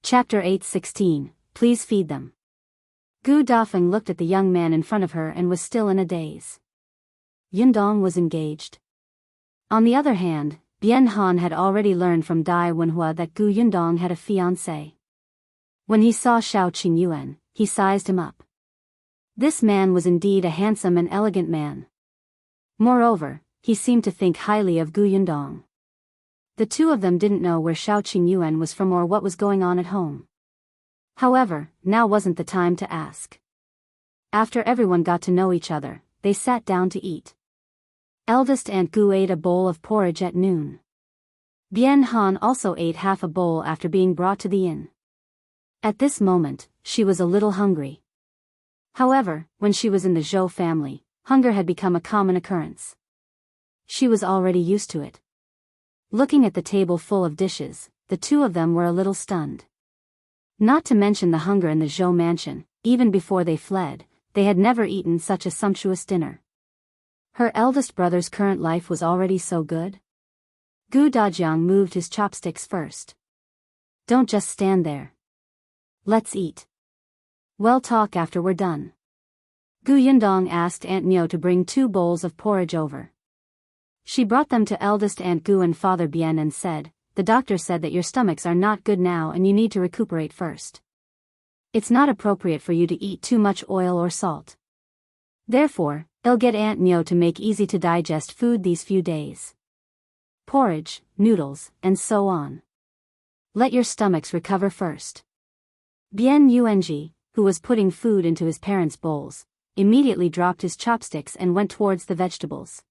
Chapter 8:16, Please feed them. Gu Dafeng looked at the young man in front of her and was still in a daze. Yundong was engaged. On the other hand, Bian Han had already learned from Dai Wenhua that Gu Yundong had a fiancé. When he saw Shao Qingyuan, he sized him up. This man was indeed a handsome and elegant man. Moreover, he seemed to think highly of Gu Yundong. The two of them didn't know where Shao Qingyuan was from or what was going on at home. However, now wasn't the time to ask. After everyone got to know each other, they sat down to eat. Eldest Aunt Gu ate a bowl of porridge at noon. Bian Han also ate half a bowl after being brought to the inn. At this moment, she was a little hungry. However, when she was in the Zhou family, hunger had become a common occurrence. She was already used to it. Looking at the table full of dishes, the two of them were a little stunned. Not to mention the hunger in the Zhou mansion, even before they fled, they had never eaten such a sumptuous dinner. Her eldest brother's current life was already so good? Gu Dajiang moved his chopsticks first. Don't just stand there. Let's eat. We'll talk after we're done. Gu Yundong asked Aunt Nyo to bring 2 bowls of porridge over. She brought them to eldest Aunt Gu and Father Bian and said, "The doctor said that your stomachs are not good now and you need to recuperate first. It's not appropriate for you to eat too much oil or salt. Therefore, I'll get Aunt Nyo to make easy-to-digest food these few days. Porridge, noodles, and so on. Let your stomachs recover first." Bian Yuanzhi, who was putting food into his parents' bowls, immediately dropped his chopsticks and went towards the vegetables.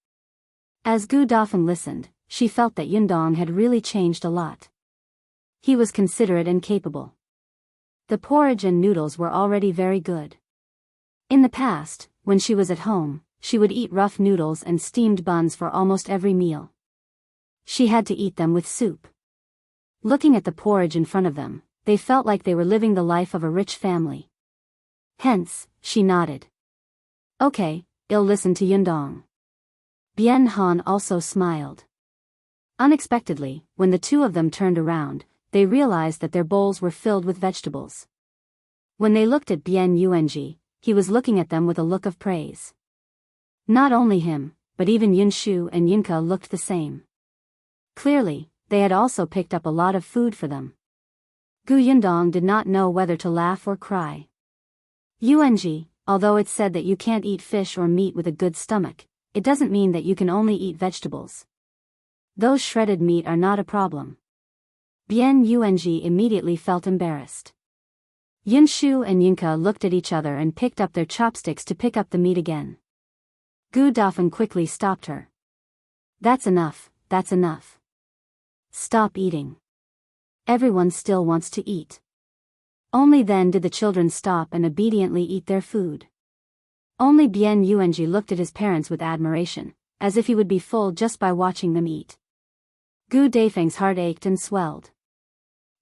As Gu Dafeng listened, she felt that Yundong had really changed a lot. He was considerate and capable. The porridge and noodles were already very good. In the past, when she was at home, she would eat rough noodles and steamed buns for almost every meal. She had to eat them with soup. Looking at the porridge in front of them, they felt like they were living the life of a rich family. Hence, she nodded. Okay, I'll listen to Yundong. Bian Han also smiled. Unexpectedly, when the two of them turned around, they realized that their bowls were filled with vegetables. When they looked at Bian Yuanzhi, he was looking at them with a look of praise. Not only him, but even Yunshu and Yunka looked the same. Clearly, they had also picked up a lot of food for them. Gu Yundong did not know whether to laugh or cry. Yuanzhi, although it's said that you can't eat fish or meat with a good stomach, it doesn't mean that you can only eat vegetables. Those shredded meat are not a problem. Bian Yuanzhi immediately felt embarrassed. Yunshu and Yunka looked at each other and picked up their chopsticks to pick up the meat again. Gu Dafeng quickly stopped her. That's enough, that's enough. Stop eating. Everyone still wants to eat. Only then did the children stop and obediently eat their food. Only Bian Yuanzhi looked at his parents with admiration, as if he would be full just by watching them eat. Gu Dafeng's heart ached and swelled.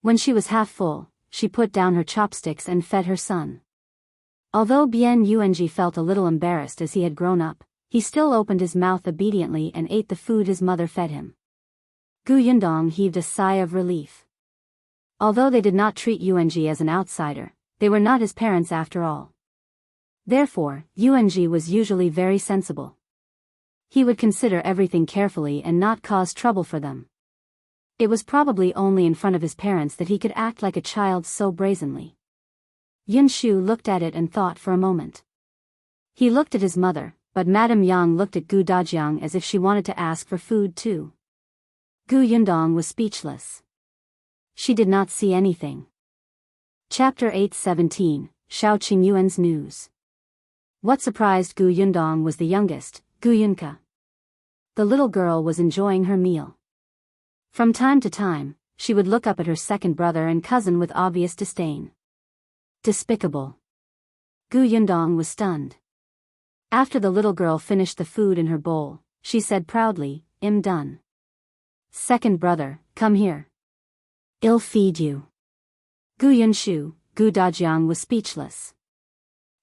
When she was half full, she put down her chopsticks and fed her son. Although Bian Yuanzhi felt a little embarrassed as he had grown up, he still opened his mouth obediently and ate the food his mother fed him. Gu Yundong heaved a sigh of relief. Although they did not treat Yuanzhi as an outsider, they were not his parents after all. Therefore, Yuanzhi was usually very sensible. He would consider everything carefully and not cause trouble for them. It was probably only in front of his parents that he could act like a child so brazenly. Yunshu looked at it and thought for a moment. He looked at his mother, but Madame Yang looked at Gu Dajiang as if she wanted to ask for food too. Gu Yundong was speechless. She did not see anything. Chapter 8:17, Shao Qingyuan's News. What surprised Gu Yundong was the youngest, Gu Yunka. The little girl was enjoying her meal. From time to time, she would look up at her second brother and cousin with obvious disdain. Despicable. Gu Yundong was stunned. After the little girl finished the food in her bowl, she said proudly, "I'm done. Second brother, come here. I'll feed you." Gu Yunshu, Gu Dajiang was speechless.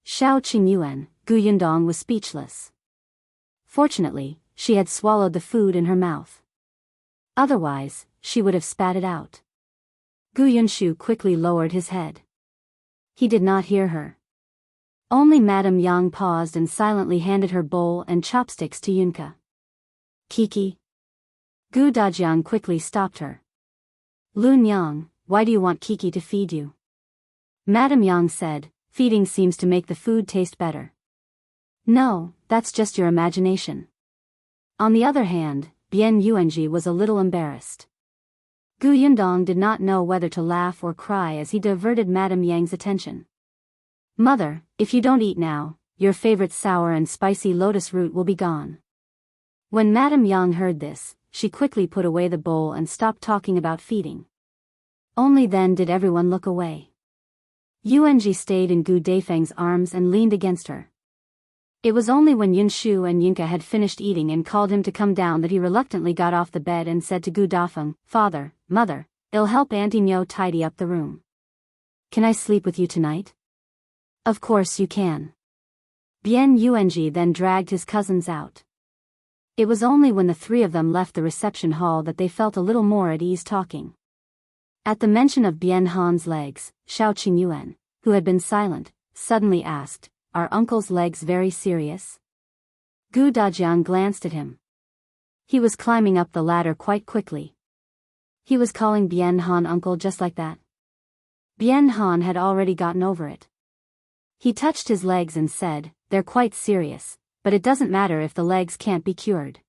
Shao Qingyuan, Gu Yundong was speechless. Fortunately, she had swallowed the food in her mouth. Otherwise, she would have spat it out. Yunshu quickly lowered his head. He did not hear her. Only Madame Yang paused and silently handed her bowl and chopsticks to Yunka. Kiki. Gu Dajiang quickly stopped her. Lun Yang, why do you want Kiki to feed you? Madame Yang said, feeding seems to make the food taste better. No, that's just your imagination. On the other hand, Bian Yuanzhi was a little embarrassed. Gu Yundong did not know whether to laugh or cry as he diverted Madame Yang's attention. Mother, if you don't eat now, your favorite sour and spicy lotus root will be gone. When Madame Yang heard this, she quickly put away the bowl and stopped talking about feeding. Only then did everyone look away. Yuanzhi stayed in Gu Dafeng's arms and leaned against her. It was only when Yunshu and Yunka had finished eating and called him to come down that he reluctantly got off the bed and said to Gu Dafeng, Father, Mother, I'll help Auntie Myo tidy up the room. Can I sleep with you tonight? Of course you can. Bian Yuanzhi then dragged his cousins out. It was only when the three of them left the reception hall that they felt a little more at ease talking. At the mention of Bian Han's legs, Shao Qingyuan, who had been silent, suddenly asked, Are uncle's legs very serious? Gu Dajiang glanced at him. He was climbing up the ladder quite quickly. He was calling Bian Han uncle just like that. Bian Han had already gotten over it. He touched his legs and said, They're quite serious, but it doesn't matter if the legs can't be cured.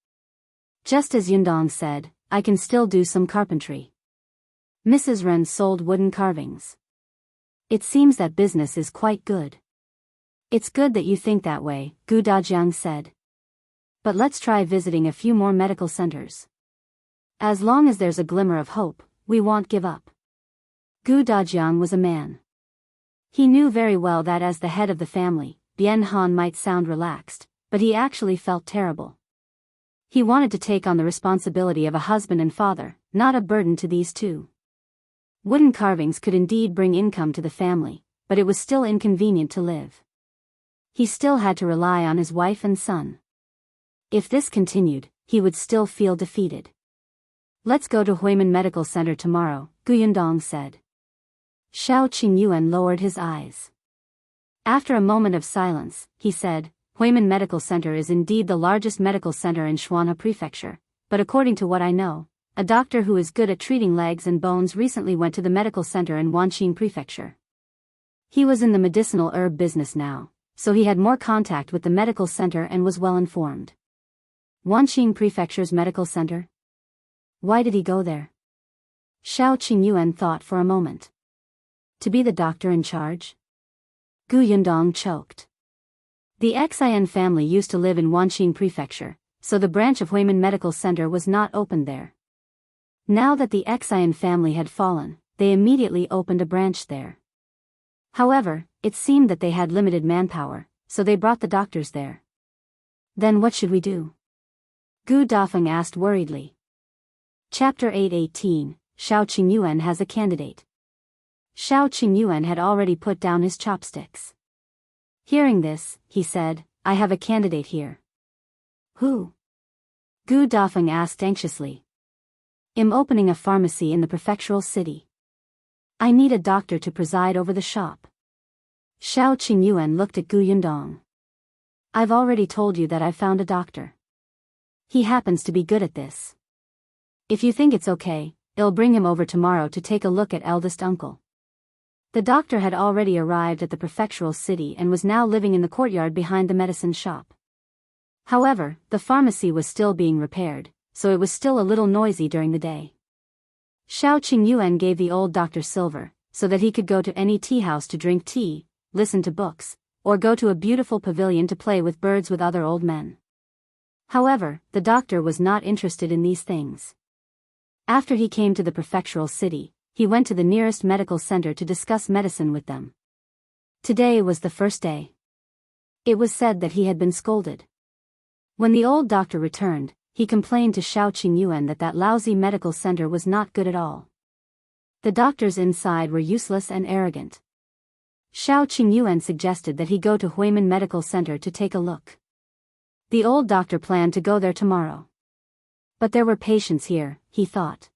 Just as Yundong said, I can still do some carpentry. Mrs. Ren sold wooden carvings. It seems that business is quite good. It's good that you think that way, Gu Dajiang said. But let's try visiting a few more medical centers. As long as there's a glimmer of hope, we won't give up. Gu Dajiang was a man. He knew very well that as the head of the family, Bian Han might sound relaxed, but he actually felt terrible. He wanted to take on the responsibility of a husband and father, not a burden to these two. Wooden carvings could indeed bring income to the family, but it was still inconvenient to live. He still had to rely on his wife and son. If this continued, he would still feel defeated. Let's go to Huimin Medical Center tomorrow, Gu Yundong said. Shao Qingyuan lowered his eyes. After a moment of silence, he said, Huimin Medical Center is indeed the largest medical center in Shuanhe Prefecture, but according to what I know, a doctor who is good at treating legs and bones recently went to the medical center in Wanqing Prefecture. He was in the medicinal herb business now, so he had more contact with the medical center and was well informed. Wanqing Prefecture's medical center? Why did he go there? Shao Qingyuan thought for a moment. To be the doctor in charge? Gu Yundong choked. The Xian family used to live in Wanqing Prefecture, so the branch of Huimin Medical Center was not opened there. Now that the Xian family had fallen, they immediately opened a branch there. However, it seemed that they had limited manpower, so they brought the doctors there. Then what should we do? Gu Dafeng asked worriedly. Chapter 8:18, Shao Qingyuan has a candidate. Shao Qingyuan had already put down his chopsticks. Hearing this, he said, I have a candidate here. Who? Gu Dafeng asked anxiously. I'm opening a pharmacy in the prefectural city. I need a doctor to preside over the shop. Shao Qingyuan looked at Gu Yundong. I've already told you that I've found a doctor. He happens to be good at this. If you think it's okay, I'll bring him over tomorrow to take a look at eldest uncle. The doctor had already arrived at the prefectural city and was now living in the courtyard behind the medicine shop. However, the pharmacy was still being repaired, so it was still a little noisy during the day. Shao Qingyuan gave the old doctor silver, so that he could go to any tea house to drink tea, listen to books, or go to a beautiful pavilion to play with birds with other old men. However, the doctor was not interested in these things. After he came to the prefectural city, he went to the nearest medical center to discuss medicine with them. Today was the first day. It was said that he had been scolded. When the old doctor returned, he complained to Shao Qingyuan that that lousy medical center was not good at all. The doctors inside were useless and arrogant. Shao Qingyuan suggested that he go to Huimin Medical Center to take a look. The old doctor planned to go there tomorrow. But there were patients here, he thought.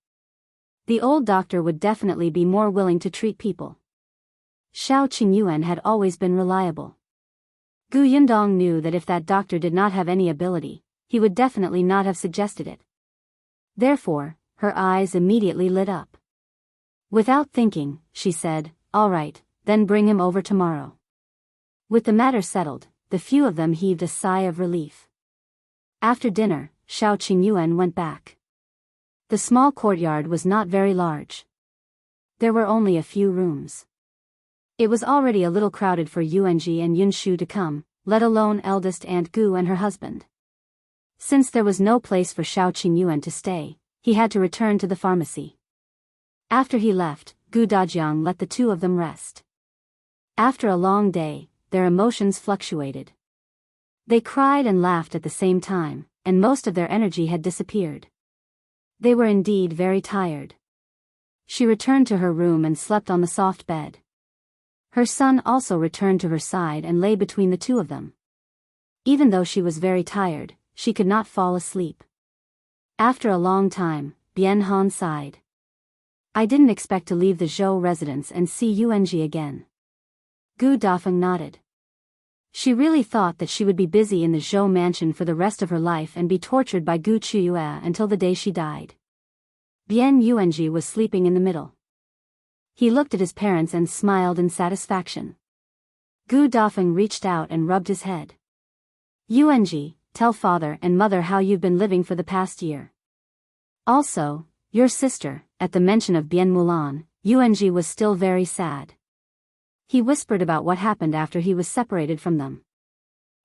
The old doctor would definitely be more willing to treat people. Shao Qingyuan had always been reliable. Gu Yundong knew that if that doctor did not have any ability, he would definitely not have suggested it. Therefore, her eyes immediately lit up. Without thinking, she said, "All right, then bring him over tomorrow." With the matter settled, the few of them heaved a sigh of relief. After dinner, Shao Qingyuan went back. The small courtyard was not very large. There were only a few rooms. It was already a little crowded for Yuanzhi and Yunshu to come, let alone Eldest Aunt Gu and her husband. Since there was no place for Shao Qingyuan to stay, he had to return to the pharmacy. After he left, Gu Dajiang let the two of them rest. After a long day, their emotions fluctuated. They cried and laughed at the same time, and most of their energy had disappeared. They were indeed very tired. She returned to her room and slept on the soft bed. Her son also returned to her side and lay between the two of them. Even though she was very tired, she could not fall asleep. After a long time, Bien Han sighed. "I didn't expect to leave the Zhou residence and see Yuanzhi again." Gu Dafeng nodded. She really thought that she would be busy in the Zhou mansion for the rest of her life and be tortured by Gu Qiuyue until the day she died. Bien Yuanzhi was sleeping in the middle. He looked at his parents and smiled in satisfaction. Gu Dafeng reached out and rubbed his head. "Yuanzhi, tell father and mother how you've been living for the past year. Also, your sister." At the mention of Bien Mulan, Yuanzhi was still very sad. He whispered about what happened after he was separated from them.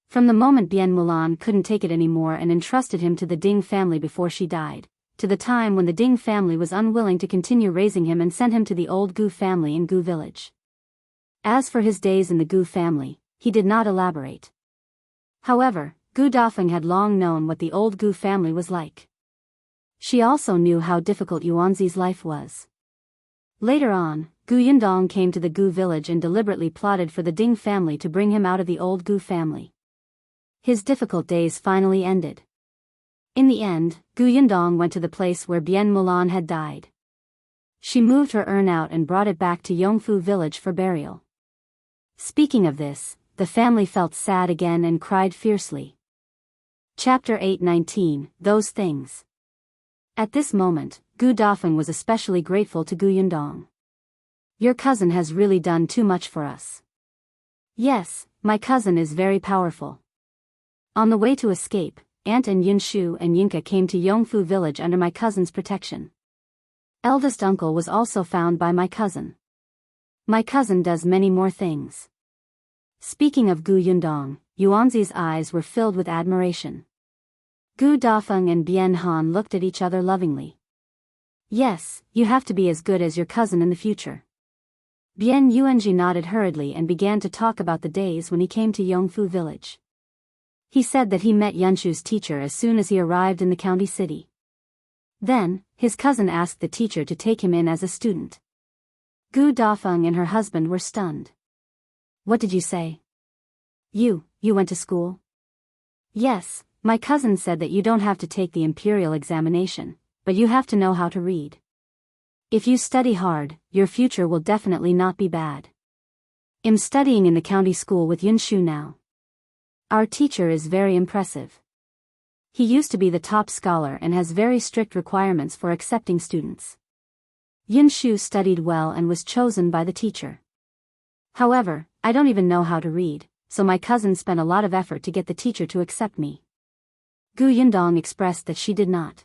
From the moment Bien Mulan couldn't take it anymore and entrusted him to the Ding family before she died, to the time when the Ding family was unwilling to continue raising him and sent him to the old Gu family in Gu village. As for his days in the Gu family, he did not elaborate. However, Gu Dafeng had long known what the old Gu family was like. She also knew how difficult Yuanzi's life was. Later on, Gu Yundong came to the Gu village and deliberately plotted for the Ding family to bring him out of the old Gu family. His difficult days finally ended. In the end, Gu Yundong went to the place where Bien Mulan had died. She moved her urn out and brought it back to Yongfu village for burial. Speaking of this, the family felt sad again and cried fiercely. Chapter 8:19, Those Things. At this moment, Gu Dafeng was especially grateful to Gu Yundong. "Your cousin has really done too much for us." "Yes, my cousin is very powerful." On the way to escape, Aunt and Yunshu and Yinka came to Yongfu village under my cousin's protection. Eldest uncle was also found by my cousin. My cousin does many more things. Speaking of Gu Yundong, Yuanzi's eyes were filled with admiration. Gu Dafeng and Bien Han looked at each other lovingly. "Yes, you have to be as good as your cousin in the future." Bien Yuanzhi nodded hurriedly and began to talk about the days when he came to Yongfu village. He said that he met Yunshu's teacher as soon as he arrived in the county city. Then, his cousin asked the teacher to take him in as a student. Gu Dafeng and her husband were stunned. "What did you say? You went to school?" "Yes, my cousin said that you don't have to take the imperial examination, but you have to know how to read. If you study hard, your future will definitely not be bad. I'm studying in the county school with Yunshu now. Our teacher is very impressive. He used to be the top scholar and has very strict requirements for accepting students." Yunshu studied well and was chosen by the teacher. "However, I don't even know how to read, so my cousin spent a lot of effort to get the teacher to accept me." Gu Yundong expressed that she did not.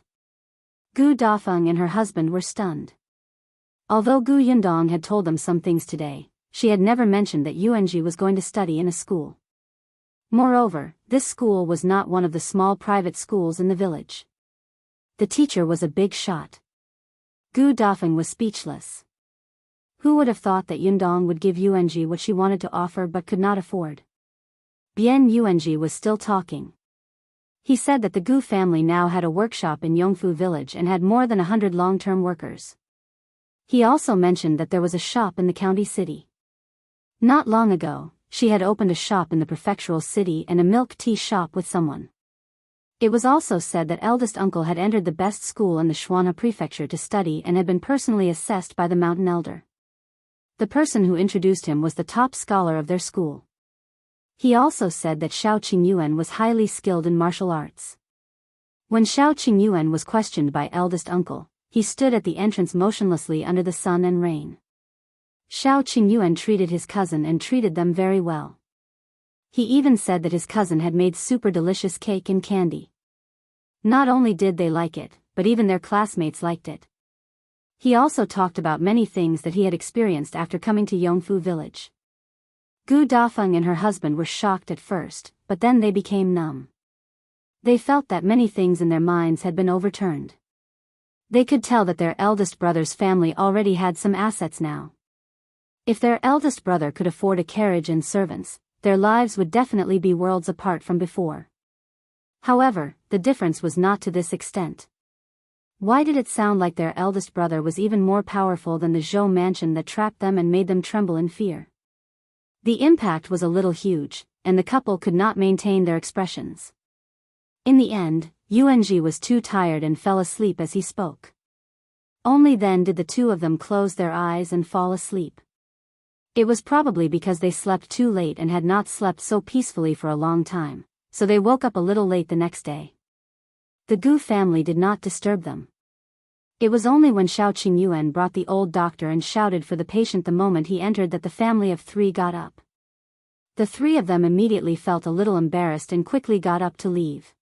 Gu Dafeng and her husband were stunned. Although Gu Yundong had told them some things today, she had never mentioned that Yuanzhi was going to study in a school. Moreover, this school was not one of the small private schools in the village. The teacher was a big shot. Gu Dafeng was speechless. Who would have thought that Yundong would give Yuanzhi what she wanted to offer but could not afford? Bien Yuanzhi was still talking. He said that the Gu family now had a workshop in Yongfu village and had more than 100 long-term workers. He also mentioned that there was a shop in the county city. Not long ago, she had opened a shop in the prefectural city and a milk tea shop with someone. It was also said that eldest uncle had entered the best school in the Shuanhe prefecture to study and had been personally assessed by the mountain elder. The person who introduced him was the top scholar of their school. He also said that Shao Qingyuan was highly skilled in martial arts. When Shao Qingyuan was questioned by eldest uncle, he stood at the entrance motionlessly under the sun and rain. Shao Qingyuan treated his cousin and treated them very well. He even said that his cousin had made super delicious cake and candy. Not only did they like it, but even their classmates liked it. He also talked about many things that he had experienced after coming to Yongfu village. Gu Dafeng and her husband were shocked at first, but then they became numb. They felt that many things in their minds had been overturned. They could tell that their eldest brother's family already had some assets now. If their eldest brother could afford a carriage and servants, their lives would definitely be worlds apart from before. However, the difference was not to this extent. Why did it sound like their eldest brother was even more powerful than the Zhou mansion that trapped them and made them tremble in fear? The impact was a little huge, and the couple could not maintain their expressions. In the end, Yuanzhi was too tired and fell asleep as he spoke. Only then did the two of them close their eyes and fall asleep. It was probably because they slept too late and had not slept so peacefully for a long time, so they woke up a little late the next day. The Gu family did not disturb them. It was only when Shao Qingyuan brought the old doctor and shouted for the patient the moment he entered that the family of three got up. The three of them immediately felt a little embarrassed and quickly got up to leave.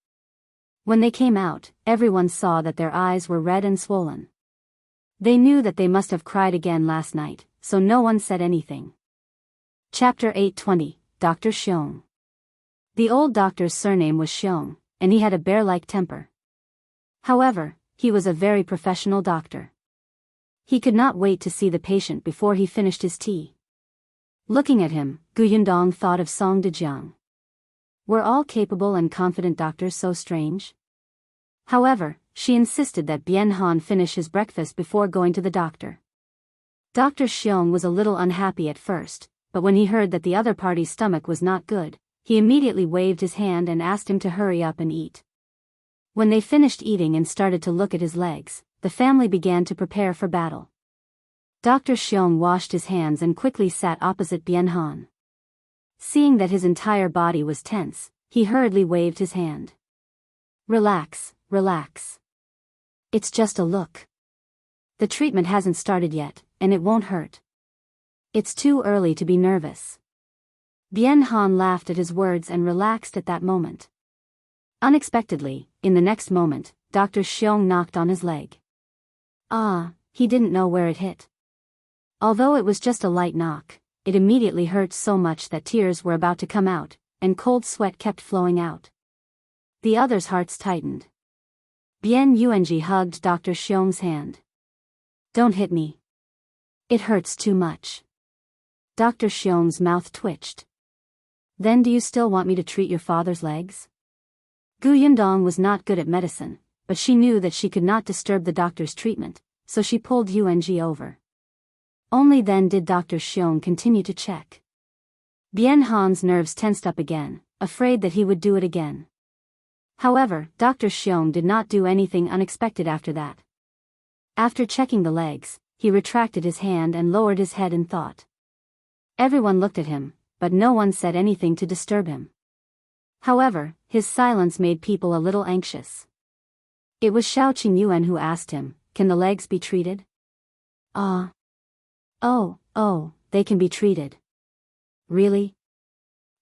When they came out, everyone saw that their eyes were red and swollen. They knew that they must have cried again last night, so no one said anything. Chapter 820, Dr. Xiong. The old doctor's surname was Xiong, and he had a bear-like temper. However, he was a very professional doctor. He could not wait to see the patient before he finished his tea. Looking at him, Yundong thought of Song Dejiang. Were all capable and confident doctors so strange? However, she insisted that Bien Han finish his breakfast before going to the doctor. Dr. Xiong was a little unhappy at first, but when he heard that the other party's stomach was not good, he immediately waved his hand and asked him to hurry up and eat. When they finished eating and started to look at his legs, the family began to prepare for battle. Dr. Xiong washed his hands and quickly sat opposite Bien Han. Seeing that his entire body was tense, he hurriedly waved his hand. Relax, relax. It's just a look. The treatment hasn't started yet, and it won't hurt. It's too early to be nervous. Bien Han laughed at his words and relaxed at that moment. Unexpectedly, in the next moment, Dr. Xiong knocked on his leg. He didn't know where it hit. Although it was just a light knock, it immediately hurt so much that tears were about to come out, and cold sweat kept flowing out. The others' hearts tightened. Bien Yuanzhi hugged Dr. Xiong's hand. Don't hit me. It hurts too much. Dr. Xiong's mouth twitched. Then do you still want me to treat your father's legs? Yundong was not good at medicine, but she knew that she could not disturb the doctor's treatment, so she pulled Yuanzhi over. Only then did Dr. Xiong continue to check. Bien Han's nerves tensed up again, afraid that he would do it again. However, Dr. Xiong did not do anything unexpected after that. After checking the legs, he retracted his hand and lowered his head in thought. Everyone looked at him, but no one said anything to disturb him. However, his silence made people a little anxious. It was Shao Qingyuan who asked him, "Can the legs be treated?" Oh, they can be treated. Really?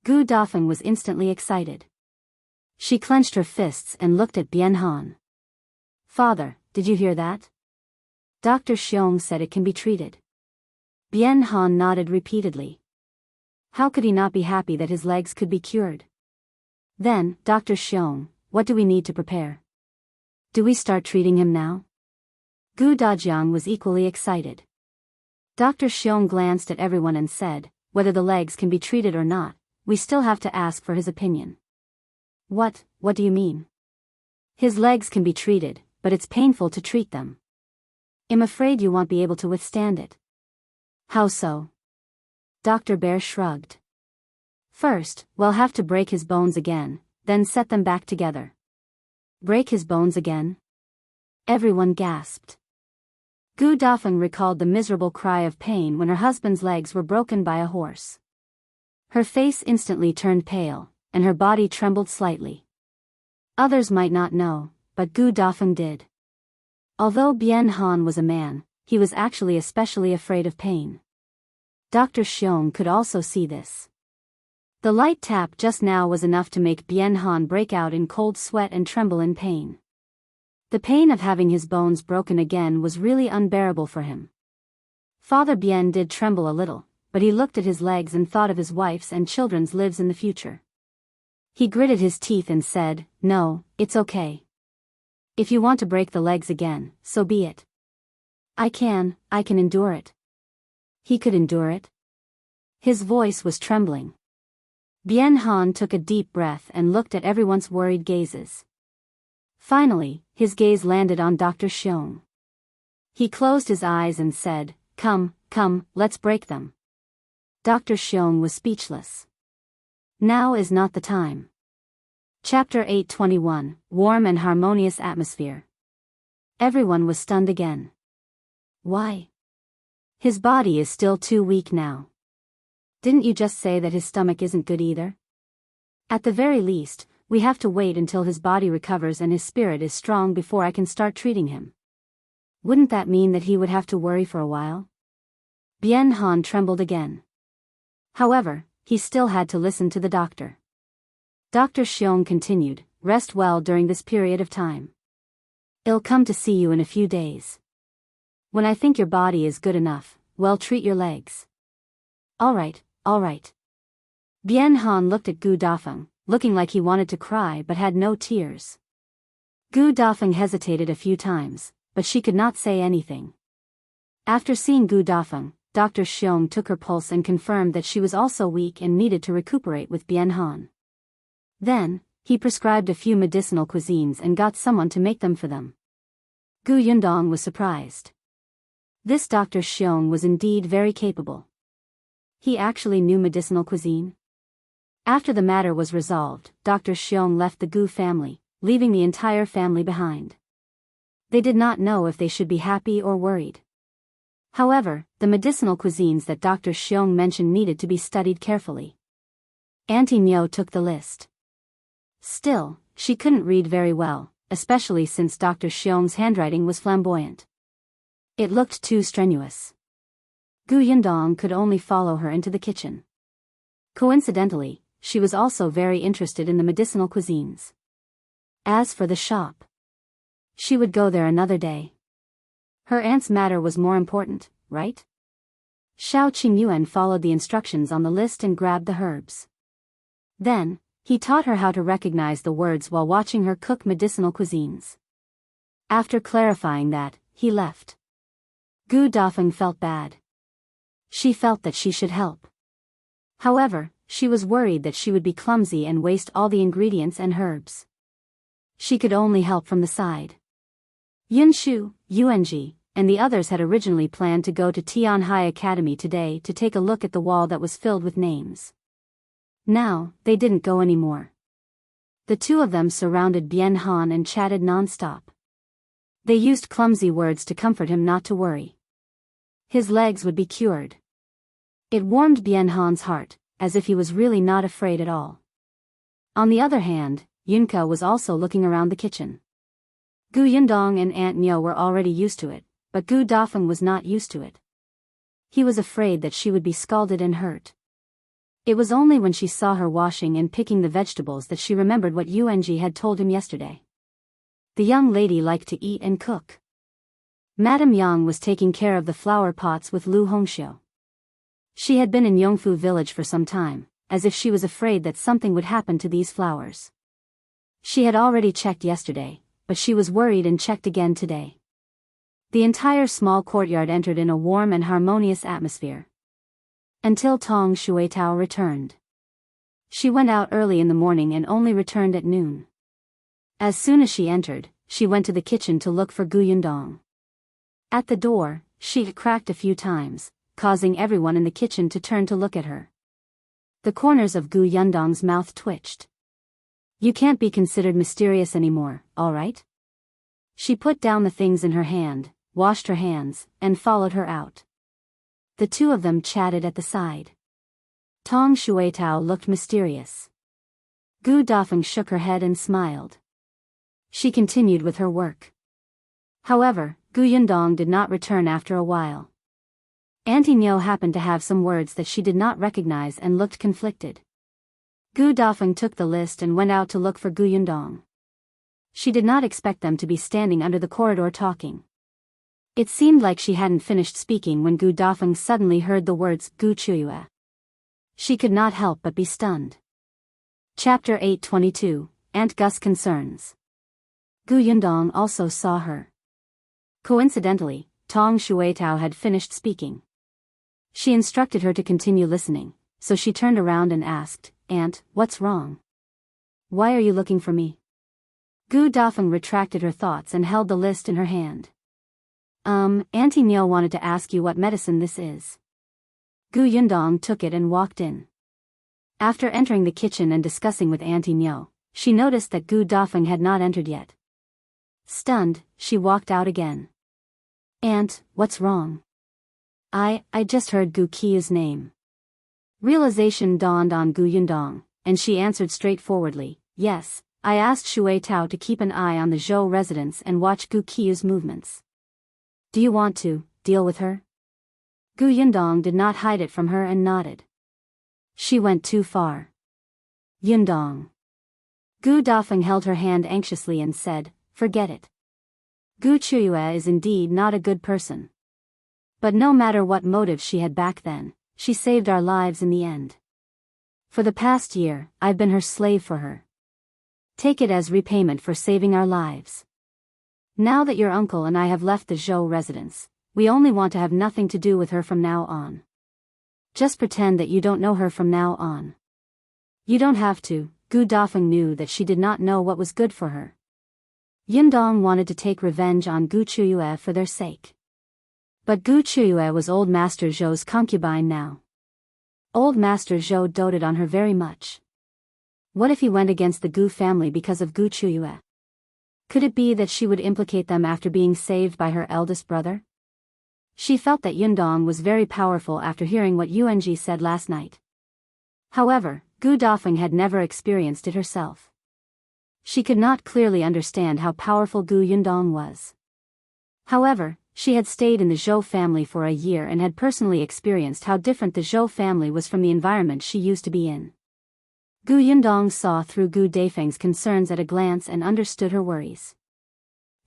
Gu Dafeng was instantly excited. She clenched her fists and looked at Bien Han. Father, did you hear that? Dr. Xiong said it can be treated. Bien Han nodded repeatedly. How could he not be happy that his legs could be cured? Then, Dr. Xiong, what do we need to prepare? Do we start treating him now? Gu Dajiang was equally excited. Dr. Xiong glanced at everyone and said, whether the legs can be treated or not, we still have to ask for his opinion. What do you mean? His legs can be treated, but it's painful to treat them. I'm afraid you won't be able to withstand it. How so? Dr. Bear shrugged. First, we'll have to break his bones again, then set them back together. Break his bones again? Everyone gasped. Gu Dafeng recalled the miserable cry of pain when her husband's legs were broken by a horse. Her face instantly turned pale, and her body trembled slightly. Others might not know, but Gu Dafeng did. Although Bien Han was a man, he was actually especially afraid of pain. Dr. Xiong could also see this. The light tap just now was enough to make Bien Han break out in cold sweat and tremble in pain. The pain of having his bones broken again was really unbearable for him. Father Bien did tremble a little, but he looked at his legs and thought of his wife's and children's lives in the future. He gritted his teeth and said, "No, it's okay. If you want to break the legs again, so be it. I can endure it." He could endure it. His voice was trembling. Bien Han took a deep breath and looked at everyone's worried gazes. Finally, his gaze landed on Dr. Xiong. He closed his eyes and said, Come, let's break them." Dr. Xiong was speechless. Now is not the time. Chapter 821, Warm and Harmonious Atmosphere. Everyone was stunned again. Why? His body is still too weak now. Didn't you just say that his stomach isn't good either? At the very least, we have to wait until his body recovers and his spirit is strong before I can start treating him. Wouldn't that mean that he would have to worry for a while? Bien Han trembled again. However, he still had to listen to the doctor. Dr. Xiong continued, "Rest well during this period of time. I'll come to see you in a few days. When I think your body is good enough, well, treat your legs." All right. Bien Han looked at Gu Dafeng, looking like he wanted to cry but had no tears. Gu Dafeng hesitated a few times, but she could not say anything. After seeing Gu Dafeng, Dr. Xiong took her pulse and confirmed that she was also weak and needed to recuperate with Bien Han. Then, he prescribed a few medicinal cuisines and got someone to make them for them. Gu Yundong was surprised. This Dr. Xiong was indeed very capable. He actually knew medicinal cuisine. After the matter was resolved, Dr. Xiong left the Gu family, leaving the entire family behind. They did not know if they should be happy or worried. However, the medicinal cuisines that Dr. Xiong mentioned needed to be studied carefully. Auntie Nyo took the list. Still, she couldn't read very well, especially since Dr. Xiong's handwriting was flamboyant. It looked too strenuous. Gu Yundong could only follow her into the kitchen. Coincidentally, she was also very interested in the medicinal cuisines. As for the shop, she would go there another day. Her aunt's matter was more important, right? Shao Qingyuan followed the instructions on the list and grabbed the herbs. Then, he taught her how to recognize the words while watching her cook medicinal cuisines. After clarifying that, he left. Gu Dafeng felt bad. She felt that she should help. However, she was worried that she would be clumsy and waste all the ingredients and herbs. She could only help from the side. Yunshu, Yuanzhi, and the others had originally planned to go to Tianhai Academy today to take a look at the wall that was filled with names. Now, they didn't go anymore. The two of them surrounded Bien Han and chatted non-stop. They used clumsy words to comfort him not to worry. His legs would be cured. It warmed Bien Han's heart, as if he was really not afraid at all. On the other hand, Yunka was also looking around the kitchen. Gu Yundong and Aunt Nyo were already used to it, but Gu Dafeng was not used to it. He was afraid that she would be scalded and hurt. It was only when she saw her washing and picking the vegetables that she remembered what Yuanzhi had told him yesterday. The young lady liked to eat and cook. Madame Yang was taking care of the flower pots with Lu Hongxiu. She had been in Yongfu village for some time, as if she was afraid that something would happen to these flowers. She had already checked yesterday, but she was worried and checked again today. The entire small courtyard entered in a warm and harmonious atmosphere. Until Tong Shuitao returned. She went out early in the morning and only returned at noon. As soon as she entered, she went to the kitchen to look for Gu Yundong. At the door, she cracked a few times, causing everyone in the kitchen to turn to look at her. The corners of Gu Yundong's mouth twitched. You can't be considered mysterious anymore, alright? She put down the things in her hand, washed her hands, and followed her out. The two of them chatted at the side. Tong Shuetao looked mysterious. Gu Dafeng shook her head and smiled. She continued with her work. However, Gu Yundong did not return after a while. Auntie Nyo happened to have some words that she did not recognize and looked conflicted. Gu Dafeng took the list and went out to look for Gu Yundong. She did not expect them to be standing under the corridor talking. It seemed like she hadn't finished speaking when Gu Dafeng suddenly heard the words Gu Qiuyue. She could not help but be stunned. Chapter 822, Aunt Gus Concerns. Gu Yundong also saw her. Coincidentally, Tong Shuetao had finished speaking. She instructed her to continue listening, so she turned around and asked, "Aunt, what's wrong? Why are you looking for me?" Gu Dafeng retracted her thoughts and held the list in her hand. Auntie Nyo wanted to ask you what medicine this is." Gu Yundong took it and walked in. After entering the kitchen and discussing with Auntie Nyo, she noticed that Gu Dafeng had not entered yet. Stunned, she walked out again. "Aunt, what's wrong?" I just heard Gu Qiyue's name." Realization dawned on Gu Yundong, and she answered straightforwardly, "Yes, I asked Shuetao to keep an eye on the Zhou residence and watch Gu Qiyue's movements. Do you want to deal with her?" Gu Yundong did not hide it from her and nodded. She went too far. "Yundong." Gu Dafeng held her hand anxiously and said, "Forget it. Gu Qiuyue is indeed not a good person. But no matter what motive she had back then, she saved our lives in the end. For the past year, I've been her slave for her. Take it as repayment for saving our lives. Now that your uncle and I have left the Zhou residence, we only want to have nothing to do with her from now on. Just pretend that you don't know her from now on." "You don't have to." Gu Dafeng knew that she did not know what was good for her. Yundong wanted to take revenge on Gu Qiuyue for their sake. But Gu Qiuyue was old Master Zhou's concubine now. Old Master Zhou doted on her very much. What if he went against the Gu family because of Gu Qiuyue? Could it be that she would implicate them after being saved by her eldest brother? She felt that Yundong was very powerful after hearing what Yuanzhi said last night. However, Gu Dafeng had never experienced it herself. She could not clearly understand how powerful Gu Yundong was. However, she had stayed in the Zhou family for a year and had personally experienced how different the Zhou family was from the environment she used to be in. Gu Yundong saw through Gu Dafeng's concerns at a glance and understood her worries.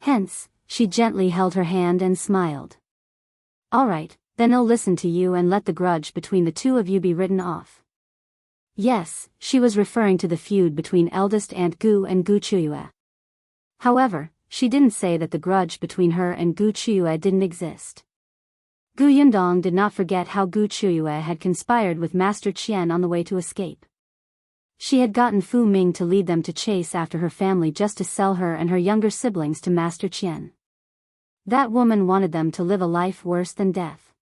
Hence, she gently held her hand and smiled. "All right, then I'll listen to you and let the grudge between the two of you be written off." Yes, she was referring to the feud between Eldest Aunt Gu and Gu Qiuyue. However, she didn't say that the grudge between her and Gu Qiuyue didn't exist. Gu Yundong did not forget how Gu Qiuyue had conspired with Master Qian on the way to escape. She had gotten Fu Ming to lead them to chase after her family just to sell her and her younger siblings to Master Qian. That woman wanted them to live a life worse than death.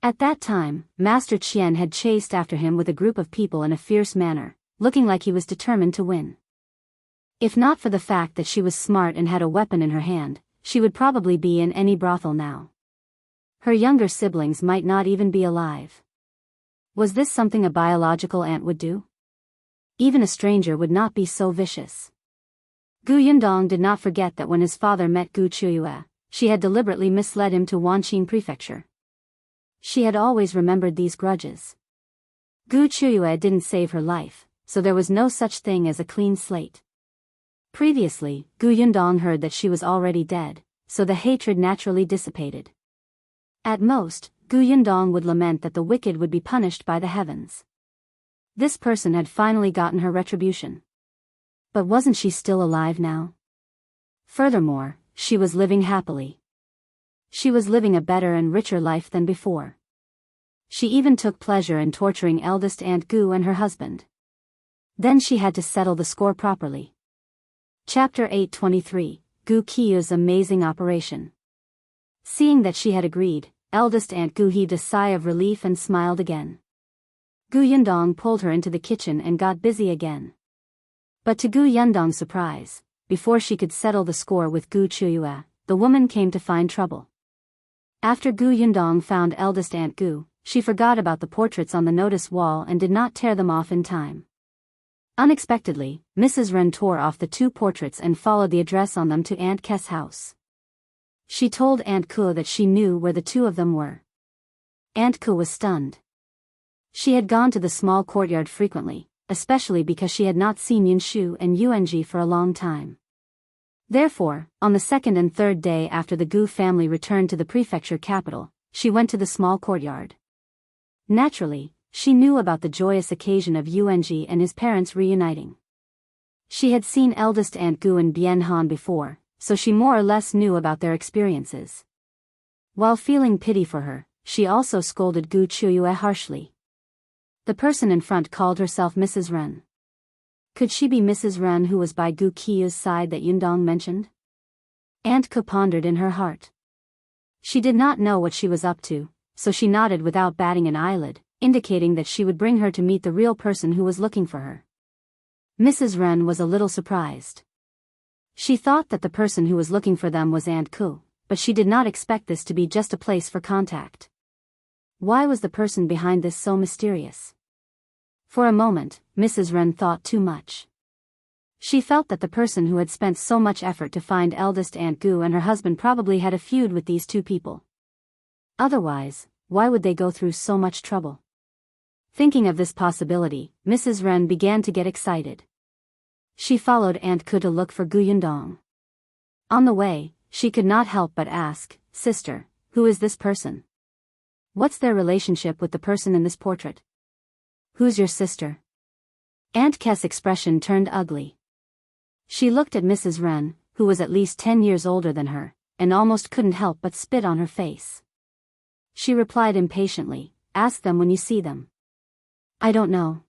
At that time, Master Qian had chased after him with a group of people in a fierce manner, looking like he was determined to win. If not for the fact that she was smart and had a weapon in her hand, she would probably be in any brothel now. Her younger siblings might not even be alive. Was this something a biological aunt would do? Even a stranger would not be so vicious. Gu Yundong did not forget that when his father met Gu Qiuyue, she had deliberately misled him to Wanqing Prefecture. She had always remembered these grudges. Gu Qiuyue didn't save her life, so there was no such thing as a clean slate. Previously, Gu Yundong heard that she was already dead, so the hatred naturally dissipated. At most, Gu Yundong would lament that the wicked would be punished by the heavens. This person had finally gotten her retribution. But wasn't she still alive now? Furthermore, she was living happily. She was living a better and richer life than before. She even took pleasure in torturing Eldest Aunt Gu and her husband. Then she had to settle the score properly. Chapter 823, Gu Qiyue's Amazing Operation. Seeing that she had agreed, Eldest Aunt Gu heaved a sigh of relief and smiled again. Gu Yundong pulled her into the kitchen and got busy again. But to Gu Yundong's surprise, before she could settle the score with Gu Qiuyue, the woman came to find trouble. After Gu Yundong found eldest Aunt Gu, she forgot about the portraits on the notice wall and did not tear them off in time. Unexpectedly, Mrs. Ren tore off the 2 portraits and followed the address on them to Aunt Ke's house. She told Aunt Ke that she knew where the 2 of them were. Aunt Ke was stunned. She had gone to the small courtyard frequently, especially because she had not seen Yunshu and Yuanzhi for a long time. Therefore, on the 2nd and 3rd day after the Gu family returned to the prefecture capital, she went to the small courtyard. Naturally, she knew about the joyous occasion of Yuanzhi and his parents reuniting. She had seen eldest Aunt Gu and Bien Han before, so she more or less knew about their experiences. While feeling pity for her, she also scolded Gu Qiuyue harshly. The person in front called herself Mrs. Ren. Could she be Mrs. Ren who was by Gu Qiyue's side that Yundong mentioned? Aunt Ke pondered in her heart. She did not know what she was up to, so she nodded without batting an eyelid, indicating that she would bring her to meet the real person who was looking for her. Mrs. Ren was a little surprised. She thought that the person who was looking for them was Aunt Ke, but she did not expect this to be just a place for contact. Why was the person behind this so mysterious? For a moment, Mrs. Ren thought too much. She felt that the person who had spent so much effort to find eldest Aunt Gu and her husband probably had a feud with these 2 people. Otherwise, why would they go through so much trouble? Thinking of this possibility, Mrs. Ren began to get excited. She followed Aunt Ke to look for Gu Yundong. On the way, she could not help but ask, "Sister, who is this person? What's their relationship with the person in this portrait? Who's your sister?" Aunt Ke's expression turned ugly. She looked at Mrs. Ren, who was at least 10 years older than her, and almost couldn't help but spit on her face. She replied impatiently, "Ask them when you see them." "I don't know."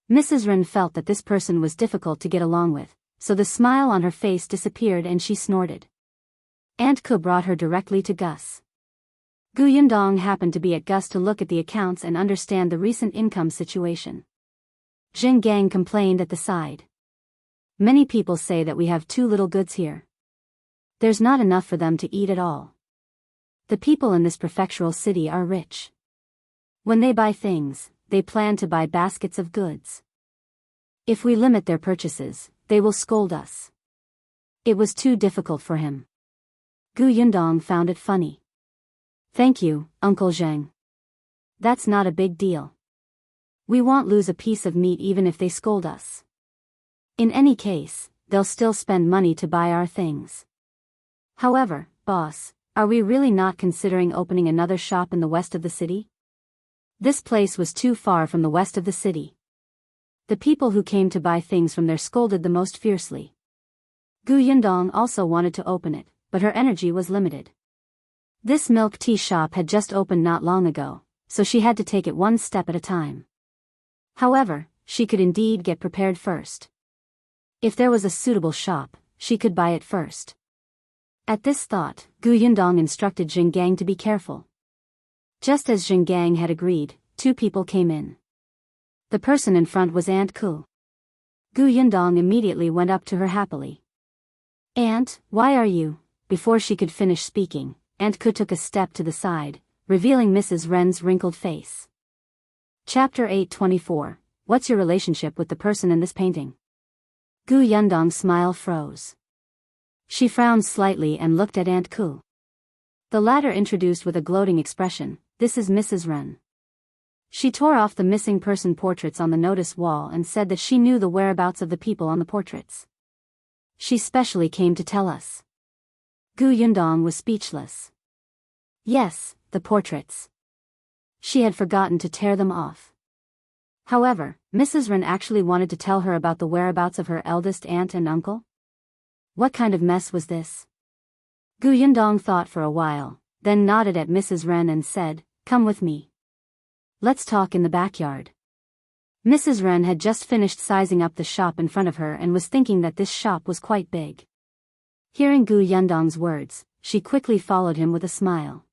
Mrs. Ren felt that this person was difficult to get along with, so the smile on her face disappeared and she snorted. Aunt Ke brought her directly to Gus. Gu Yundong happened to be at Gus to look at the accounts and understand the recent income situation. Gang complained at the side. "Many people say that we have too little goods here. There's not enough for them to eat at all. The people in this prefectural city are rich. When they buy things, they plan to buy baskets of goods. If we limit their purchases, they will scold us." It was too difficult for him. Gu Yundong found it funny. "Thank you, Uncle Zheng. That's not a big deal. We won't lose a piece of meat even if they scold us. In any case, they'll still spend money to buy our things. However, boss, are we really not considering opening another shop in the west of the city? This place was too far from the west of the city. The people who came to buy things from there scolded the most fiercely. Gu Yundong also wanted to open it, but her energy was limited. This milk tea shop had just opened not long ago, so she had to take it one step at a time. However, she could indeed get prepared first. If there was a suitable shop, she could buy it first. At this thought, Gu Yundong instructed Jinggang to be careful. Just as Jinggang had agreed, 2 people came in. The person in front was Aunt Ke. Gu Yundong immediately went up to her happily. "Aunt, why are you?" Before she could finish speaking, Aunt Ke took a step to the side, revealing Mrs. Ren's wrinkled face. Chapter 824, What's your relationship with the person in this painting? Gu Yundong's smile froze. She frowned slightly and looked at Aunt Ke. The latter introduced with a gloating expression, "This is Mrs. Ren." She tore off the missing person portraits on the notice wall and said that she knew the whereabouts of the people on the portraits. "She specially came to tell us." Gu Yundong was speechless. Yes, the portraits. She had forgotten to tear them off. However, Mrs. Ren actually wanted to tell her about the whereabouts of her eldest aunt and uncle? What kind of mess was this? Gu Yundong thought for a while, then nodded at Mrs. Ren and said, "Come with me. Let's talk in the backyard." Mrs. Ren had just finished sizing up the shop in front of her and was thinking that this shop was quite big. Hearing Gu Yundong's words, she quickly followed him with a smile.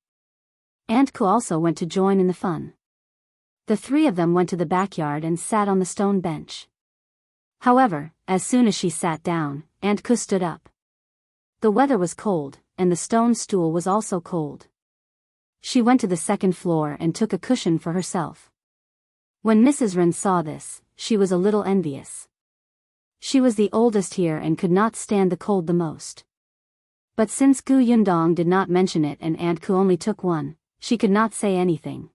Aunt Ke also went to join in the fun. The 3 of them went to the backyard and sat on the stone bench. However, as soon as she sat down, Aunt Gu stood up. The weather was cold, and the stone stool was also cold. She went to the second floor and took a cushion for herself. When Mrs. Ren saw this, she was a little envious. She was the oldest here and could not stand the cold the most. But since Yundong did not mention it and Aunt Gu only took one, she could not say anything.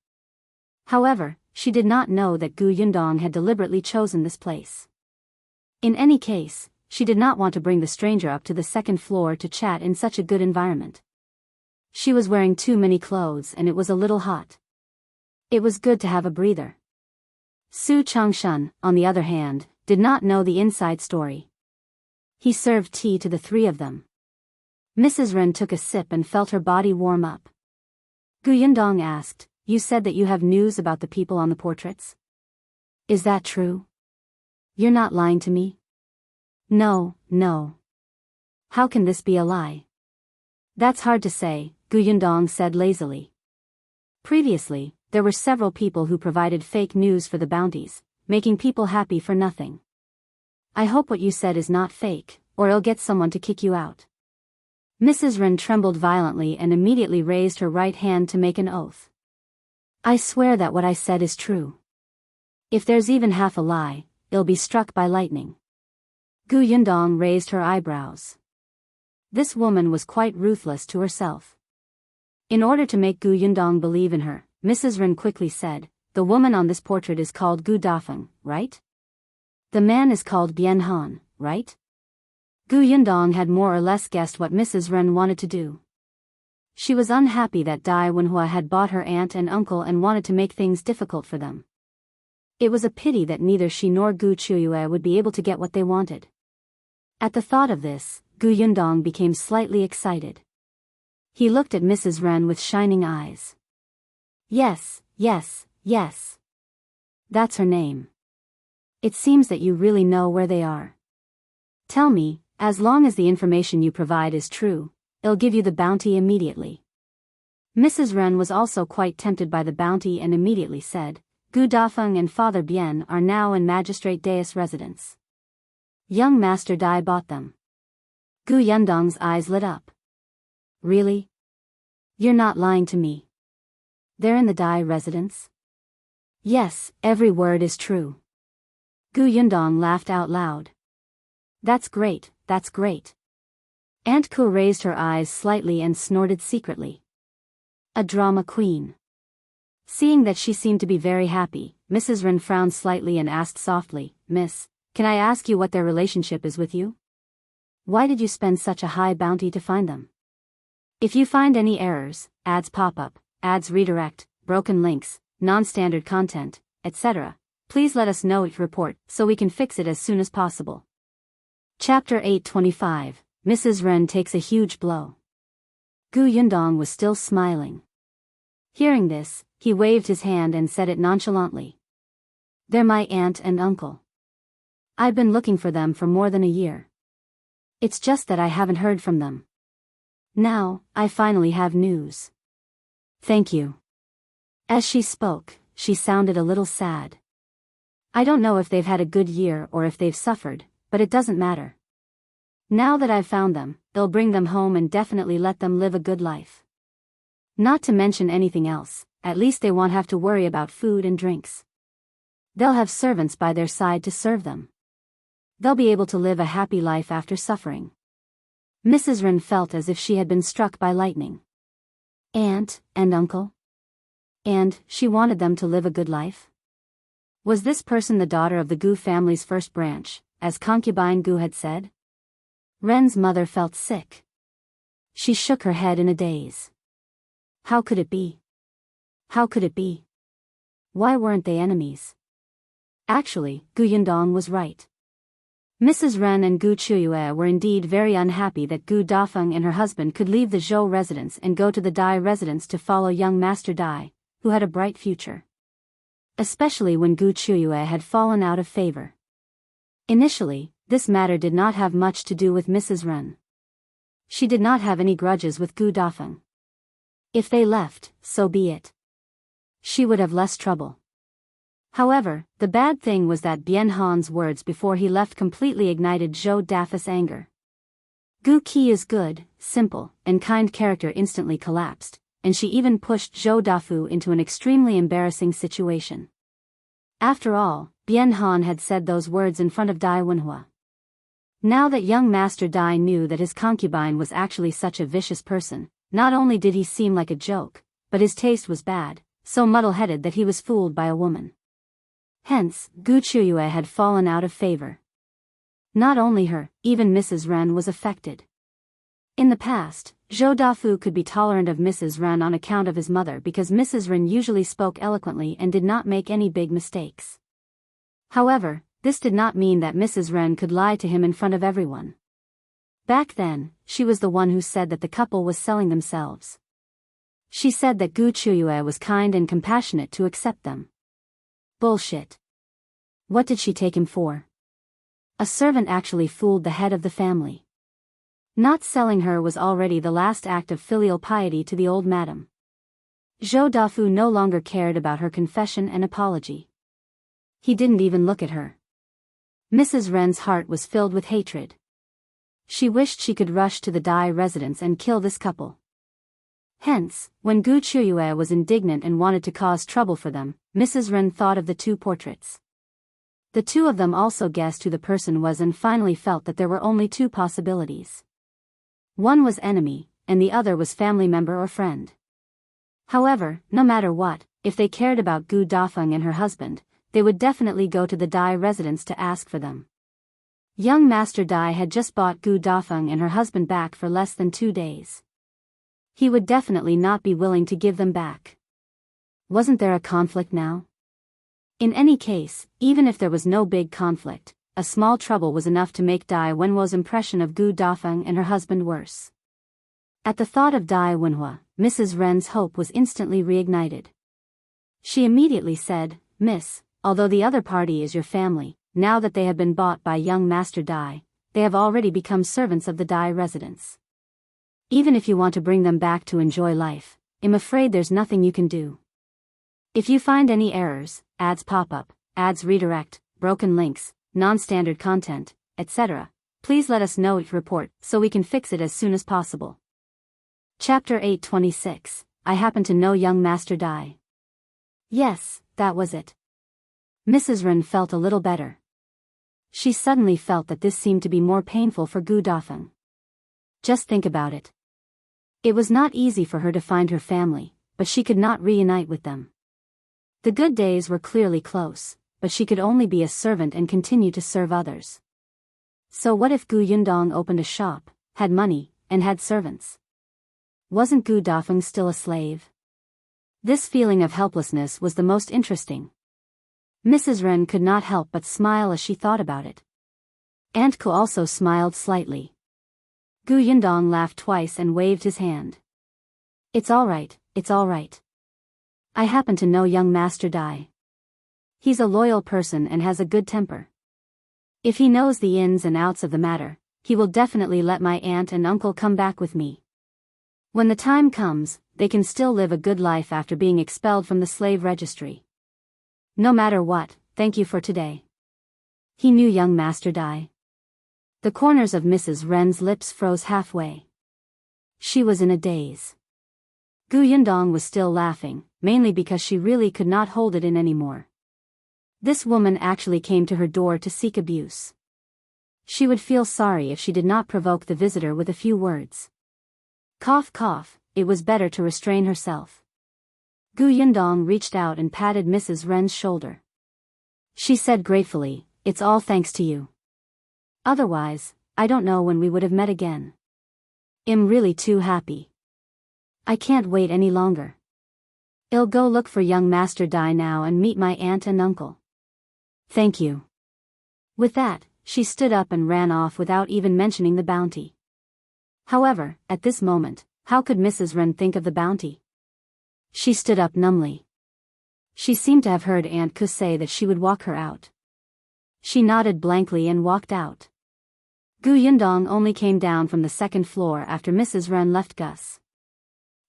However, she did not know that Yundong had deliberately chosen this place. In any case, she did not want to bring the stranger up to the second floor to chat in such a good environment. She was wearing too many clothes and it was a little hot. It was good to have a breather. Su Changshan, on the other hand, did not know the inside story. He served tea to the three of them. Mrs. Ren took a sip and felt her body warm up. Yundong asked, "You said that you have news about the people on the portraits? Is that true? You're not lying to me?" No. How can this be a lie?" "That's hard to say," Yundong said lazily. Previously, there were several people who provided fake news for the bounties, making people happy for nothing. "I hope what you said is not fake, or I'll get someone to kick you out." Mrs. Ren trembled violently and immediately raised her right hand to make an oath. "I swear that what I said is true. If there's even half a lie, it'll be struck by lightning." Yundong raised her eyebrows. This woman was quite ruthless to herself. In order to make Yundong believe in her, Mrs. Ren quickly said, "The woman on this portrait is called Dafeng, right? The man is called Bian Han, right?" Yundong had more or less guessed what Mrs. Ren wanted to do. She was unhappy that Dai Wenhua had bought her aunt and uncle and wanted to make things difficult for them. It was a pity that neither she nor Qiuyue would be able to get what they wanted. At the thought of this, Yundong became slightly excited. He looked at Mrs. Ren with shining eyes. Yes. That's her name. It seems that you really know where they are. Tell me, as long as the information you provide is true, I'll give you the bounty immediately." Mrs. Ren was also quite tempted by the bounty and immediately said, "Gu Dafeng and Father Bian are now in Magistrate Dais residence. Young Master Dai bought them." Yundong's eyes lit up. "Really? You're not lying to me. They're in the Dai residence?" "Yes, every word is true." Yundong laughed out loud. That's great. Aunt Gu raised her eyes slightly and snorted secretly. A drama queen. Seeing that she seemed to be very happy, Mrs. Ren frowned slightly and asked softly, "Miss, can I ask you what their relationship is with you? Why did you spend such a high bounty to find them? If you find any errors, ads pop up, ads redirect, broken links, non-standard content, etc., please let us know each report so we can fix it as soon as possible." Chapter 825, Mrs. Ren takes a huge blow. Yundong was still smiling. Hearing this, he waved his hand and said it nonchalantly. "They're my aunt and uncle. I've been looking for them for more than a year. It's just that I haven't heard from them. Now, I finally have news. Thank you." As she spoke, she sounded a little sad. "I don't know if they've had a good year or if they've suffered, but it doesn't matter. Now that I've found them, they'll bring them home and definitely let them live a good life. Not to mention anything else, at least they won't have to worry about food and drinks. They'll have servants by their side to serve them. They'll be able to live a happy life after suffering." Mrs. Ren felt as if she had been struck by lightning. Aunt and uncle? And she wanted them to live a good life? Was this person the daughter of the Gu family's first branch, as concubine Gu had said? Ren's mother felt sick. She shook her head in a daze. How could it be? Why weren't they enemies? Actually, Yundong was right. Mrs. Ren and Qiuyue were indeed very unhappy that Gu Dafeng and her husband could leave the Zhou residence and go to the Dai residence to follow young Master Dai, who had a bright future. Especially when Qiuyue had fallen out of favor. Initially, this matter did not have much to do with Mrs. Ren. She did not have any grudges with Gu Dafeng. If they left, so be it. She would have less trouble. However, the bad thing was that Bien Han's words before he left completely ignited Zhou Dafeng's anger. Gu Qi's good, simple, and kind character instantly collapsed, and she even pushed Zhou Dafu into an extremely embarrassing situation. After all, Bien Han had said those words in front of Dai Wenhua. Now that young Master Dai knew that his concubine was actually such a vicious person, not only did he seem like a joke, but his taste was bad, so muddle-headed that he was fooled by a woman. Hence, Qiuyue had fallen out of favor. Not only her, even Mrs. Ren was affected. In the past, Zhou Dafu could be tolerant of Mrs. Ren on account of his mother because Mrs. Ren usually spoke eloquently and did not make any big mistakes. However, this did not mean that Mrs. Ren could lie to him in front of everyone. Back then, she was the one who said that the couple was selling themselves. She said that Qiuyue was kind and compassionate to accept them. Bullshit. What did she take him for? A servant actually fooled the head of the family. Not selling her was already the last act of filial piety to the old madam. Zhou Dafu no longer cared about her confession and apology. He didn't even look at her. Mrs. Ren's heart was filled with hatred. She wished she could rush to the Dai residence and kill this couple. Hence, when Qiuyue was indignant and wanted to cause trouble for them, Mrs. Ren thought of the two portraits. The two of them also guessed who the person was and finally felt that there were only two possibilities. One was enemy, and the other was family member or friend. However, no matter what, if they cared about Gu Dafeng and her husband, they would definitely go to the Dai residence to ask for them. Young Master Dai had just bought Gu Dafeng and her husband back for less than 2 days. He would definitely not be willing to give them back. Wasn't there a conflict now? In any case, even if there was no big conflict, a small trouble was enough to make Dai Wenhua's impression of Gu Dafeng and her husband worse. At the thought of Dai Wenhua, Mrs. Ren's hope was instantly reignited. She immediately said, "Miss, although the other party is your family, now that they have been bought by young Master Dai, they have already become servants of the Dai residence. Even if you want to bring them back to enjoy life, I'm afraid there's nothing you can do. If you find any errors, ads pop up, ads redirect, broken links, non-standard content, etc., please let us know it report so we can fix it as soon as possible." Chapter 826, I happen to know young Master Dai. Yes, that was it. Mrs. Ren felt a little better. She suddenly felt that this seemed to be more painful for Gu Dafeng. Just think about it. It was not easy for her to find her family, but she could not reunite with them. The good days were clearly close, but she could only be a servant and continue to serve others. So what if Gu Yundong opened a shop, had money, and had servants? Wasn't Gu Dafeng still a slave? This feeling of helplessness was the most interesting. Mrs. Ren could not help but smile as she thought about it. Aunt Ku also smiled slightly. Gu Yundong laughed twice and waved his hand. It's all right, it's all right. I happen to know young Master Dai. He's a loyal person and has a good temper. If he knows the ins and outs of the matter, he will definitely let my aunt and uncle come back with me. When the time comes, they can still live a good life after being expelled from the slave registry. No matter what, thank you for today. He knew young Master Dai. The corners of Mrs. Ren's lips froze halfway. She was in a daze. Gu Yundong was still laughing, mainly because she really could not hold it in anymore. This woman actually came to her door to seek abuse. She would feel sorry if she did not provoke the visitor with a few words. Cough cough, it was better to restrain herself. Gu Yundong reached out and patted Mrs. Ren's shoulder. She said gratefully, "It's all thanks to you. Otherwise, I don't know when we would have met again. I'm really too happy. I can't wait any longer. I'll go look for young Master Dai now and meet my aunt and uncle. Thank you." With that, she stood up and ran off without even mentioning the bounty. However, at this moment, how could Mrs. Ren think of the bounty? She stood up numbly. She seemed to have heard Aunt Ku say that she would walk her out. She nodded blankly and walked out. Gu Yundong only came down from the second floor after Mrs. Ren left Gus.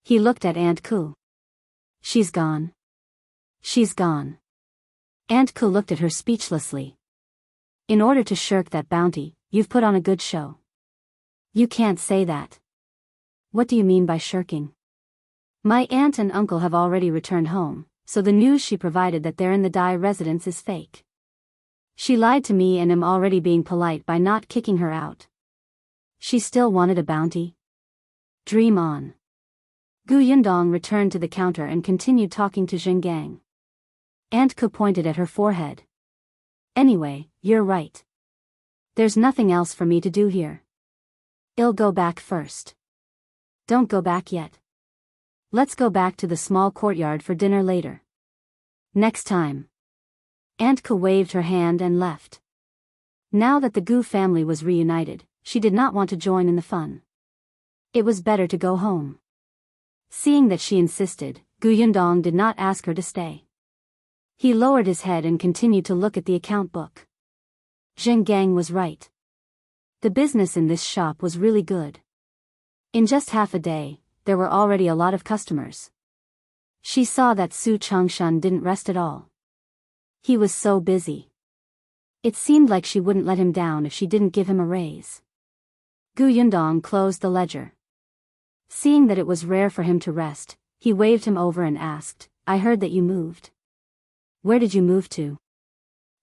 He looked at Aunt Ku. She's gone. She's gone. Aunt Gu looked at her speechlessly. In order to shirk that bounty, you've put on a good show. You can't say that. What do you mean by shirking? My aunt and uncle have already returned home, so the news she provided that they're in the Dai residence is fake. She lied to me and am already being polite by not kicking her out. She still wanted a bounty? Dream on. Yundong returned to the counter and continued talking to Zhengang. Aunt Gu pointed at her forehead. Anyway, you're right. There's nothing else for me to do here. I'll go back first. Don't go back yet. Let's go back to the small courtyard for dinner later. Next time. Aunt Gu waved her hand and left. Now that the Gu family was reunited, she did not want to join in the fun. It was better to go home. Seeing that she insisted, Yundong did not ask her to stay. He lowered his head and continued to look at the account book. Zhengang was right. The business in this shop was really good. In just half a day, there were already a lot of customers. She saw that Su Changshan didn't rest at all. He was so busy. It seemed like she wouldn't let him down if she didn't give him a raise. Yundong closed the ledger. Seeing that it was rare for him to rest, he waved him over and asked, I heard that you moved. Where did you move to?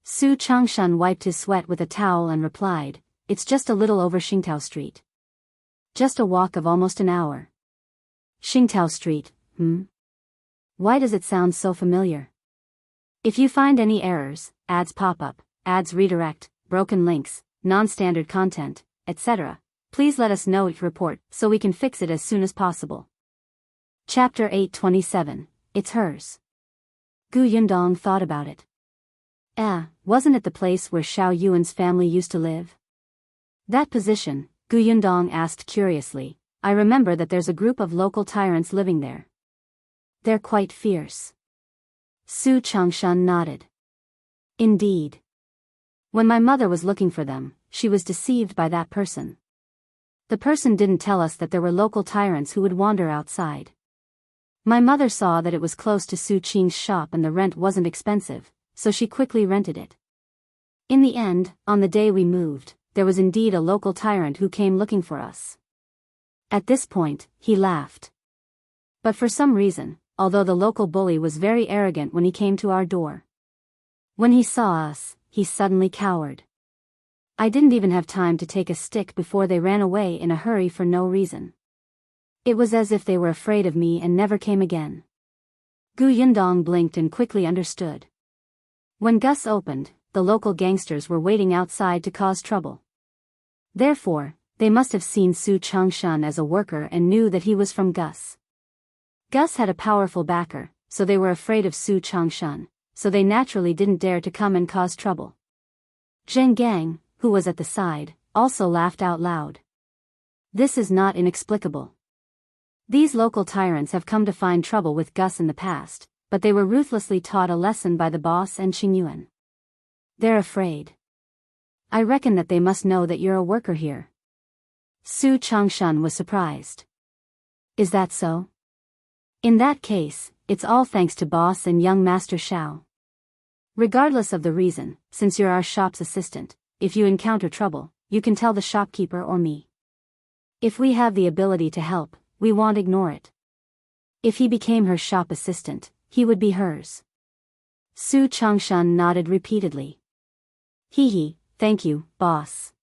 Su Changshan wiped his sweat with a towel and replied, It's just a little over Xingtao Street. Just a walk of almost an hour. Xingtao Street, Why does it sound so familiar? If you find any errors, ads pop up, ads redirect, broken links, non-standard content, etc., please let us know your report so we can fix it as soon as possible. Chapter 827, It's hers. Yundong thought about it. Wasn't it the place where Shao Yuan's family used to live? That position, Yundong asked curiously. I remember that there's a group of local tyrants living there. They're quite fierce. Su Changshan nodded. Indeed. When my mother was looking for them, she was deceived by that person. The person didn't tell us that there were local tyrants who would wander outside. My mother saw that it was close to Su Qing's shop and the rent wasn't expensive, so she quickly rented it. In the end, on the day we moved, there was indeed a local tyrant who came looking for us. At this point, he laughed. But for some reason, although the local bully was very arrogant when he came to our door, when he saw us, he suddenly cowered. I didn't even have time to take a stick before they ran away in a hurry for no reason. It was as if they were afraid of me and never came again. Yundong blinked and quickly understood. When Gus opened, the local gangsters were waiting outside to cause trouble. Therefore, they must have seen Su Changshan as a worker and knew that he was from Gus. Gus had a powerful backer, so they were afraid of Su Changshan, so they naturally didn't dare to come and cause trouble. Zhengang, who was at the side, also laughed out loud. This is not inexplicable. These local tyrants have come to find trouble with Gus in the past, but they were ruthlessly taught a lesson by the boss and Qingyuan. They're afraid. I reckon that they must know that you're a worker here. Su Changshan was surprised. Is that so? In that case, it's all thanks to boss and young master Shao. Regardless of the reason, since you're our shop's assistant, if you encounter trouble, you can tell the shopkeeper or me. If we have the ability to help, we won't ignore it. If he became her shop assistant, he would be hers. Su Changshan nodded repeatedly. Hee, thank you, boss.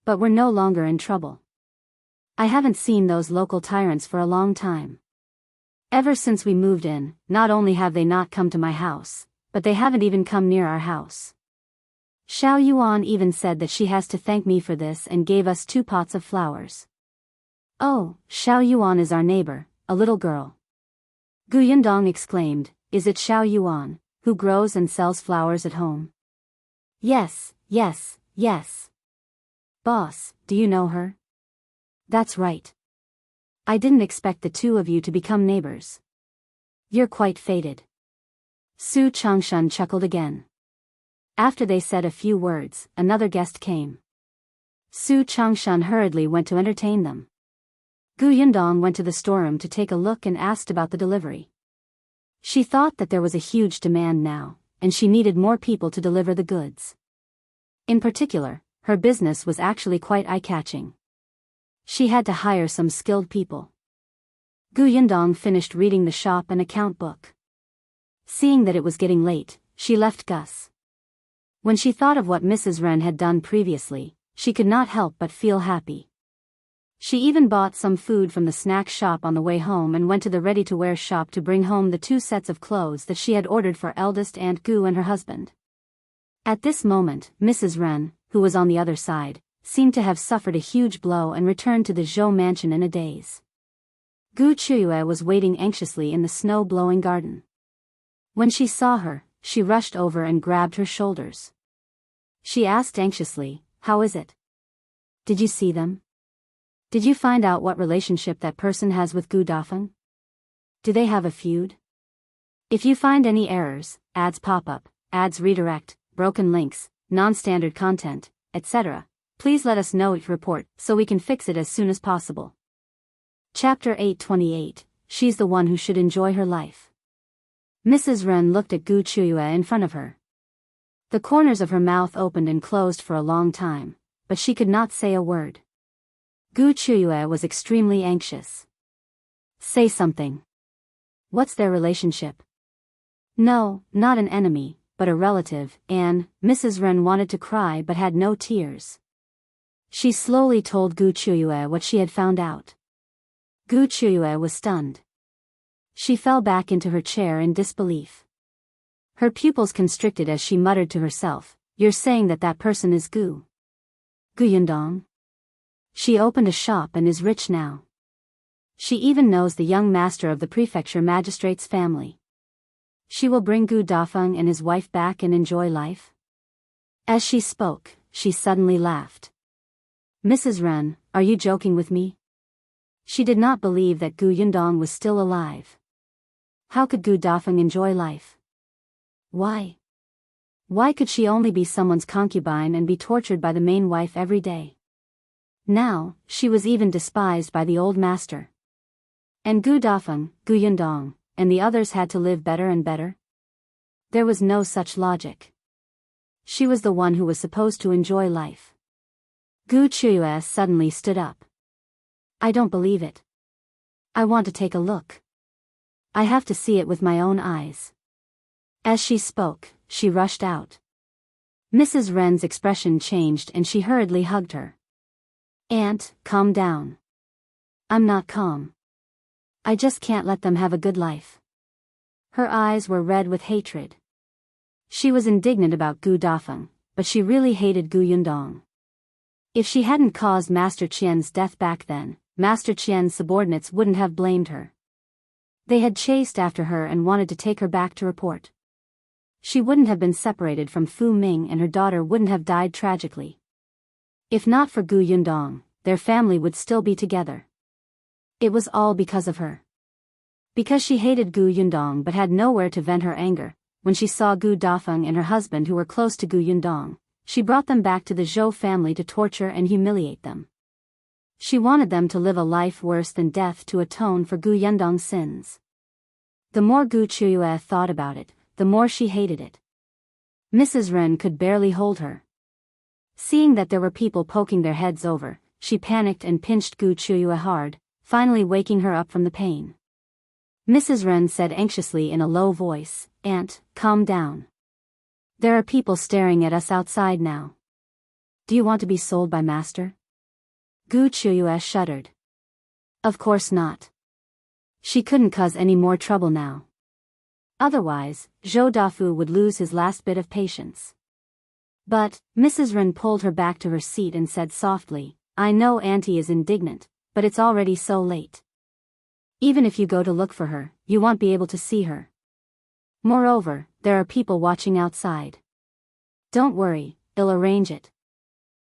But we're no longer in trouble. I haven't seen those local tyrants for a long time. Ever since we moved in, not only have they not come to my house, but they haven't even come near our house. Shao Yuan even said that she has to thank me for this and gave us 2 pots of flowers. Oh, Shao Yuan is our neighbor, a little girl. Yundong exclaimed, is it Shao Yuan, who grows and sells flowers at home? Yes. Boss, do you know her? That's right. I didn't expect the 2 of you to become neighbors. You're quite fated. Su Changshan chuckled again. After they said a few words, another guest came. Su Changshan hurriedly went to entertain them. Yundong went to the storeroom to take a look and asked about the delivery. She thought that there was a huge demand now, and she needed more people to deliver the goods. In particular, her business was actually quite eye-catching. She had to hire some skilled people. Yundong finished reading the shop and account book. Seeing that it was getting late, she left Gus. When she thought of what Mrs. Ren had done previously, she could not help but feel happy. She even bought some food from the snack shop on the way home and went to the ready-to-wear shop to bring home the 2 sets of clothes that she had ordered for Eldest Aunt Gu and her husband. At this moment, Mrs. Ren, who was on the other side, seemed to have suffered a huge blow and returned to the Zhou mansion in a daze. Qiuyue was waiting anxiously in the snow-blowing garden. When she saw her, she rushed over and grabbed her shoulders. She asked anxiously, "How is it? Did you see them? Did you find out what relationship that person has with Gu Dafeng? Do they have a feud? If you find any errors, ads pop up, ads redirect, broken links, non-standard content, etc., please let us know each report so we can fix it as soon as possible." Chapter 828, She's the one who should enjoy her life. Mrs. Ren looked at Qiuyue in front of her. The corners of her mouth opened and closed for a long time, but she could not say a word. Qiuyue was extremely anxious. "Say something. What's their relationship?" "No, not an enemy, but a relative," and Mrs. Ren wanted to cry but had no tears. She slowly told Qiuyue what she had found out. Qiuyue was stunned. She fell back into her chair in disbelief. Her pupils constricted as she muttered to herself, "You're saying that that person is Gu Yundong? She opened a shop and is rich now. She even knows the young master of the prefecture magistrate's family. She will bring Gu Dafeng and his wife back and enjoy life?" As she spoke, she suddenly laughed. "Mrs. Ren, are you joking with me?" She did not believe that Gu Yundong was still alive. How could Gu Dafeng enjoy life? Why? Why could she only be someone's concubine and be tortured by the main wife every day? Now, she was even despised by the old master. And Gu Dafeng, Gu Yundong, and the others had to live better and better? There was no such logic. She was the one who was supposed to enjoy life. Qiuyue suddenly stood up. "I don't believe it. I want to take a look. I have to see it with my own eyes." As she spoke, she rushed out. Mrs. Ren's expression changed and she hurriedly hugged her. "Aunt, calm down." "I'm not calm. I just can't let them have a good life." Her eyes were red with hatred. She was indignant about Gu Dafeng, but she really hated Gu Yundong. If she hadn't caused Master Qian's death back then, Master Qian's subordinates wouldn't have blamed her. They had chased after her and wanted to take her back to report. She wouldn't have been separated from Fu Ming and her daughter wouldn't have died tragically. If not for Gu Yundong, their family would still be together. It was all because of her. Because she hated Gu Yundong but had nowhere to vent her anger, when she saw Gu Dafeng and her husband who were close to Gu Yundong, she brought them back to the Zhou family to torture and humiliate them. She wanted them to live a life worse than death to atone for Gu Yundong's sins. The more Qiuyue thought about it, the more she hated it. Mrs. Ren could barely hold her. Seeing that there were people poking their heads over, she panicked and pinched Qiuyue hard, finally waking her up from the pain. Mrs. Ren said anxiously in a low voice, "Aunt, calm down. There are people staring at us outside now. Do you want to be sold by master?" Qiuyue shuddered. Of course not. She couldn't cause any more trouble now. Otherwise, Zhou Dafu would lose his last bit of patience. But, Mrs. Ren pulled her back to her seat and said softly, "I know Auntie is indignant, but it's already so late. Even if you go to look for her, you won't be able to see her. Moreover, there are people watching outside. Don't worry, I'll arrange it.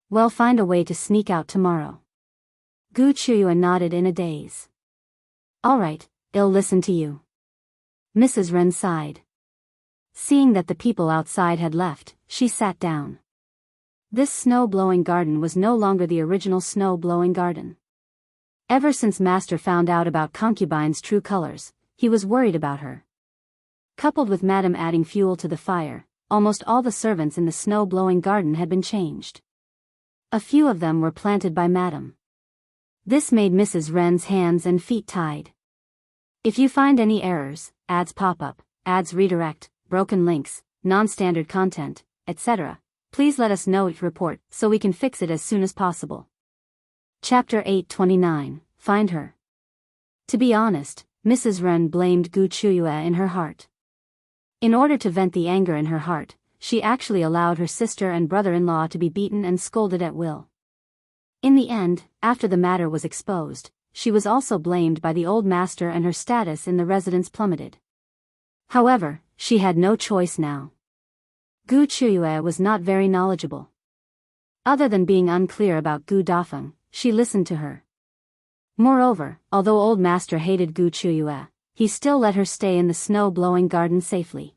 We'll find a way to sneak out tomorrow." Qiuyue nodded in a daze. "All right, I'll listen to you." Mrs. Ren sighed. Seeing that the people outside had left, she sat down. This snow-blowing garden was no longer the original snow-blowing garden. Ever since Master found out about Concubine's true colors, he was worried about her. Coupled with Madame adding fuel to the fire, almost all the servants in the snow-blowing garden had been changed. A few of them were planted by Madame. This made Mrs. Wren's hands and feet tied. If you find any errors, ads pop up, ads redirect, broken links, non-standard content, etc., please let us know each report so we can fix it as soon as possible. Chapter 829, Find Her. To be honest, Mrs. Wren blamed Qiuyue in her heart. In order to vent the anger in her heart, she actually allowed her sister and brother-in-law to be beaten and scolded at will. In the end, after the matter was exposed, she was also blamed by the old master and her status in the residence plummeted. However, she had no choice now. Qiuyue was not very knowledgeable. Other than being unclear about Dafeng, she listened to her. Moreover, although old master hated Qiuyue, he still let her stay in the snow-blowing garden safely.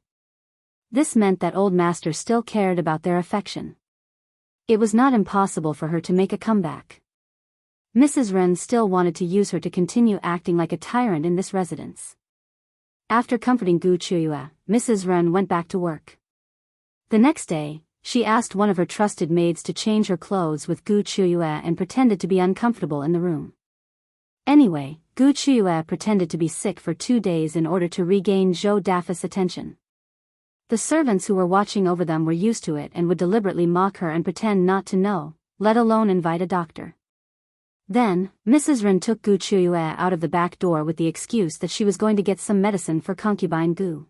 This meant that old master still cared about their affection. It was not impossible for her to make a comeback. Mrs. Wren still wanted to use her to continue acting like a tyrant in this residence. After comforting Qiuyue, Mrs. Wren went back to work. The next day, she asked one of her trusted maids to change her clothes with Qiuyue and pretended to be uncomfortable in the room. Anyway, Qiuyue pretended to be sick for 2 days in order to regain Zhou Dafeng's attention. The servants who were watching over them were used to it and would deliberately mock her and pretend not to know, let alone invite a doctor. Then, Mrs. Wren took Qiuyue out of the back door with the excuse that she was going to get some medicine for concubine Gu.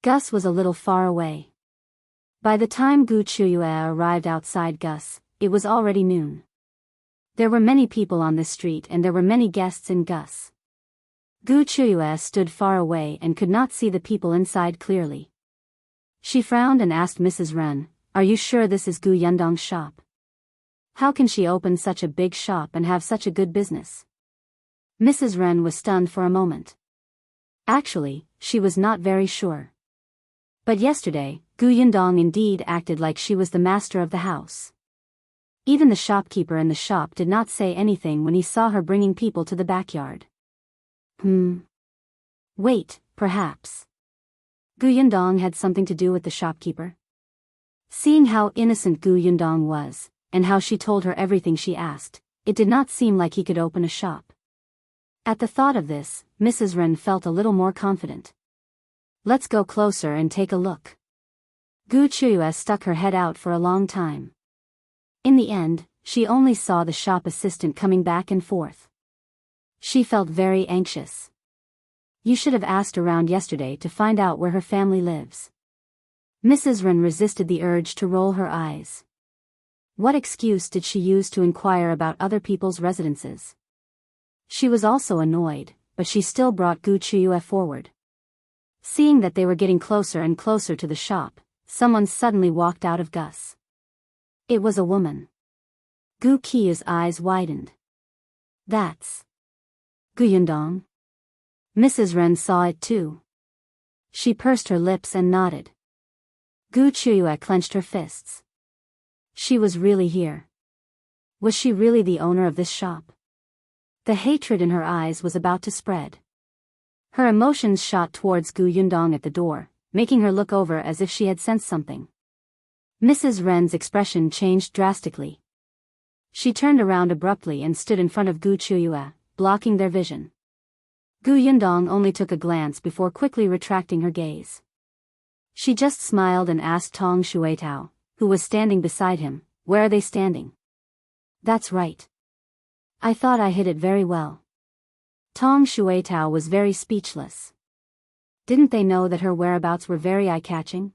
Gus was a little far away. By the time Qiuyue arrived outside Gus, it was already noon. There were many people on this street and there were many guests in Gus. Qiuyue stood far away and could not see the people inside clearly. She frowned and asked Mrs. Wren, "Are you sure this is Gu Yundong's shop? How can she open such a big shop and have such a good business?" Mrs. Wren was stunned for a moment. Actually, she was not very sure. But yesterday, Gu Yundong indeed acted like she was the master of the house. Even the shopkeeper in the shop did not say anything when he saw her bringing people to the backyard. Wait, perhaps Gu Yundong had something to do with the shopkeeper? Seeing how innocent Gu Yundong was, and how she told her everything she asked, it did not seem like he could open a shop. At the thought of this, Mrs. Wren felt a little more confident. Let's go closer and take a look. Qiuyue stuck her head out for a long time. In the end, she only saw the shop assistant coming back and forth. She felt very anxious. You should have asked around yesterday to find out where her family lives. Mrs. Wren resisted the urge to roll her eyes. What excuse did she use to inquire about other people's residences? She was also annoyed, but she still brought Qiuyue forward. Seeing that they were getting closer and closer to the shop, someone suddenly walked out of Gus. It was a woman. Qiyue's eyes widened. That's Gu Yundong. Mrs. Wren saw it too. She pursed her lips and nodded. Qiuyue clenched her fists. She was really here. Was she really the owner of this shop? The hatred in her eyes was about to spread. Her emotions shot towards Gu Yundong at the door, making her look over as if she had sensed something. Mrs. Wren's expression changed drastically. She turned around abruptly and stood in front of Qiuyue, blocking their vision. Gu Yundong only took a glance before quickly retracting her gaze. She just smiled and asked Tong Shuetao, who was standing beside him, "Where are they standing?" "That's right. I thought I hid it very well." Tong Shuetao was very speechless. Didn't they know that her whereabouts were very eye-catching?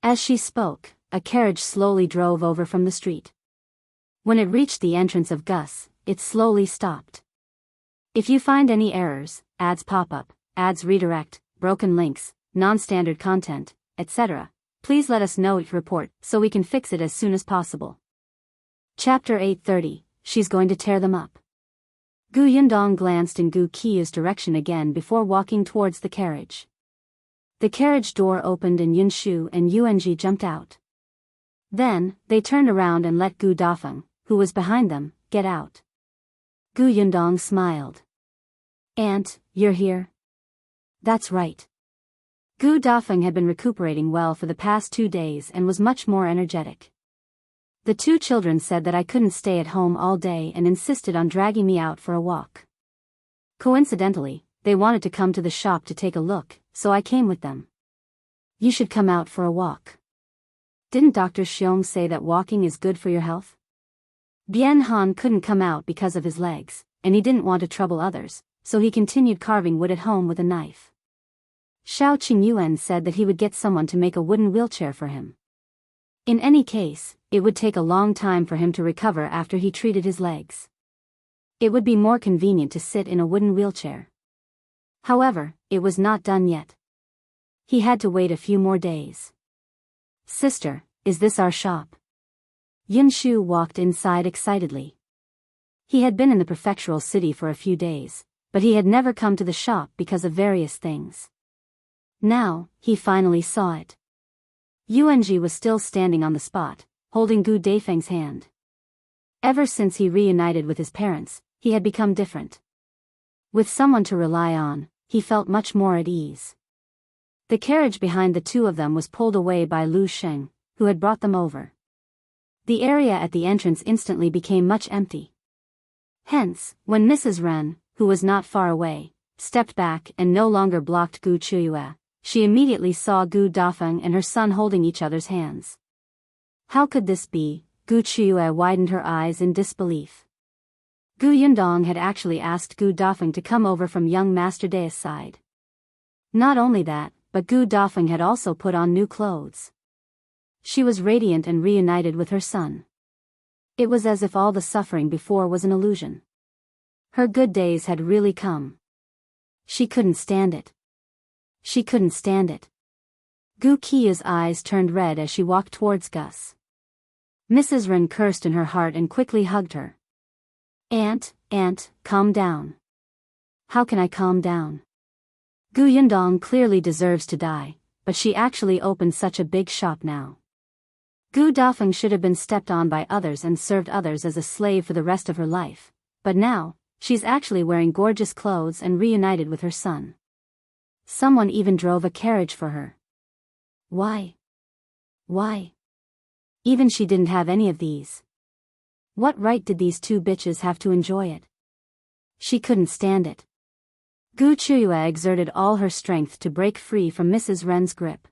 As she spoke, a carriage slowly drove over from the street. When it reached the entrance of Gus, it slowly stopped. If you find any errors, ads pop up, ads redirect, broken links, non-standard content, etc., please let us know each report so we can fix it as soon as possible. Chapter 830, She's going to tear them up. Gu Yundong glanced in Qiyue's direction again before walking towards the carriage. The carriage door opened and Yunshu and Yuanzhi jumped out. Then, they turned around and let Gu Dafeng, who was behind them, get out. Gu Yundong smiled. "Aunt, you're here?" "That's right. Gu Dafeng had been recuperating well for the past 2 days and was much more energetic. The 2 children said that I couldn't stay at home all day and insisted on dragging me out for a walk. Coincidentally, they wanted to come to the shop to take a look, so I came with them. You should come out for a walk. Didn't Dr. Xiong say that walking is good for your health? Bien Han couldn't come out because of his legs, and he didn't want to trouble others, so he continued carving wood at home with a knife. Shao Qingyuan said that he would get someone to make a wooden wheelchair for him. In any case, it would take a long time for him to recover after he treated his legs. It would be more convenient to sit in a wooden wheelchair. However, it was not done yet. He had to wait a few more days. Sister, is this our shop? Yunshu walked inside excitedly. He had been in the prefectural city for a few days, but he had never come to the shop because of various things. Now, he finally saw it. Yuanzhi was still standing on the spot, holding Gu Dafeng's hand. Ever since he reunited with his parents, he had become different. With someone to rely on, he felt much more at ease. The carriage behind the 2 of them was pulled away by Lu Sheng, who had brought them over. The area at the entrance instantly became much empty. Hence, when Mrs. Ren, who was not far away, stepped back and no longer blocked Qiuyue, she immediately saw Gu Dafeng and her son holding each other's hands. How could this be? Qiuyue widened her eyes in disbelief. Gu Yundong had actually asked Gu Dafeng to come over from young Master Da's side. Not only that, but Gu Dafeng had also put on new clothes. She was radiant and reunited with her son. It was as if all the suffering before was an illusion. Her good days had really come. She couldn't stand it. She couldn't stand it. Gu Qiuyue's eyes turned red as she walked towards Gus. Mrs. Ren cursed in her heart and quickly hugged her. Aunt, calm down. How can I calm down? Gu Yundong clearly deserves to die, but she actually opened such a big shop now. Gu Dafeng should have been stepped on by others and served others as a slave for the rest of her life, but now, she's actually wearing gorgeous clothes and reunited with her son. Someone even drove a carriage for her. Why? Even she didn't have any of these. What right did these 2 bitches have to enjoy it? She couldn't stand it. Gu Qiuyue exerted all her strength to break free from Mrs. Ren's grip.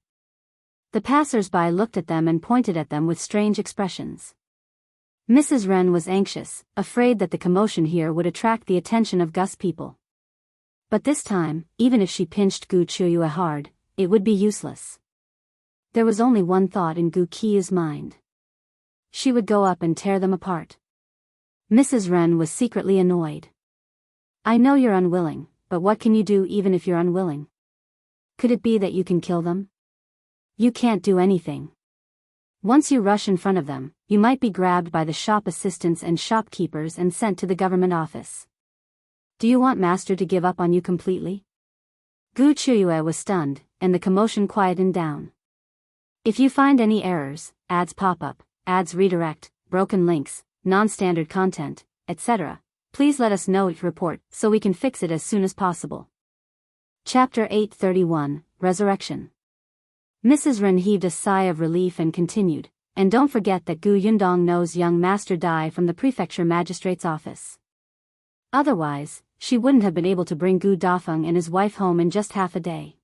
The passers-by looked at them and pointed at them with strange expressions. Mrs. Ren was anxious, afraid that the commotion here would attract the attention of Gus people. But this time, even if she pinched Gu Qiuyue hard, it would be useless. There was only one thought in Gu Qiuyue's mind. She would go up and tear them apart. Mrs. Ren was secretly annoyed. I know you're unwilling, but what can you do even if you're unwilling? Could it be that you can kill them? You can't do anything. Once you rush in front of them, you might be grabbed by the shop assistants and shopkeepers and sent to the government office. Do you want Master to give up on you completely? Gu Qiuyue was stunned, and the commotion quietened down. If you find any errors, ads pop up, ads redirect, broken links, non-standard content, etc., please let us know each report so we can fix it as soon as possible. Chapter 831, Resurrection. Mrs. Ren heaved a sigh of relief and continued, and don't forget that Gu Yundong knows young Master Dai from the prefecture magistrate's office. Otherwise, she wouldn't have been able to bring Gu Dafeng and his wife home in just half a day.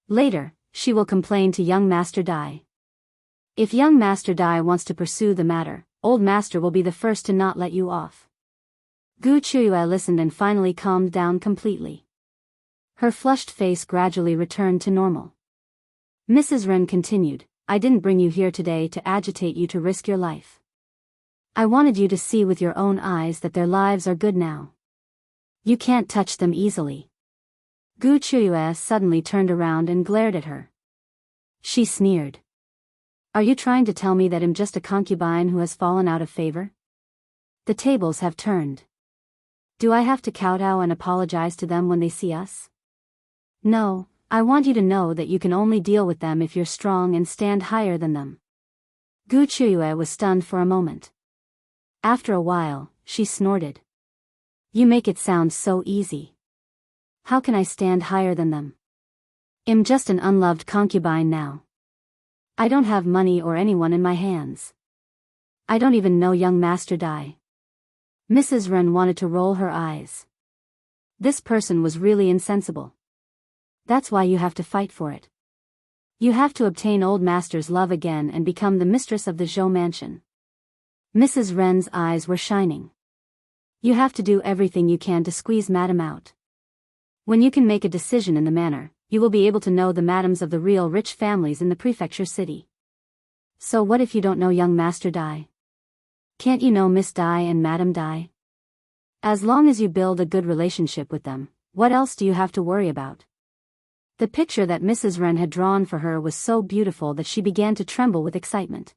Later, she will complain to young Master Dai. If young Master Dai wants to pursue the matter, old Master will be the first to not let you off. Gu Qiuyue listened and finally calmed down completely. Her flushed face gradually returned to normal. Mrs. Ren continued, I didn't bring you here today to agitate you to risk your life. I wanted you to see with your own eyes that their lives are good now. You can't touch them easily. Gu Qiuyue suddenly turned around and glared at her. She sneered. Are you trying to tell me that I'm just a concubine who has fallen out of favor? The tables have turned. Do I have to kowtow and apologize to them when they see us? No, I want you to know that you can only deal with them if you're strong and stand higher than them. Gu Qiuyue was stunned for a moment. After a while, she snorted. You make it sound so easy. How can I stand higher than them? I'm just an unloved concubine now. I don't have money or anyone in my hands. I don't even know young Master Dai. Mrs. Ren wanted to roll her eyes. This person was really insensible. That's why you have to fight for it. You have to obtain old master's love again and become the mistress of the Zhou mansion. Mrs. Ren's eyes were shining. You have to do everything you can to squeeze Madame out. When you can make a decision in the manner, you will be able to know the madams of the real rich families in the prefecture city. So what if you don't know young Master Dai? Can't you know Miss Dai and Madame Dai? As long as you build a good relationship with them, what else do you have to worry about? The picture that Mrs. Ren had drawn for her was so beautiful that she began to tremble with excitement.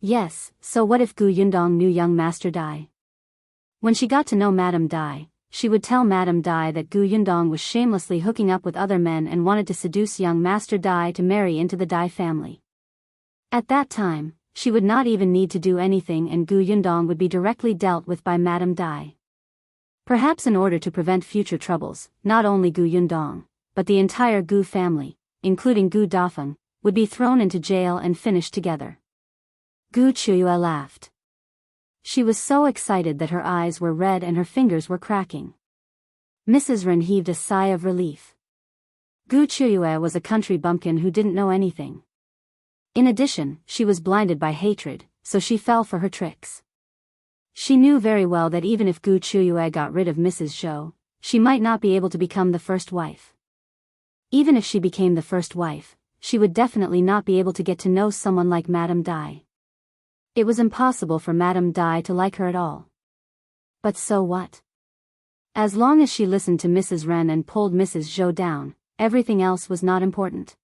Yes, so what if Gu Yundong knew young Master Dai? When she got to know Madame Dai, she would tell Madame Dai that Gu Yundong was shamelessly hooking up with other men and wanted to seduce young Master Dai to marry into the Dai family. At that time, she would not even need to do anything and Gu Yundong would be directly dealt with by Madame Dai. Perhaps in order to prevent future troubles, not only Gu Yundong, but the entire Gu family, including Gu Dafeng, would be thrown into jail and finished together. Gu Qiuyue laughed. She was so excited that her eyes were red and her fingers were cracking. Mrs. Ren heaved a sigh of relief. Gu Qiuyue was a country bumpkin who didn't know anything. In addition, she was blinded by hatred, so she fell for her tricks. She knew very well that even if Gu Qiuyue got rid of Mrs. Shao, she might not be able to become the first wife. Even if she became the first wife, she would definitely not be able to get to know someone like Madame Dai. It was impossible for Madame Dai to like her at all. But so what? As long as she listened to Mrs. Ren and pulled Mrs. Zhou down, everything else was not important.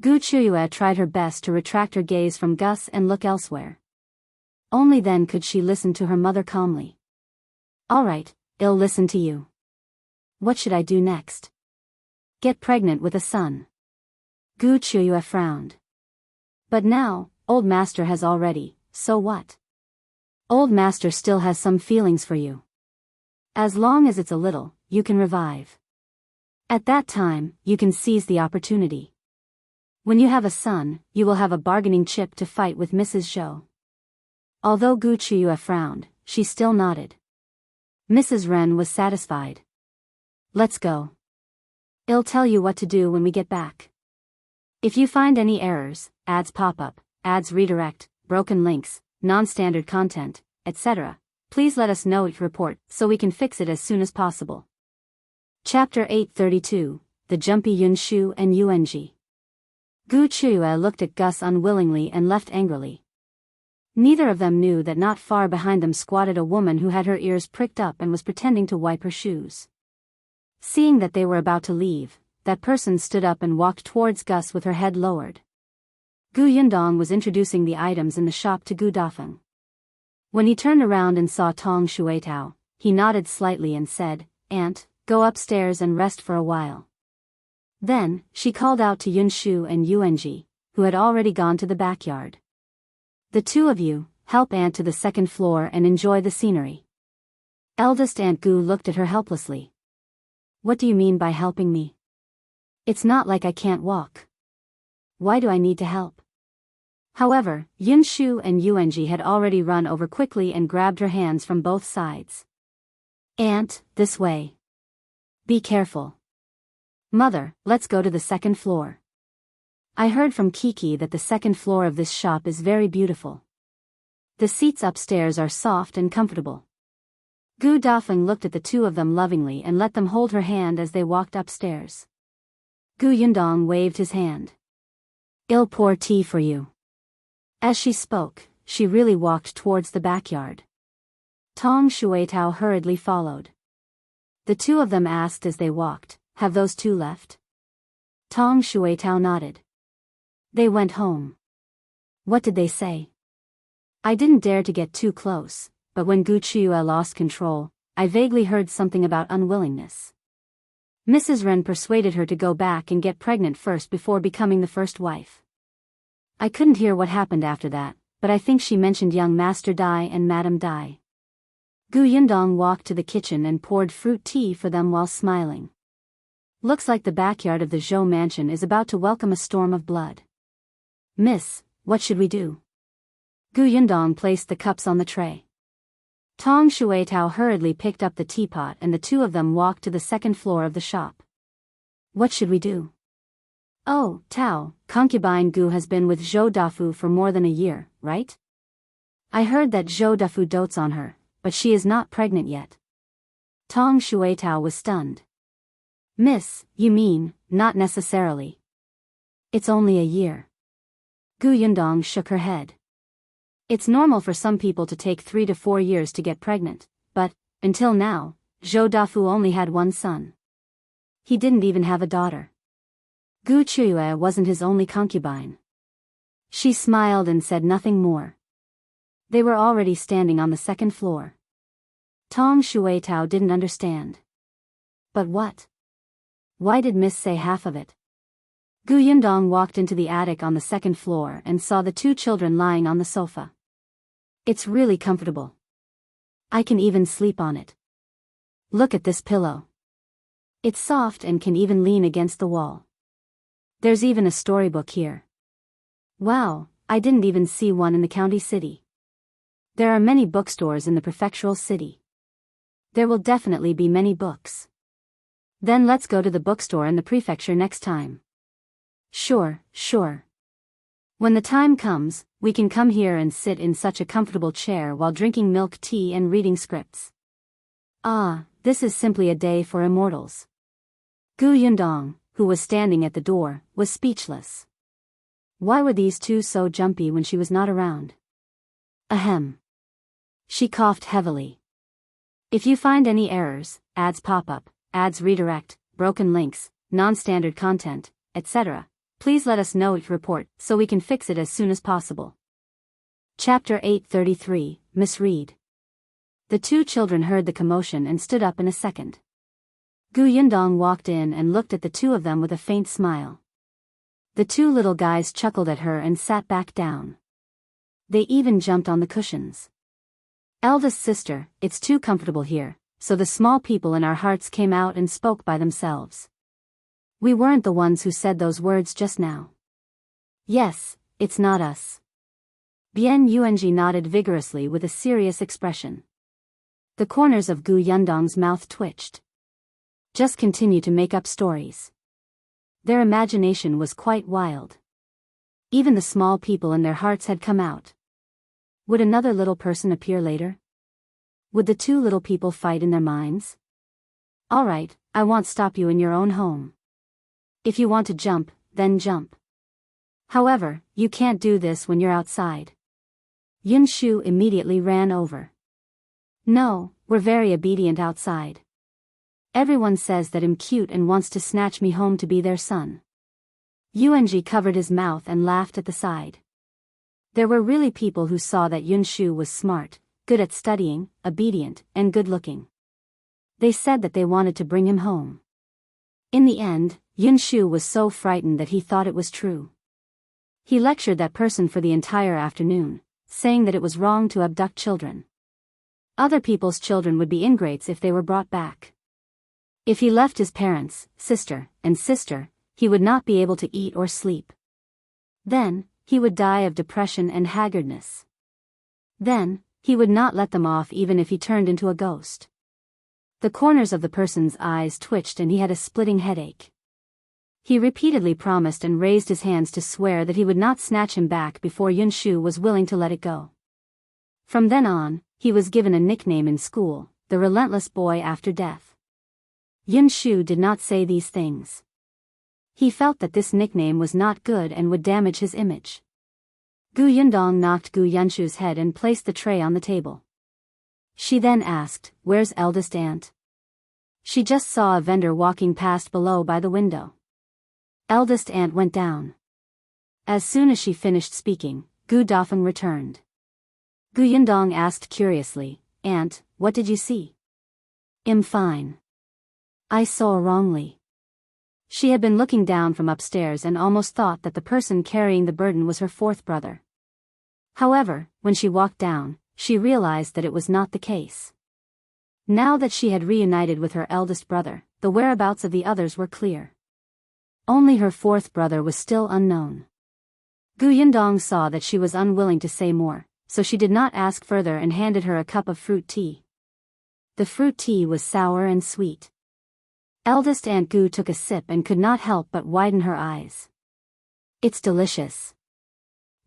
Gu Qiuyue tried her best to retract her gaze from Gus and look elsewhere. Only then could she listen to her mother calmly. All right, I'll listen to you. What should I do next? Get pregnant with a son. Gu Qiuyue frowned. But now, old master has already, so what? Old master still has some feelings for you. As long as it's a little, you can revive. At that time, you can seize the opportunity. When you have a son, you will have a bargaining chip to fight with Mrs. Zhou. Although Gu Qiuyue frowned, she still nodded. Mrs. Ren was satisfied. Let's go. I'll tell you what to do when we get back. If you find any errors, ads pop up, ads redirect, broken links, non-standard content, etc., please let us know each report so we can fix it as soon as possible. Chapter 832, The Jumpy Yunshu and Yuanzhi. Gu Qiuyue looked at Gus unwillingly and left angrily. Neither of them knew that not far behind them squatted a woman who had her ears pricked up and was pretending to wipe her shoes. Seeing that they were about to leave, that person stood up and walked towards Gus with her head lowered. Gu Yundong was introducing the items in the shop to Gu Dafeng. When he turned around and saw Tong Shuitao, he nodded slightly and said, "Aunt, go upstairs and rest for a while." Then, she called out to Yunshu and Yuanzhi, who had already gone to the backyard. "The two of you, help Aunt to the second floor and enjoy the scenery." Eldest Aunt Gu looked at her helplessly. "What do you mean by helping me? It's not like I can't walk. Why do I need to help?" However, Yunshu and Yuanzhi had already run over quickly and grabbed her hands from both sides. "Aunt, this way. Be careful. Mother, let's go to the second floor. I heard from Kiki that the second floor of this shop is very beautiful. The seats upstairs are soft and comfortable." Gu Dafeng looked at the two of them lovingly and let them hold her hand as they walked upstairs. Gu Yundong waved his hand. "I'll pour tea for you." As she spoke, she really walked towards the backyard. Tong Shuitao hurriedly followed. The two of them asked as they walked, "Have those two left?" Tong Shuitao nodded. "They went home." "What did they say?" "I didn't dare to get too close, but when Gu Qiuyue lost control, I vaguely heard something about unwillingness. Mrs. Ren persuaded her to go back and get pregnant first before becoming the first wife. I couldn't hear what happened after that, but I think she mentioned young Master Dai and Madame Dai." Gu Yundong walked to the kitchen and poured fruit tea for them while smiling. Looks like the backyard of the Zhou mansion is about to welcome a storm of blood. Miss, what should we do? Gu Yundong placed the cups on the tray. Tong Shuetao hurriedly picked up the teapot and the two of them walked to the second floor of the shop. What should we do? Oh, Tao, concubine Gu has been with Zhou Dafu for more than a year, right? I heard that Zhou Dafu dotes on her, but she is not pregnant yet. Tong Shuetao was stunned. Miss, you mean, not necessarily. It's only a year. Gu Yundong shook her head. It's normal for some people to take 3 to 4 years to get pregnant, but, until now, Zhou Dafu only had one son. He didn't even have a daughter. Gu Qiuyue wasn't his only concubine. She smiled and said nothing more. They were already standing on the second floor. Tong Shuetao didn't understand. But what? Why did Miss say half of it? Gu Yundong walked into the attic on the second floor and saw the two children lying on the sofa. It's really comfortable. I can even sleep on it. Look at this pillow. It's soft and can even lean against the wall. There's even a storybook here. Wow, I didn't even see one in the county city. There are many bookstores in the prefectural city. There will definitely be many books. Then let's go to the bookstore in the prefecture next time. Sure. When the time comes, we can come here and sit in such a comfortable chair while drinking milk tea and reading scripts. Ah, this is simply a day for immortals. Gu Yundong, who was standing at the door, was speechless. Why were these two so jumpy when she was not around? Ahem. She coughed heavily. If you find any errors, ads pop up, ads redirect, broken links, non-standard content, etc., please let us know each report so we can fix it as soon as possible. Chapter 833, Misread. The two children heard the commotion and stood up in a second. Gu Yundong walked in and looked at the two of them with a faint smile. The two little guys chuckled at her and sat back down. They even jumped on the cushions. Eldest sister, it's too comfortable here, so the small people in our hearts came out and spoke by themselves. We weren't the ones who said those words just now. Yes, it's not us. Yuanzhi nodded vigorously with a serious expression. The corners of Gu Yundong's mouth twitched. Just continue to make up stories. Their imagination was quite wild. Even the small people in their hearts had come out. Would another little person appear later? Would the two little people fight in their minds? All right, I won't stop you in your own home. If you want to jump, then jump. However, you can't do this when you're outside. Yunshu immediately ran over. No, we're very obedient outside. Everyone says that I'm cute and wants to snatch me home to be their son. Yuanzhi covered his mouth and laughed at the side. There were really people who saw that Yunshu was smart, good at studying, obedient, and good-looking. They said that they wanted to bring him home. In the end, Yunshu was so frightened that he thought it was true. He lectured that person for the entire afternoon, saying that it was wrong to abduct children. Other people's children would be ingrates if they were brought back. If he left his parents, sister, he would not be able to eat or sleep. Then, he would die of depression and haggardness. Then, he would not let them off even if he turned into a ghost. The corners of the person's eyes twitched and he had a splitting headache. He repeatedly promised and raised his hands to swear that he would not snatch him back before Yunshu was willing to let it go. From then on, he was given a nickname in school, the relentless boy after death. Yunshu did not say these things. He felt that this nickname was not good and would damage his image. Gu Yundong knocked Gu Yunshu's head and placed the tray on the table. She then asked, "Where's eldest aunt?" She just saw a vendor walking past below by the window. Eldest aunt went down. As soon as she finished speaking, Gu Dafeng returned. Gu Yundong asked curiously, "Aunt, what did you see?" "I'm fine. I saw wrongly." She had been looking down from upstairs and almost thought that the person carrying the burden was her fourth brother. However, when she walked down, she realized that it was not the case. Now that she had reunited with her eldest brother, the whereabouts of the others were clear. Only her fourth brother was still unknown. Yundong saw that she was unwilling to say more, so she did not ask further and handed her a cup of fruit tea. The fruit tea was sour and sweet. Eldest Aunt Gu took a sip and could not help but widen her eyes. It's delicious.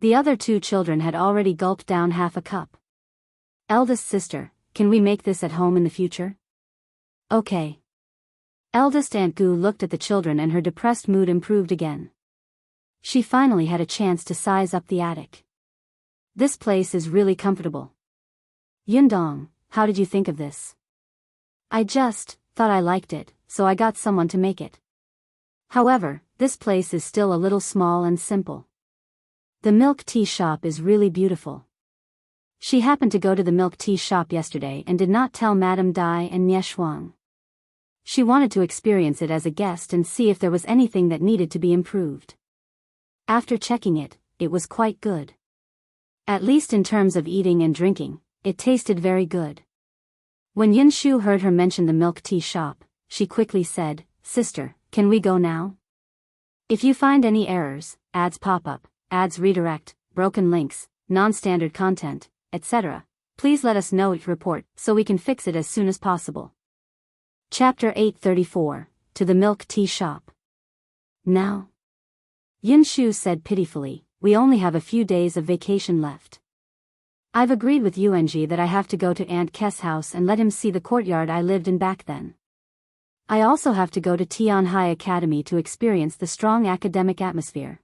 The other two children had already gulped down half a cup. Eldest sister, can we make this at home in the future? Okay. Eldest Aunt Gu looked at the children and her depressed mood improved again. She finally had a chance to size up the attic. This place is really comfortable. Yundong, how did you think of this? I just thought I liked it, so I got someone to make it. However, this place is still a little small and simple. The milk tea shop is really beautiful. She happened to go to the milk tea shop yesterday and did not tell Madame Dai and Xiong. She wanted to experience it as a guest and see if there was anything that needed to be improved. After checking it, it was quite good. At least in terms of eating and drinking, it tasted very good. When Yunshu heard her mention the milk tea shop, she quickly said, "Sister, can we go now? If you find any errors, ads pop up, ads redirect, broken links, non-standard content, etc., please let us know it report so we can fix it as soon as possible." Chapter 834, To the Milk Tea Shop. Now? Yunshu said pitifully, we only have a few days of vacation left. I've agreed with Yuanzhi that I have to go to Aunt Kes' house and let him see the courtyard I lived in back then. I also have to go to Tianhai Academy to experience the strong academic atmosphere.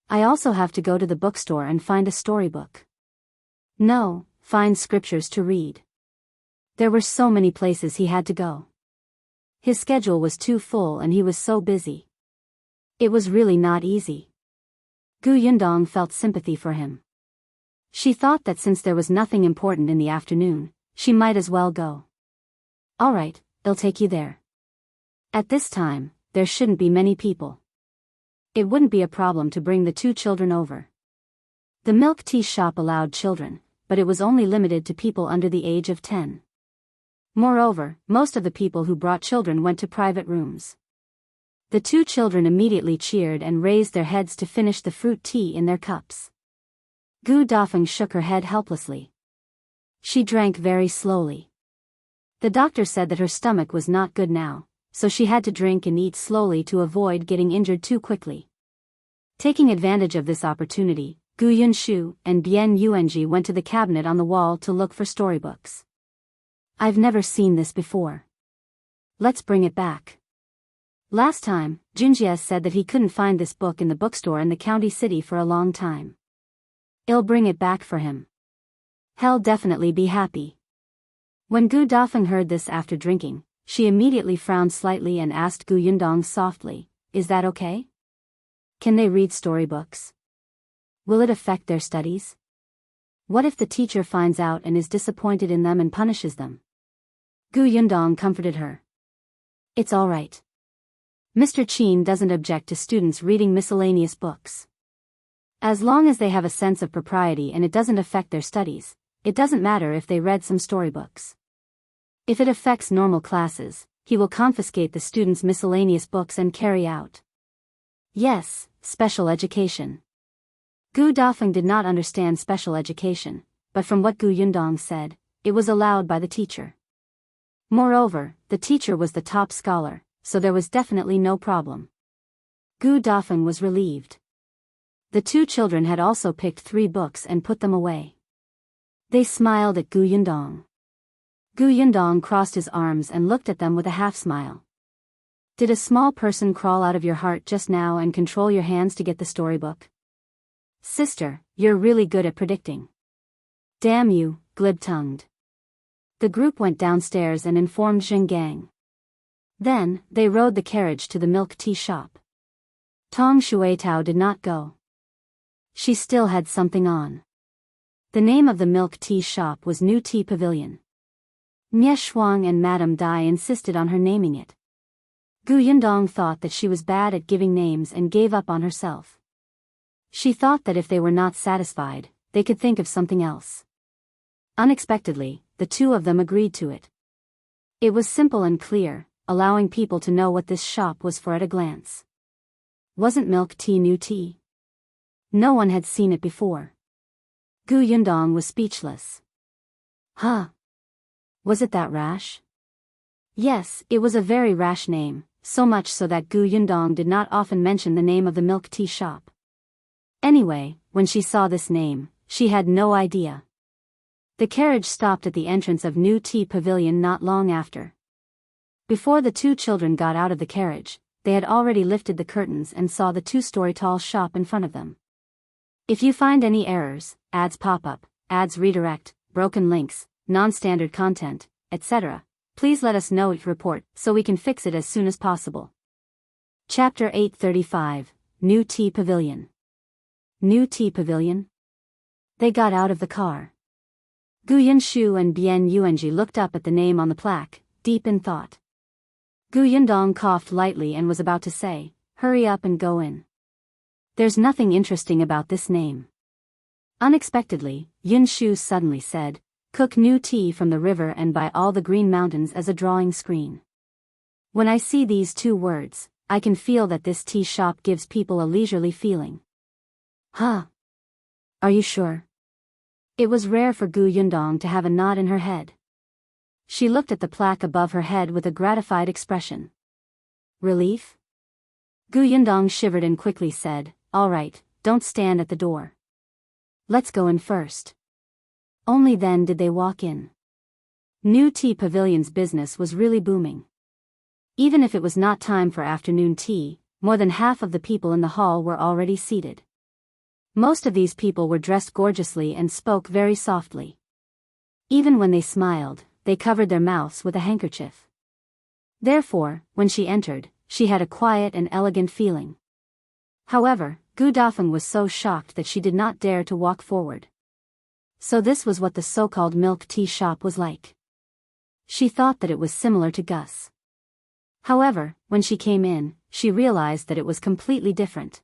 I also have to go to the bookstore and find a storybook. No, find scriptures to read. There were so many places he had to go. His schedule was too full and he was so busy. It was really not easy. Yundong felt sympathy for him. She thought that since there was nothing important in the afternoon, she might as well go. Alright, they'll take you there. At this time, there shouldn't be many people. It wouldn't be a problem to bring the two children over. The milk tea shop allowed children, but it was only limited to people under the age of 10. Moreover, most of the people who brought children went to private rooms. The two children immediately cheered and raised their heads to finish the fruit tea in their cups. Dafeng shook her head helplessly. She drank very slowly. The doctor said that her stomach was not good now, so she had to drink and eat slowly to avoid getting injured too quickly. Taking advantage of this opportunity, Yunshu and Yuanzhi went to the cabinet on the wall to look for storybooks. I've never seen this before. Let's bring it back. Last time, Junjie said that he couldn't find this book in the bookstore in the county city for a long time. I'll bring it back for him. He'll definitely be happy. When Dafeng heard this after drinking, she immediately frowned slightly and asked Yundong softly, is that okay? Can they read storybooks? Will it affect their studies? What if the teacher finds out and is disappointed in them and punishes them? Yundong comforted her. It's all right. Mr. Qin doesn't object to students reading miscellaneous books. As long as they have a sense of propriety and it doesn't affect their studies, it doesn't matter if they read some storybooks. If it affects normal classes, he will confiscate the students' miscellaneous books and carry out. Yes, special education. Dafeng did not understand special education, but from what Yundong said, it was allowed by the teacher. Moreover, the teacher was the top scholar, so there was definitely no problem. Dafeng was relieved. The two children had also picked 3 books and put them away. They smiled at Yundong. Yundong crossed his arms and looked at them with a half-smile. Did a small person crawl out of your heart just now and control your hands to get the storybook? Sister, you're really good at predicting. Damn you, glib-tongued. The group went downstairs and informed Zhenggang. Then, they rode the carriage to the milk tea shop. Tong Shuetao did not go. She still had something on. The name of the milk tea shop was New Tea Pavilion. Xiong and Madame Dai insisted on her naming it. Yundong thought that she was bad at giving names and gave up on herself. She thought that if they were not satisfied, they could think of something else. Unexpectedly, the two of them agreed to it. It was simple and clear, allowing people to know what this shop was for at a glance. Wasn't milk tea new tea? No one had seen it before. Yundong was speechless. Huh? Was it that rash? Yes, it was a very rash name, so much so that Yundong did not often mention the name of the milk tea shop. Anyway, when she saw this name, she had no idea. The carriage stopped at the entrance of new Tea Pavilion not long after. Before the two children got out of the carriage, they had already lifted the curtains and saw the two-story tall shop in front of them. If you find any errors, ads pop up, ads redirect, broken links, non-standard content, etc., please let us know each report so we can fix it as soon as possible. Chapter 835, New Tea Pavilion. New Tea Pavilion? They got out of the car. Yunshu and Yuanzhi looked up at the name on the plaque, deep in thought. Yundong coughed lightly and was about to say, "Hurry up and go in. There's nothing interesting about this name." Unexpectedly, Yunshu suddenly said, "Cook new tea from the river and by all the green mountains as a drawing screen." When I see these two words, I can feel that this tea shop gives people a leisurely feeling. Huh? Are you sure? It was rare for Yundong to have a nod in her head. She looked at the plaque above her head with a gratified expression. Relief? Yundong shivered and quickly said, "All right, don't stand at the door. Let's go in first." Only then did they walk in. New Tea Pavilion's business was really booming. Even if it was not time for afternoon tea, more than half of the people in the hall were already seated. Most of these people were dressed gorgeously and spoke very softly. Even when they smiled, they covered their mouths with a handkerchief. Therefore, when she entered, she had a quiet and elegant feeling. However, Dafeng was so shocked that she did not dare to walk forward. So this was what the so-called milk tea shop was like. She thought that it was similar to Gus. However, when she came in, she realized that it was completely different.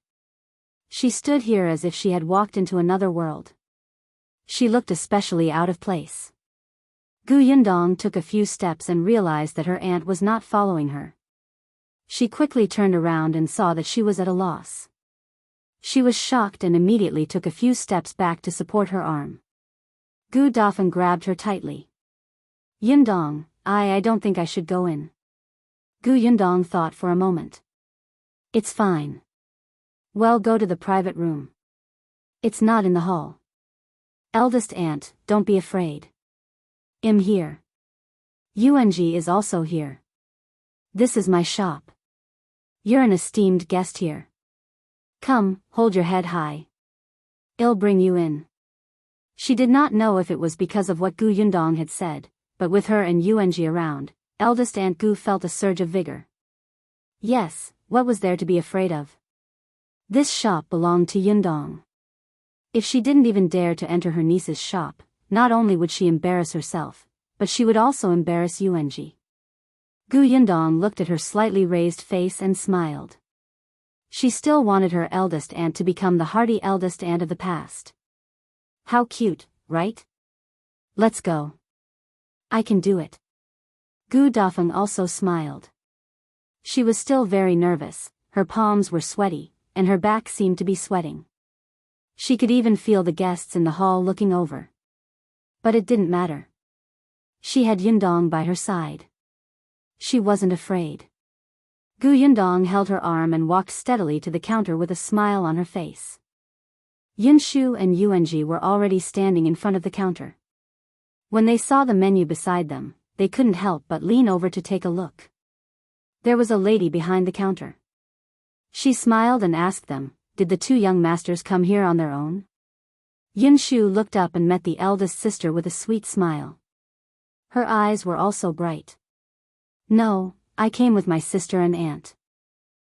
She stood here as if she had walked into another world. She looked especially out of place. Yundong took a few steps and realized that her aunt was not following her. She quickly turned around and saw that she was at a loss. She was shocked and immediately took a few steps back to support her arm. Dafeng grabbed her tightly. "Yundong, I don't think I should go in." Yundong thought for a moment. "It's fine. Well, go to the private room. It's not in the hall. Eldest aunt, don't be afraid. I'm here. Yuanzhi is also here. This is my shop. You're an esteemed guest here. Come, hold your head high. I'll bring you in." She did not know if it was because of what Yundong had said, but with her and Yuanzhi around, eldest Aunt Gu felt a surge of vigor. Yes, what was there to be afraid of? This shop belonged to Yundong. If she didn't even dare to enter her niece's shop, not only would she embarrass herself, but she would also embarrass Yuanzhi. Yundong looked at her slightly raised face and smiled. She still wanted her eldest aunt to become the hearty eldest aunt of the past. How cute, right? Let's go. I can do it. Dafeng also smiled. She was still very nervous, her palms were sweaty, and her back seemed to be sweating. She could even feel the guests in the hall looking over. But it didn't matter. She had Yundong by her side. She wasn't afraid. Yundong held her arm and walked steadily to the counter with a smile on her face. Yunshu and Yuanzhi were already standing in front of the counter. When they saw the menu beside them, they couldn't help but lean over to take a look. There was a lady behind the counter. She smiled and asked them, "Did the two young masters come here on their own?" Yunshu looked up and met the eldest sister with a sweet smile. Her eyes were also bright. "No, I came with my sister and aunt."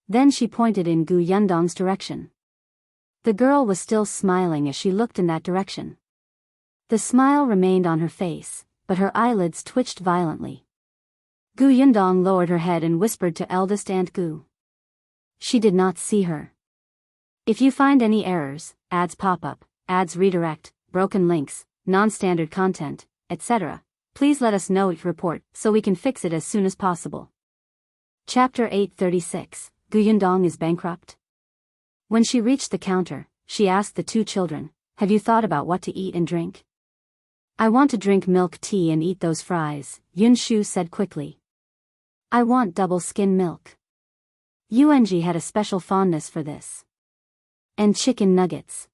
Then she pointed in Yundong's direction. The girl was still smiling as she looked in that direction. The smile remained on her face, but her eyelids twitched violently. Yundong lowered her head and whispered to eldest Aunt Gu. She did not see her. "If you find any errors, ads pop up, ads redirect, broken links, non-standard content, etc., please let us know each report so we can fix it as soon as possible." Chapter 836, Yundong is bankrupt. When she reached the counter, she asked the two children, "Have you thought about what to eat and drink?" "I want to drink milk tea and eat those fries," Yunshu said quickly. "I want double skim milk." Yuanzhi had a special fondness for this. "And chicken nuggets."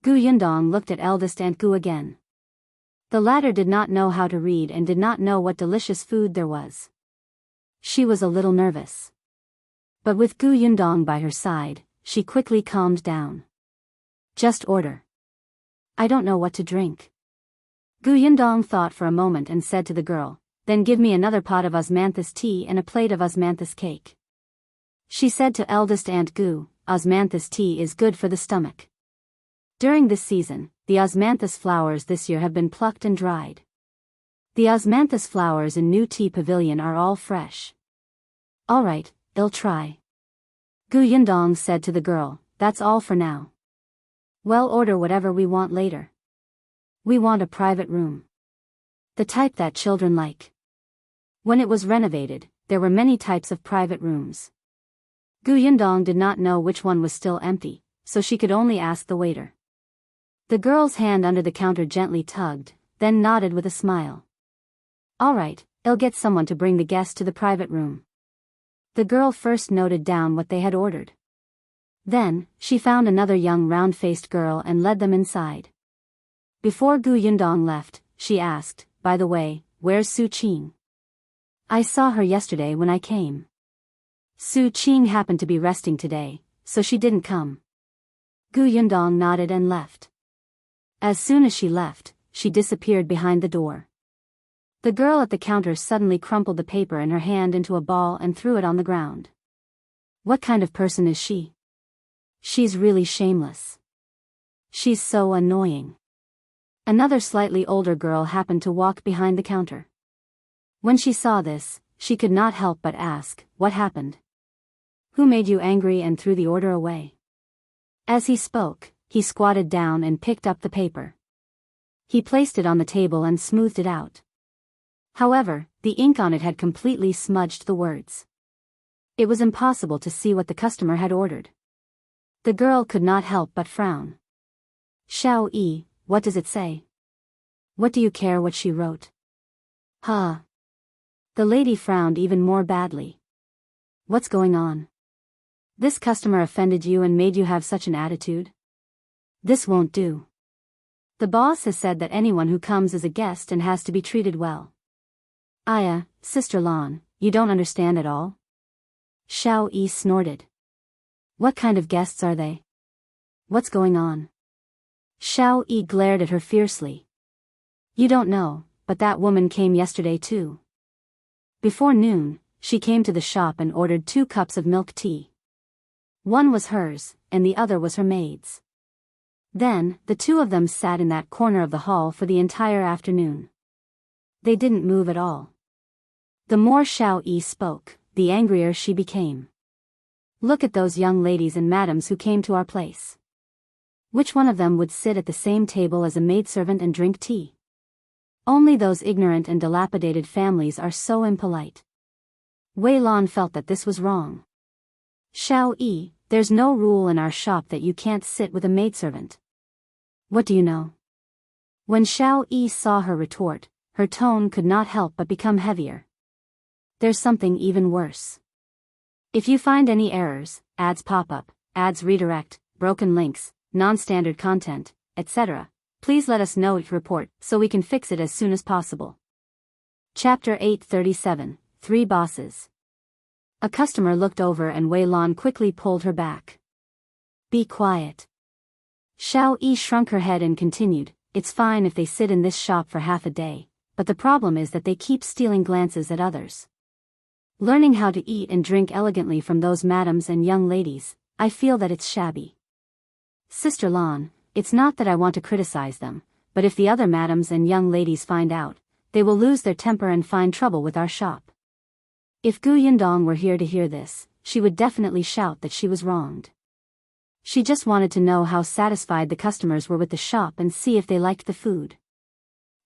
Yundong looked at Eldest and Gu again. The latter did not know how to read and did not know what delicious food there was. She was a little nervous. But with Yundong by her side, she quickly calmed down. "Just order. I don't know what to drink." Yundong thought for a moment and said to the girl, "Then give me another pot of osmanthus tea and a plate of osmanthus cake." She said to Eldest and Gu, "Osmanthus tea is good for the stomach. During this season, the osmanthus flowers this year have been plucked and dried. The osmanthus flowers in new Tea Pavilion are all fresh." "All right, I'll try." Yundong said to the girl, "That's all for now. We'll order whatever we want later. We want a private room. The type that children like." When it was renovated, there were many types of private rooms. Yundong did not know which one was still empty, so she could only ask the waiter. The girl's hand under the counter gently tugged, then nodded with a smile. "All right, I'll get someone to bring the guests to the private room." The girl first noted down what they had ordered. Then, she found another young round-faced girl and led them inside. Before Yundong left, she asked, "By the way, where's Su Qing? I saw her yesterday when I came." "Su Qing happened to be resting today, so she didn't come." Yundong nodded and left. As soon as she left, she disappeared behind the door. The girl at the counter suddenly crumpled the paper in her hand into a ball and threw it on the ground. "What kind of person is she? She's really shameless. She's so annoying." Another slightly older girl happened to walk behind the counter. When she saw this, she could not help but ask, "What happened? Who made you angry and threw the order away?" As he spoke, he squatted down and picked up the paper. He placed it on the table and smoothed it out. However, the ink on it had completely smudged the words. It was impossible to see what the customer had ordered. The girl could not help but frown. "Shao, what does it say? What do you care what she wrote?" "Huh." The lady frowned even more badly. "What's going on? This customer offended you and made you have such an attitude? This won't do. The boss has said that anyone who comes is a guest and has to be treated well." Sister Lan, you don't understand at all?" Shao snorted. "What kind of guests are they? What's going on?" Shao glared at her fiercely. "You don't know, but that woman came yesterday too. Before noon, she came to the shop and ordered 2 cups of milk tea. One was hers, and the other was her maid's. Then, the 2 of them sat in that corner of the hall for the entire afternoon. They didn't move at all." The more Shao spoke, the angrier she became. "Look at those young ladies and madams who came to our place. Which one of them would sit at the same table as a maidservant and drink tea? Only those ignorant and dilapidated families are so impolite." Wei Lan felt that this was wrong. "Shao, there's no rule in our shop that you can't sit with a maidservant. What do you know?" When Shao saw her retort, her tone could not help but become heavier. "There's something even worse. If you find any errors, ads pop up, ads redirect, broken links, non-standard content, etc., please let us know your report so we can fix it as soon as possible." Chapter 837, 3 Bosses. A customer looked over and Wei Lan quickly pulled her back. "Be quiet." Shao shrunk her head and continued, "It's fine if they sit in this shop for half a day, but the problem is that they keep stealing glances at others. Learning how to eat and drink elegantly from those madams and young ladies, I feel that it's shabby. Sister Lan, it's not that I want to criticize them, but if the other madams and young ladies find out, they will lose their temper and find trouble with our shop. If Yundong were here to hear this, she would definitely shout that she was wronged. She just wanted to know how satisfied the customers were with the shop and see if they liked the food.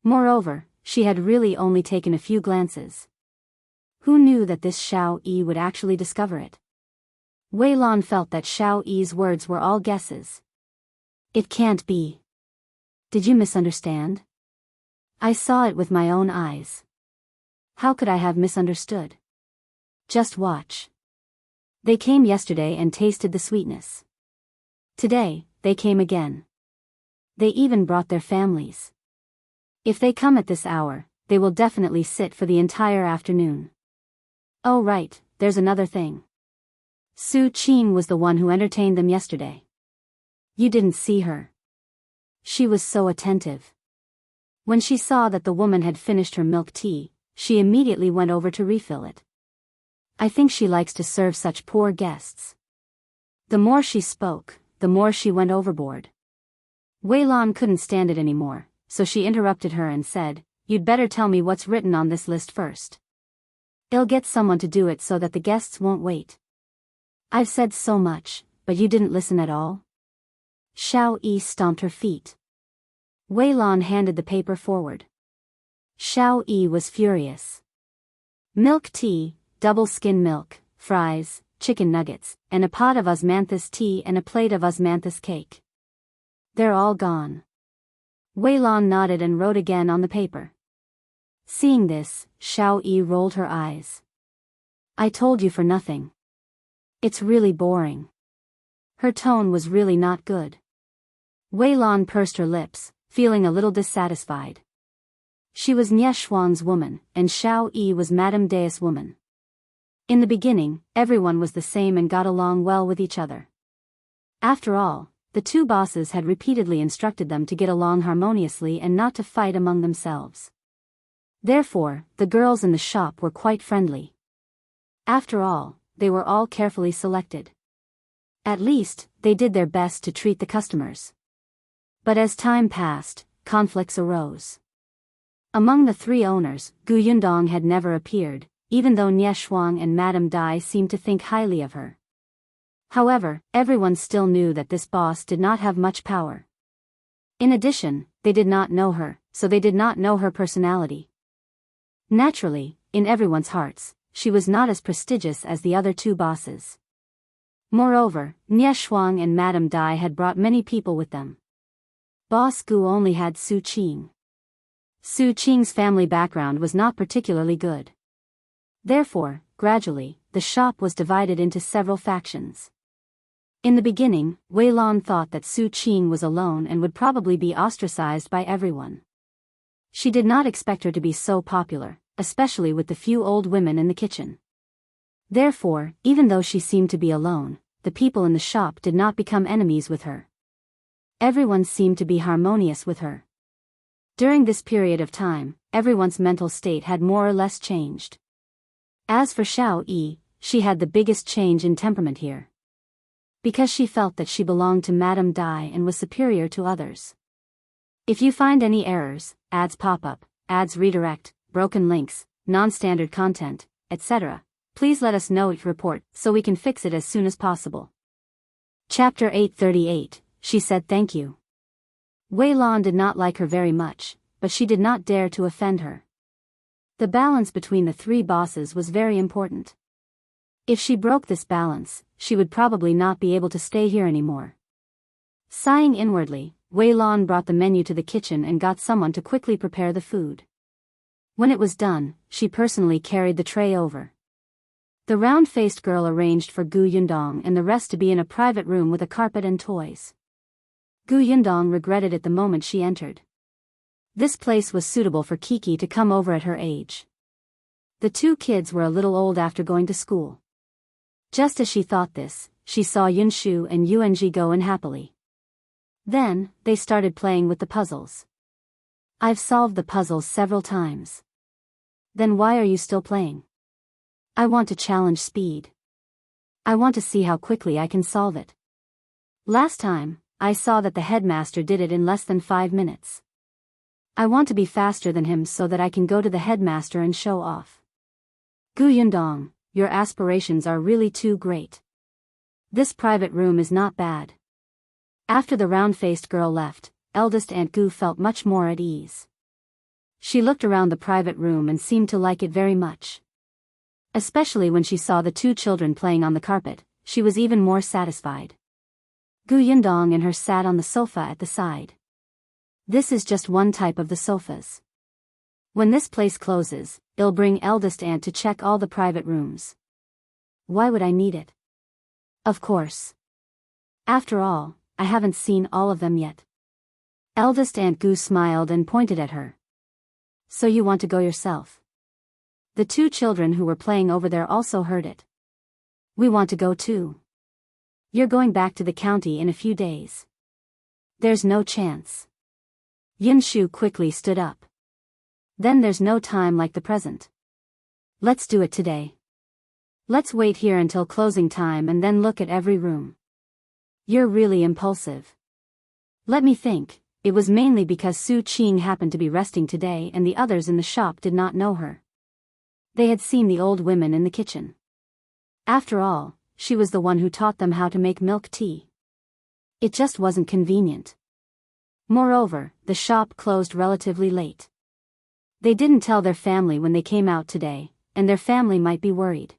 Moreover, she had really only taken a few glances. Who knew that this Shao Yi would actually discover it? Wei Lan felt that Shao Yi's words were all guesses. It can't be. Did you misunderstand? I saw it with my own eyes. How could I have misunderstood? Just watch. They came yesterday and tasted the sweetness. Today, they came again. They even brought their families. If they come at this hour, they will definitely sit for the entire afternoon. Oh right, there's another thing. Su Qing was the one who entertained them yesterday. You didn't see her. She was so attentive. When she saw that the woman had finished her milk tea, she immediately went over to refill it. I think she likes to serve such poor guests. The more she spoke, the more she went overboard. Wei Lan couldn't stand it anymore, so she interrupted her and said, "You'd better tell me what's written on this list first. I'll get someone to do it so that the guests won't wait." I've said so much, but you didn't listen at all? Shao Yi stomped her feet. Wei Lan handed the paper forward. Shao Yi was furious. Milk tea, double skim milk, fries, chicken nuggets, and a pot of osmanthus tea and a plate of osmanthus cake. They're all gone. Wei Lan nodded and wrote again on the paper. Seeing this, Shao Yi rolled her eyes. I told you for nothing. It's really boring. Her tone was really not good. Wei Lan pursed her lips, feeling a little dissatisfied. She was Nie Shuang's woman, and Shao Yi was Madame De's woman. In the beginning, everyone was the same and got along well with each other. After all, the two bosses had repeatedly instructed them to get along harmoniously and not to fight among themselves. Therefore, the girls in the shop were quite friendly. After all, they were all carefully selected. At least, they did their best to treat the customers. But as time passed, conflicts arose. Among the three owners, Gu Yundong had never appeared, even though Nie Shuang and Madame Dai seemed to think highly of her. However, everyone still knew that this boss did not have much power. In addition, they did not know her, so they did not know her personality. Naturally, in everyone's hearts, she was not as prestigious as the other two bosses. Moreover, Nie Shuang and Madame Dai had brought many people with them. Boss Gu only had Su Qing. Su Qing's family background was not particularly good. Therefore, gradually, the shop was divided into several factions. In the beginning, Wei Lan thought that Su Qing was alone and would probably be ostracized by everyone. She did not expect her to be so popular, especially with the few old women in the kitchen. Therefore, even though she seemed to be alone, the people in the shop did not become enemies with her. Everyone seemed to be harmonious with her. During this period of time, everyone's mental state had more or less changed. As for Shao Yi, she had the biggest change in temperament here. Because she felt that she belonged to Madame Dai and was superior to others. If you find any errors, ads pop up, ads redirect, broken links, non-standard content, etc., please let us know your report so we can fix it as soon as possible. Chapter 838, she said thank you. Wei Lan did not like her very much, but she did not dare to offend her. The balance between the three bosses was very important. If she broke this balance, she would probably not be able to stay here anymore. Sighing inwardly, Wei Lan brought the menu to the kitchen and got someone to quickly prepare the food. When it was done, she personally carried the tray over. The round-faced girl arranged for Gu Yundong and the rest to be in a private room with a carpet and toys. Gu Yundong regretted it the moment she entered. This place was suitable for Kiki to come over at her age. The two kids were a little old after going to school. Just as she thought this, she saw Yunshu and Yuanzhi go in happily. Then, they started playing with the puzzles. I've solved the puzzles several times. Then why are you still playing? I want to challenge speed. I want to see how quickly I can solve it. Last time, I saw that the headmaster did it in less than 5 minutes. I want to be faster than him so that I can go to the headmaster and show off. Gu Yundong, your aspirations are really too great. This private room is not bad. After the round-faced girl left, Eldest Aunt Gu felt much more at ease. She looked around the private room and seemed to like it very much. Especially when she saw the two children playing on the carpet, she was even more satisfied. Yundong and her sat on the sofa at the side. This is just one type of the sofas. When this place closes, it'll bring Eldest Aunt to check all the private rooms. Why would I need it? Of course. After all, I haven't seen all of them yet. Eldest Aunt Gu smiled and pointed at her. So you want to go yourself? The two children who were playing over there also heard it. We want to go too. You're going back to the county in a few days. There's no chance. Yunshu quickly stood up. Then there's no time like the present. Let's do it today. Let's wait here until closing time and then look at every room. You're really impulsive. Let me think, it was mainly because Su Qing happened to be resting today and the others in the shop did not know her. They had seen the old women in the kitchen. After all, she was the one who taught them how to make milk tea. It just wasn't convenient. Moreover, the shop closed relatively late. They didn't tell their family when they came out today, and their family might be worried.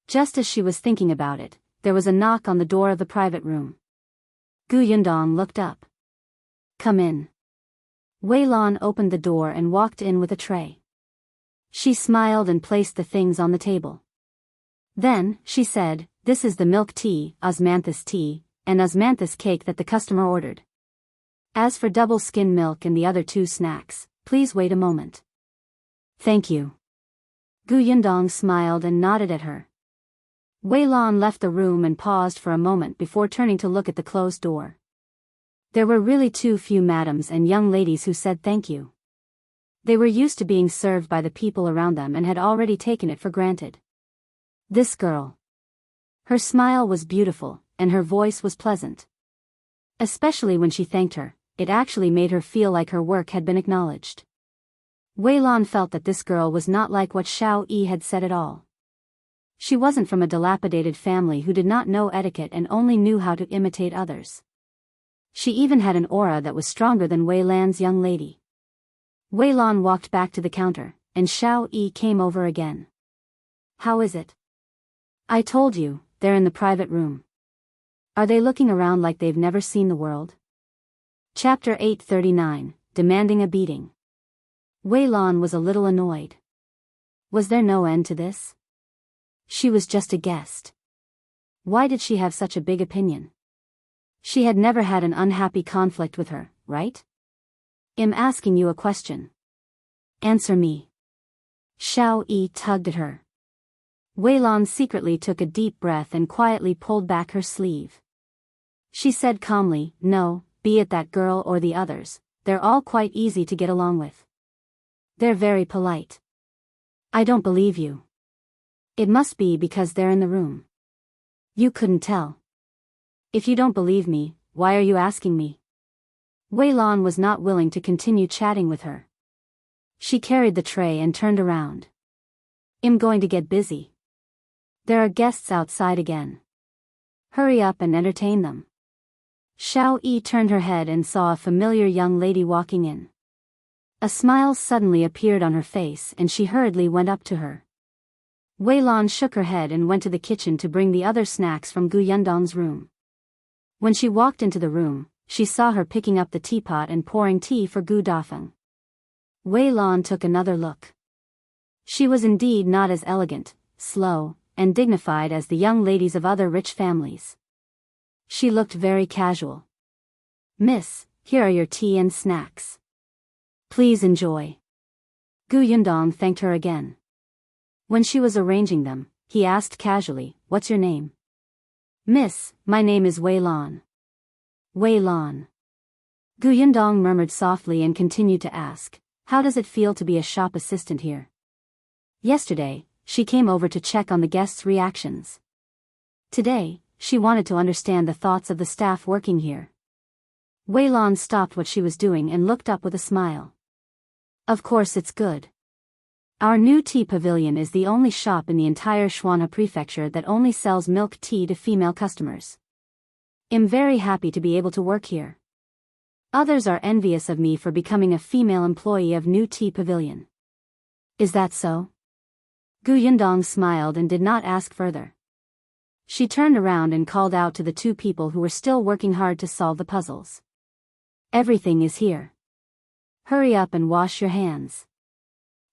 Just as she was thinking about it, there was a knock on the door of the private room. Yundong looked up. Come in. Wei Lan opened the door and walked in with a tray. She smiled and placed the things on the table. Then, she said, this is the milk tea, osmanthus tea, and osmanthus cake that the customer ordered. As for double skim milk and the other two snacks, please wait a moment. Thank you. Yundong smiled and nodded at her. Wei Lan left the room and paused for a moment before turning to look at the closed door. There were really too few madams and young ladies who said thank you. They were used to being served by the people around them and had already taken it for granted. This girl. Her smile was beautiful, and her voice was pleasant. Especially when she thanked her, it actually made her feel like her work had been acknowledged. Wei Lan felt that this girl was not like what Shao had said at all. She wasn't from a dilapidated family who did not know etiquette and only knew how to imitate others. She even had an aura that was stronger than Wei Lan's young lady. Wei Lan walked back to the counter, and Shao came over again. How is it? I told you, they're in the private room. Are they looking around like they've never seen the world? Chapter 839, Demanding a Beating. Wei Lan was a little annoyed. Was there no end to this? She was just a guest. Why did she have such a big opinion? She had never had an unhappy conflict with her, right? I'm asking you a question. Answer me. Shao tugged at her. Wei Lan secretly took a deep breath and quietly pulled back her sleeve. She said calmly, no, be it that girl or the others, they're all quite easy to get along with. They're very polite. I don't believe you. It must be because they're in the room. You couldn't tell. If you don't believe me, why are you asking me? Wei Lan was not willing to continue chatting with her. She carried the tray and turned around. I'm going to get busy. There are guests outside again. Hurry up and entertain them. Shao turned her head and saw a familiar young lady walking in. A smile suddenly appeared on her face and she hurriedly went up to her. Wei Lan shook her head and went to the kitchen to bring the other snacks from Yundong's room. When she walked into the room, she saw her picking up the teapot and pouring tea for Dafeng. Wei Lan took another look. She was indeed not as elegant, slow, and dignified as the young ladies of other rich families. She looked very casual. Miss, here are your tea and snacks. Please enjoy. Yundong thanked her again. When she was arranging them, he asked casually, what's your name? Miss, my name is Wei Lan. Wei Lan. Yundong murmured softly and continued to ask, how does it feel to be a shop assistant here? Yesterday, she came over to check on the guests' reactions. Today, she wanted to understand the thoughts of the staff working here. Wei Lan stopped what she was doing and looked up with a smile. Of course it's good. Our new tea pavilion is the only shop in the entire Shuanhe prefecture that only sells milk tea to female customers. I'm very happy to be able to work here. Others are envious of me for becoming a female employee of new tea pavilion. Is that so? Yundong smiled and did not ask further. She turned around and called out to the two people who were still working hard to solve the puzzles. Everything is here. Hurry up and wash your hands.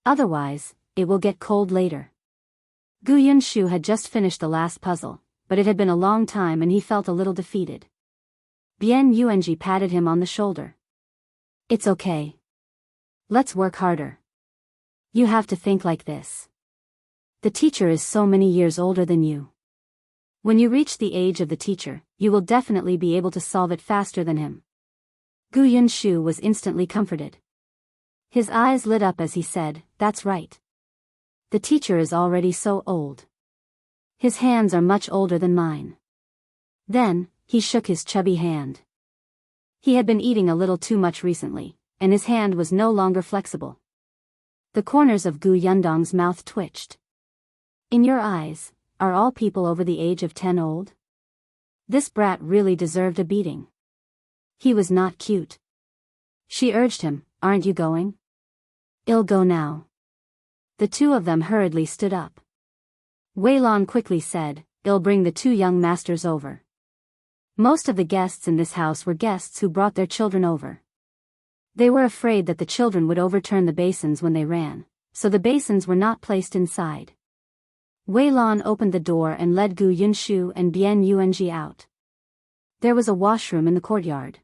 Otherwise, it will get cold later. Yunshu had just finished the last puzzle, but it had been a long time and he felt a little defeated. Yuanzhi patted him on the shoulder. It's okay. Let's work harder. You have to think like this. The teacher is so many years older than you. When you reach the age of the teacher, you will definitely be able to solve it faster than him. Yunshu was instantly comforted. His eyes lit up as he said, that's right. The teacher is already so old. His hands are much older than mine. Then, he shook his chubby hand. He had been eating a little too much recently, and his hand was no longer flexible. The corners of Yundong's mouth twitched. In your eyes, are all people over the age of 10 old? This brat really deserved a beating. He was not cute. She urged him, aren't you going? I'll go now. The two of them hurriedly stood up. Weilon quickly said, I'll bring the two young masters over. Most of the guests in this house were guests who brought their children over. They were afraid that the children would overturn the basins when they ran, so the basins were not placed inside. Weilon opened the door and led Yunshu and Yuanzhi out. There was a washroom in the courtyard.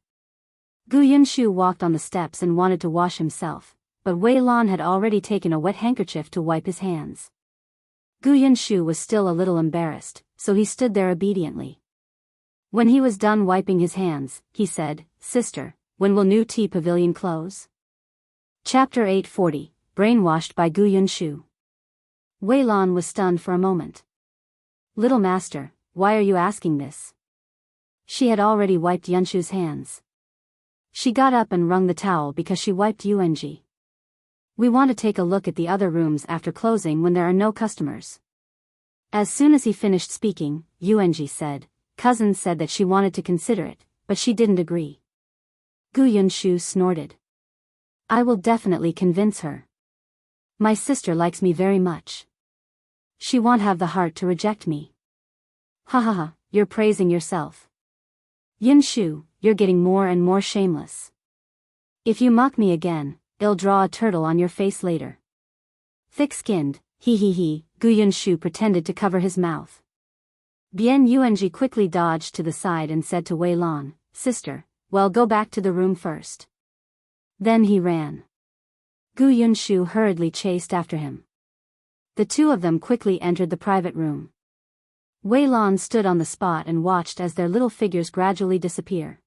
Yunshu walked on the steps and wanted to wash himself, but Weilon had already taken a wet handkerchief to wipe his hands. Yunshu was still a little embarrassed, so he stood there obediently. When he was done wiping his hands, he said, Sister, when will new Tea Pavilion close? Chapter 840, Brainwashed by Yunshu. Weilon was stunned for a moment. Little master, why are you asking this? She had already wiped Yunshu's hands. She got up and wrung the towel because she wiped Yuanzhi. We want to take a look at the other rooms after closing when there are no customers. As soon as he finished speaking, Yuanzhi said, Cousin said that she wanted to consider it, but she didn't agree. Yunshu snorted. I will definitely convince her. My sister likes me very much. She won't have the heart to reject me. Ha ha ha, you're praising yourself. Yunshu, you're getting more and more shameless. If you mock me again, I'll draw a turtle on your face later. Thick-skinned, he, Yunshu pretended to cover his mouth. Yuanzhi quickly dodged to the side and said to Weilon, Sister, well go back to the room first. Then he ran. Yunshu hurriedly chased after him. The two of them quickly entered the private room. Weilon stood on the spot and watched as their little figures gradually disappear.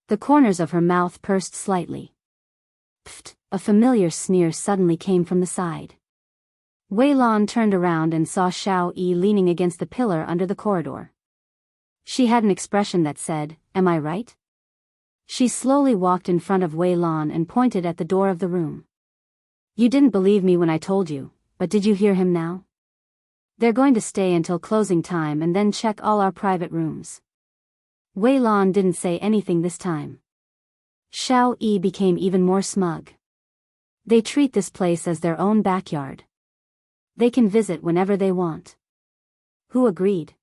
The corners of her mouth pursed slightly. Pfft, a familiar sneer suddenly came from the side. Weilon turned around and saw Shao leaning against the pillar under the corridor. She had an expression that said, Am I right? She slowly walked in front of Weilon and pointed at the door of the room. You didn't believe me when I told you, but did you hear him now? They're going to stay until closing time and then check all our private rooms. Weilon didn't say anything this time. Shao became even more smug. They treat this place as their own backyard. They can visit whenever they want. Who agreed?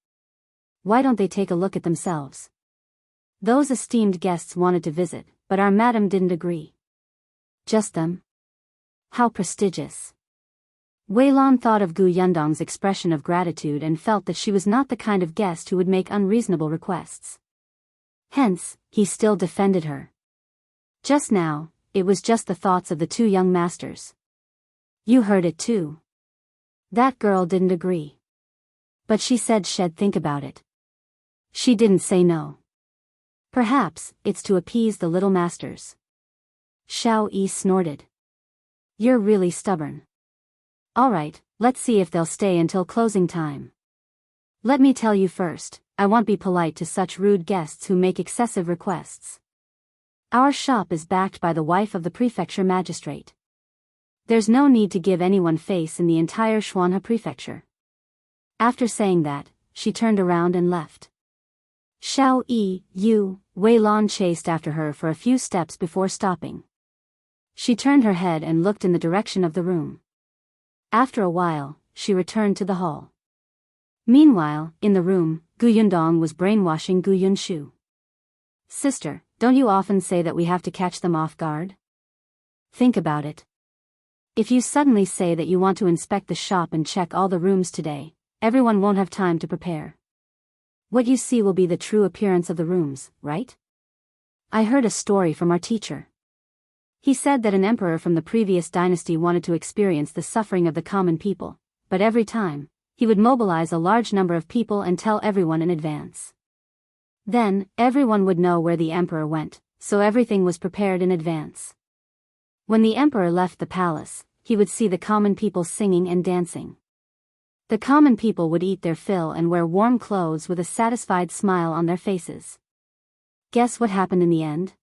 Why don't they take a look at themselves? Those esteemed guests wanted to visit, but our madam didn't agree. Just them? How prestigious. Weilon thought of Yundong's expression of gratitude and felt that she was not the kind of guest who would make unreasonable requests. Hence, he still defended her. Just now, it was just the thoughts of the two young masters. You heard it too. That girl didn't agree. But she said she'd think about it. She didn't say no. Perhaps, it's to appease the little masters. Shao snorted. You're really stubborn. Alright, let's see if they'll stay until closing time. Let me tell you first, I won't be polite to such rude guests who make excessive requests. Our shop is backed by the wife of the prefecture magistrate. There's no need to give anyone face in the entire Xuanhe prefecture. After saying that, she turned around and left. Shao Weilon chased after her for a few steps before stopping. She turned her head and looked in the direction of the room. After a while, she returned to the hall. Meanwhile, in the room, Yundong was brainwashing Yunshu. Sister, don't you often say that we have to catch them off guard? Think about it. If you suddenly say that you want to inspect the shop and check all the rooms today, everyone won't have time to prepare. What you see will be the true appearance of the rooms, right? I heard a story from our teacher. He said that an emperor from the previous dynasty wanted to experience the suffering of the common people, but every time, he would mobilize a large number of people and tell everyone in advance. Then, everyone would know where the emperor went, so everything was prepared in advance. When the emperor left the palace, he would see the common people singing and dancing. The common people would eat their fill and wear warm clothes with a satisfied smile on their faces. Guess what happened in the end?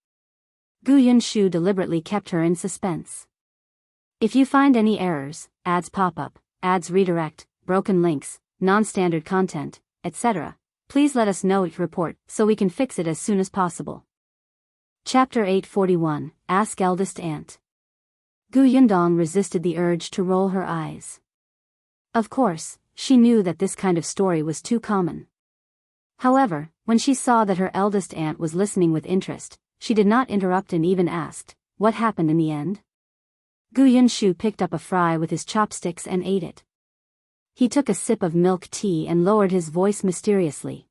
Yunshu deliberately kept her in suspense. If you find any errors, ads pop up, ads redirect, broken links, non-standard content, etc., please let us know each report so we can fix it as soon as possible. Chapter 841, Ask Eldest Aunt. Yundong resisted the urge to roll her eyes. Of course, she knew that this kind of story was too common. However, when she saw that her eldest aunt was listening with interest, she did not interrupt and even asked, "What happened in the end?" Yunshu picked up a fry with his chopsticks and ate it. He took a sip of milk tea and lowered his voice mysteriously.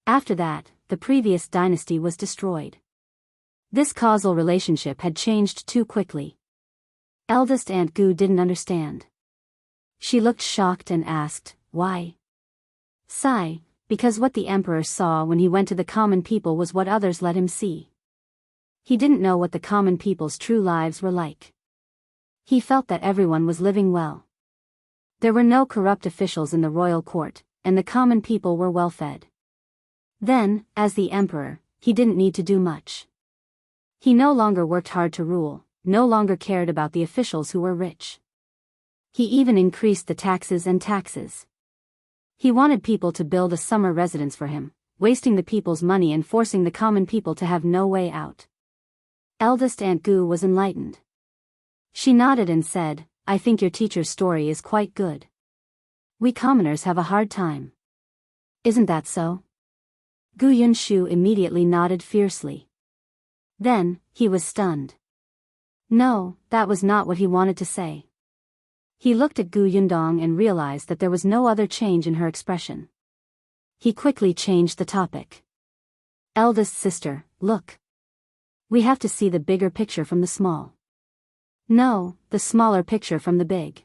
After that, the previous dynasty was destroyed. This causal relationship had changed too quickly. Eldest Aunt Gu didn't understand. She looked shocked and asked, "Why?" Sigh, because what the emperor saw when he went to the common people was what others let him see. He didn't know what the common people's true lives were like. He felt that everyone was living well. There were no corrupt officials in the royal court, and the common people were well fed. Then, as the emperor, he didn't need to do much. He no longer worked hard to rule, no longer cared about the officials who were rich. He even increased the taxes and taxes. He wanted people to build a summer residence for him, wasting the people's money and forcing the common people to have no way out. Eldest Aunt Gu was enlightened. She nodded and said, "I think your teacher's story is quite good. We commoners have a hard time. Isn't that so?" Yunshu immediately nodded fiercely. Then, he was stunned. No, that was not what he wanted to say. He looked at Yundong and realized that there was no other change in her expression. He quickly changed the topic. "Eldest sister, look. We have to see the bigger picture from the small. No, the smaller picture from the big.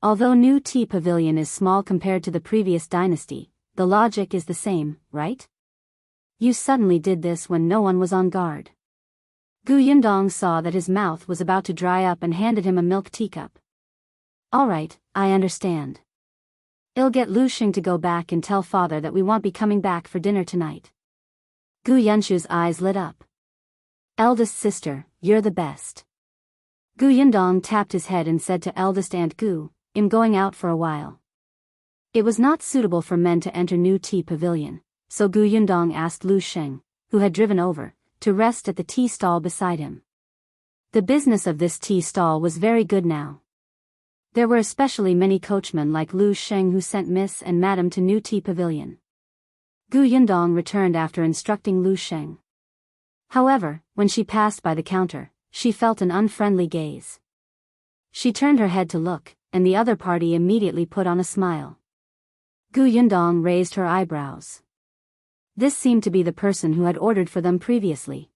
Although new Tea Pavilion is small compared to the previous dynasty, the logic is the same, right? You suddenly did this when no one was on guard." Yundong saw that his mouth was about to dry up and handed him a milk teacup. "All right, I understand. I'll get Xiong to go back and tell father that we won't be coming back for dinner tonight." Yunshu's eyes lit up. "Eldest sister, you're the best." Yundong tapped his head and said to Eldest Aunt Gu, "I'm going out for a while." It was not suitable for men to enter new Tea Pavilion, so Yundong asked Xiong, who had driven over, to rest at the tea stall beside him. The business of this tea stall was very good now. There were especially many coachmen like Xiong who sent Miss and Madam to new Tea Pavilion. Yundong returned after instructing Xiong. However, when she passed by the counter, she felt an unfriendly gaze. She turned her head to look, and the other party immediately put on a smile. Yundong raised her eyebrows. This seemed to be the person who had ordered for them previously.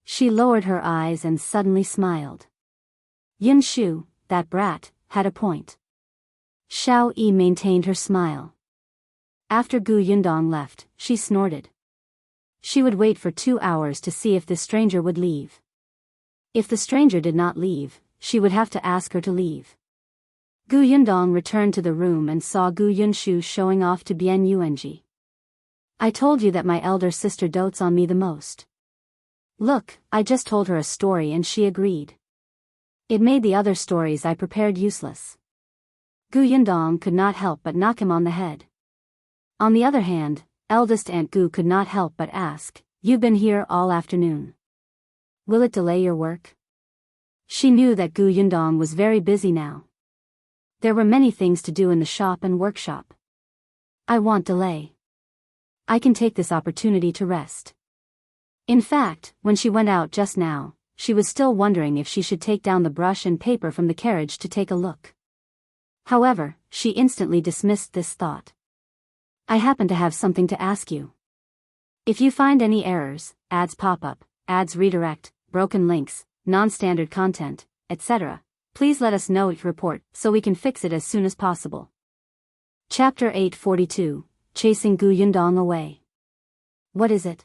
She lowered her eyes and suddenly smiled. Yunshu, that brat, had a point. Shao maintained her smile. After Yundong left, she snorted. She would wait for 2 hours to see if the stranger would leave. If the stranger did not leave, she would have to ask her to leave. Yundong returned to the room and saw Yunshu showing off to Yuanzhi. "I told you that my elder sister dotes on me the most. Look, I just told her a story and she agreed. It made the other stories I prepared useless." Yundong could not help but knock him on the head. On the other hand, Eldest Aunt Gu could not help but ask, "You've been here all afternoon. Will it delay your work?" She knew that Yundong was very busy now. There were many things to do in the shop and workshop. I won't delay. I can take this opportunity to rest. In fact, when she went out just now, she was still wondering if she should take down the brush and paper from the carriage to take a look. However, she instantly dismissed this thought. I happen to have something to ask you. If you find any errors, ads pop up, ads redirect, broken links, non-standard content, etc., please let us know each report so we can fix it as soon as possible. Chapter 842, Chasing Gu Yundong Away. What is it?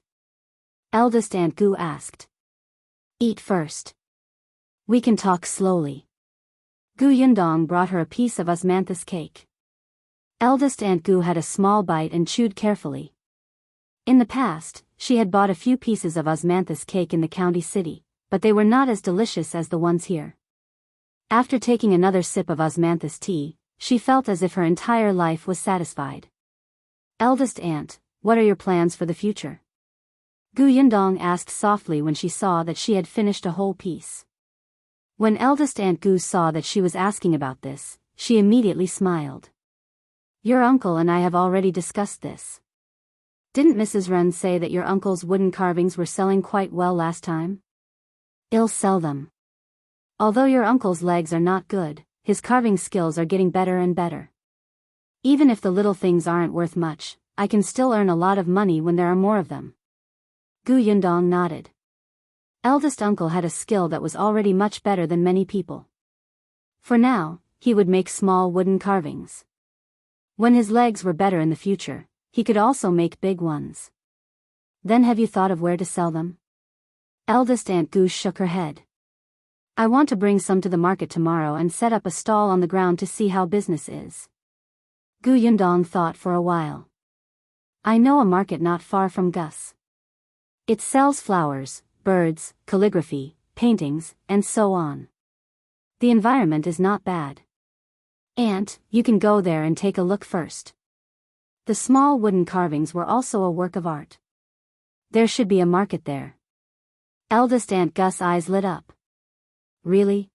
Eldest Aunt Gu asked. Eat first. We can talk slowly. Gu Yundong brought her a piece of osmanthus cake. Eldest Aunt Gu had a small bite and chewed carefully. In the past, she had bought a few pieces of osmanthus cake in the county city, but they were not as delicious as the ones here. After taking another sip of osmanthus tea, she felt as if her entire life was satisfied. Eldest Aunt, what are your plans for the future? Gu Yundong asked softly when she saw that she had finished a whole piece. When Eldest Aunt Gu saw that she was asking about this, she immediately smiled. Your uncle and I have already discussed this. Didn't Mrs. Ren say that your uncle's wooden carvings were selling quite well last time? I'll sell them. Although your uncle's legs are not good, his carving skills are getting better and better. Even if the little things aren't worth much, I can still earn a lot of money when there are more of them. Gu Yundong nodded. Eldest uncle had a skill that was already much better than many people. For now, he would make small wooden carvings. When his legs were better in the future, he could also make big ones. Then have you thought of where to sell them? Eldest Aunt Gu shook her head. I want to bring some to the market tomorrow and set up a stall on the ground to see how business is. Gu Yundong thought for a while. I know a market not far from Gus. It sells flowers, birds, calligraphy, paintings, and so on. The environment is not bad. Aunt, you can go there and take a look first. The small wooden carvings were also a work of art. There should be a market there. Eldest Aunt Gus' eyes lit up. Really?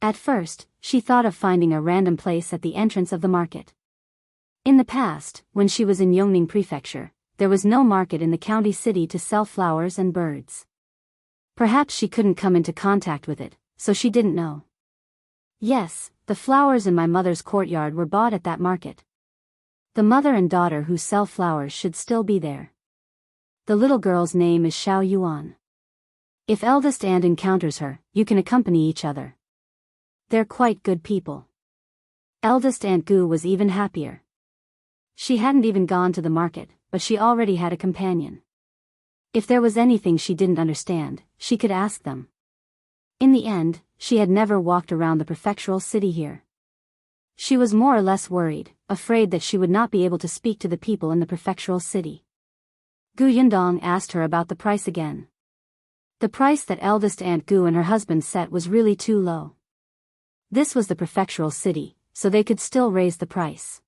At first, she thought of finding a random place at the entrance of the market. In the past, when she was in Yongning Prefecture, there was no market in the county city to sell flowers and birds. Perhaps she couldn't come into contact with it, so she didn't know. Yes, the flowers in my mother's courtyard were bought at that market. The mother and daughter who sell flowers should still be there. The little girl's name is Shao Yuan. If Eldest Aunt encounters her, you can accompany each other. They're quite good people. Eldest Aunt Gu was even happier. She hadn't even gone to the market, but she already had a companion. If there was anything she didn't understand, she could ask them. In the end, she had never walked around the prefectural city here. She was more or less worried, afraid that she would not be able to speak to the people in the prefectural city. Gu Yundong asked her about the price again. The price that Eldest Aunt Gu and her husband set was really too low. This was the prefectural city, so they could still raise the price.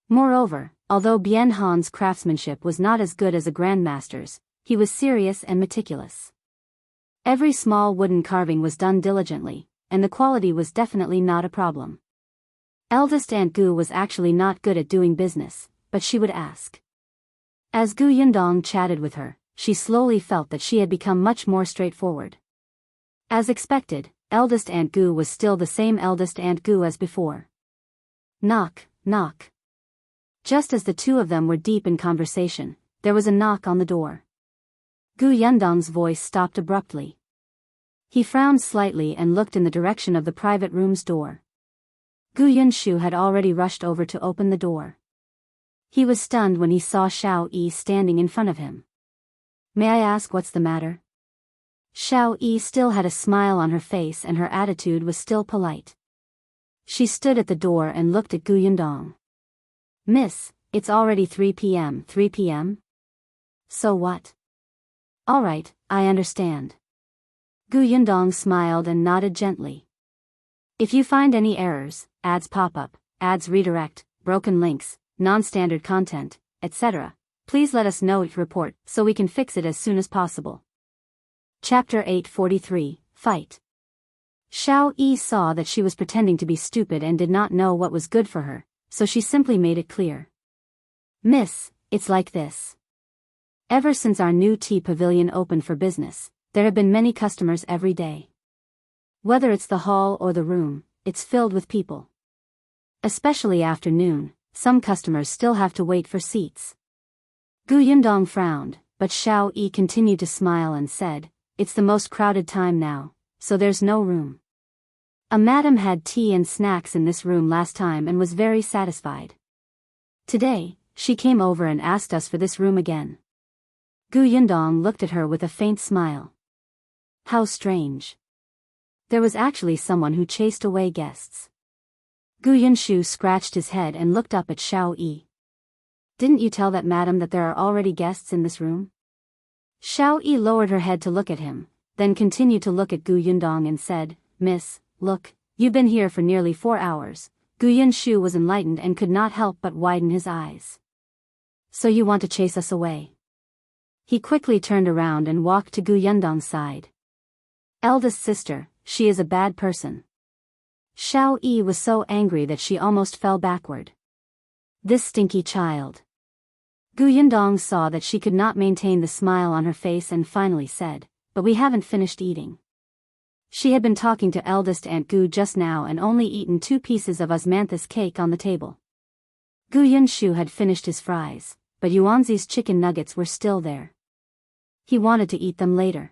Moreover, although Bien Han's craftsmanship was not as good as a grandmaster's, he was serious and meticulous. Every small wooden carving was done diligently, and the quality was definitely not a problem. Eldest Aunt Gu was actually not good at doing business, but she would ask. As Gu Yundong chatted with her, she slowly felt that she had become much more straightforward. As expected, Eldest Aunt Gu was still the same Eldest Aunt Gu as before. Knock, knock. Just as the two of them were deep in conversation, there was a knock on the door. Gu Yundong's voice stopped abruptly. He frowned slightly and looked in the direction of the private room's door. Gu Yunshu had already rushed over to open the door. He was stunned when he saw Shao Yi standing in front of him. May I ask what's the matter? Shao Yi still had a smile on her face and her attitude was still polite. She stood at the door and looked at Gu Yundong. Miss, it's already 3 p.m. 3 p.m.? So what? All right, I understand. Gu Yundong smiled and nodded gently. If you find any errors, ads pop up, ads redirect, broken links, non-standard content, etc., please let us know each report so we can fix it as soon as possible. Chapter 843, Fight. Shao Yi saw that she was pretending to be stupid and did not know what was good for her, so she simply made it clear. Miss, it's like this. Ever since our new tea pavilion opened for business, there have been many customers every day. Whether it's the hall or the room, it's filled with people. Especially after noon, some customers still have to wait for seats. Yundong frowned, but Shao Yi continued to smile and said, it's the most crowded time now, so there's no room. A madam had tea and snacks in this room last time and was very satisfied. Today, she came over and asked us for this room again. Yundong looked at her with a faint smile. How strange. There was actually someone who chased away guests. Yunshu scratched his head and looked up at Shao Yi. Didn't you tell that madam that there are already guests in this room? Shao Yi lowered her head to look at him, then continued to look at Yundong and said, Miss, look, you've been here for nearly 4 hours. Yunshu was enlightened and could not help but widen his eyes. So you want to chase us away? He quickly turned around and walked to Yundong's side. Eldest sister, she is a bad person. Shao Yi was so angry that she almost fell backward. This stinky child. Yundong saw that she could not maintain the smile on her face and finally said, but we haven't finished eating. She had been talking to Eldest Aunt Gu just now and only eaten 2 pieces of osmanthus cake on the table. Yunshu had finished his fries, but Yuanzhi's chicken nuggets were still there. He wanted to eat them later.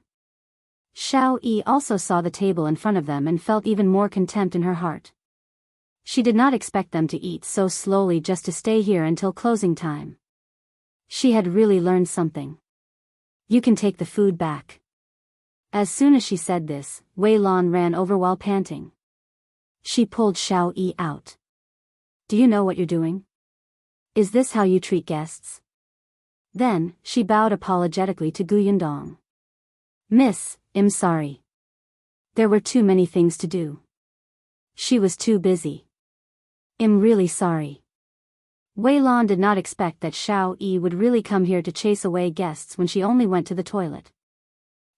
Shao Yi also saw the table in front of them and felt even more contempt in her heart. She did not expect them to eat so slowly just to stay here until closing time. She had really learned something. You can take the food back. As soon as she said this, Wei Lan ran over while panting. She pulled Shao Yi out. Do you know what you're doing? Is this how you treat guests? Then, she bowed apologetically to Yundong. Miss, I'm sorry. There were too many things to do. She was too busy. I'm really sorry. Wei Lan did not expect that Shao Yi would really come here to chase away guests when she only went to the toilet.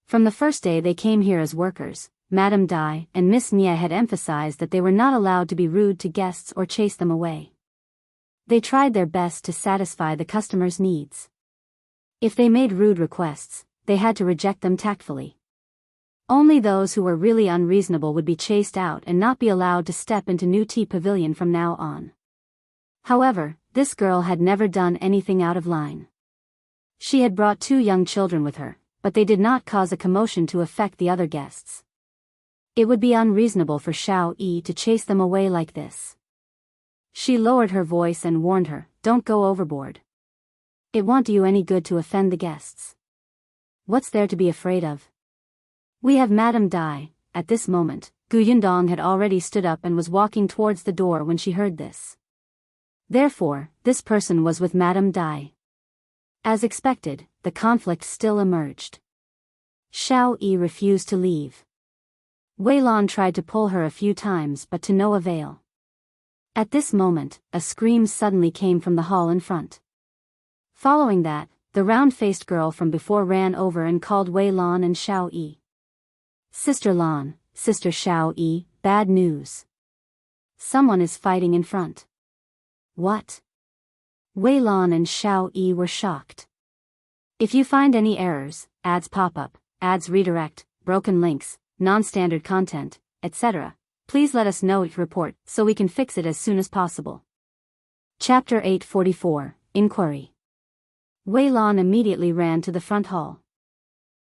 From the first day they came here as workers, Madame Dai and Miss Nia had emphasized that they were not allowed to be rude to guests or chase them away. They tried their best to satisfy the customers' needs. If they made rude requests, they had to reject them tactfully. Only those who were really unreasonable would be chased out and not be allowed to step into new tea pavilion from now on. However, this girl had never done anything out of line. She had brought 2 young children with her, but they did not cause a commotion to affect the other guests. It would be unreasonable for Shao Yi to chase them away like this. She lowered her voice and warned her, don't go overboard. It won't do you any good to offend the guests. What's there to be afraid of? We have Madame Dai. At this moment, Yundong had already stood up and was walking towards the door when she heard this. Therefore, this person was with Madame Dai. As expected, the conflict still emerged. Shao Yi refused to leave. Wei Lan tried to pull her a few times but to no avail. At this moment, a scream suddenly came from the hall in front. Following that, the round-faced girl from before ran over and called Wei Lan and Shao Yi. Sister Lan, Sister Shao Yi, bad news. Someone is fighting in front. What? Wei Lan and Shao Yi were shocked. If you find any errors, ads pop up, ads redirect, broken links, non-standard content, etc., please let us know each report so we can fix it as soon as possible. Chapter 844, Inquiry. Wei Lan immediately ran to the front hall.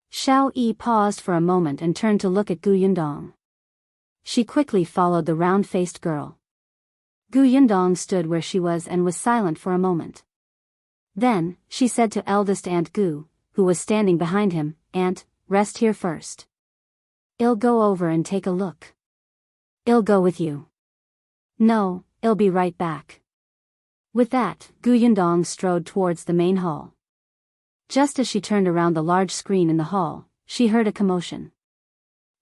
Shao Yi paused for a moment and turned to look at Yundong. She quickly followed the round-faced girl. Yundong stood where she was and was silent for a moment. Then, she said to Eldest Aunt Gu, who was standing behind him, Aunt, rest here first. I'll go over and take a look. I'll go with you. No, I'll be right back. With that, Yundong strode towards the main hall. Just as she turned around the large screen in the hall, she heard a commotion.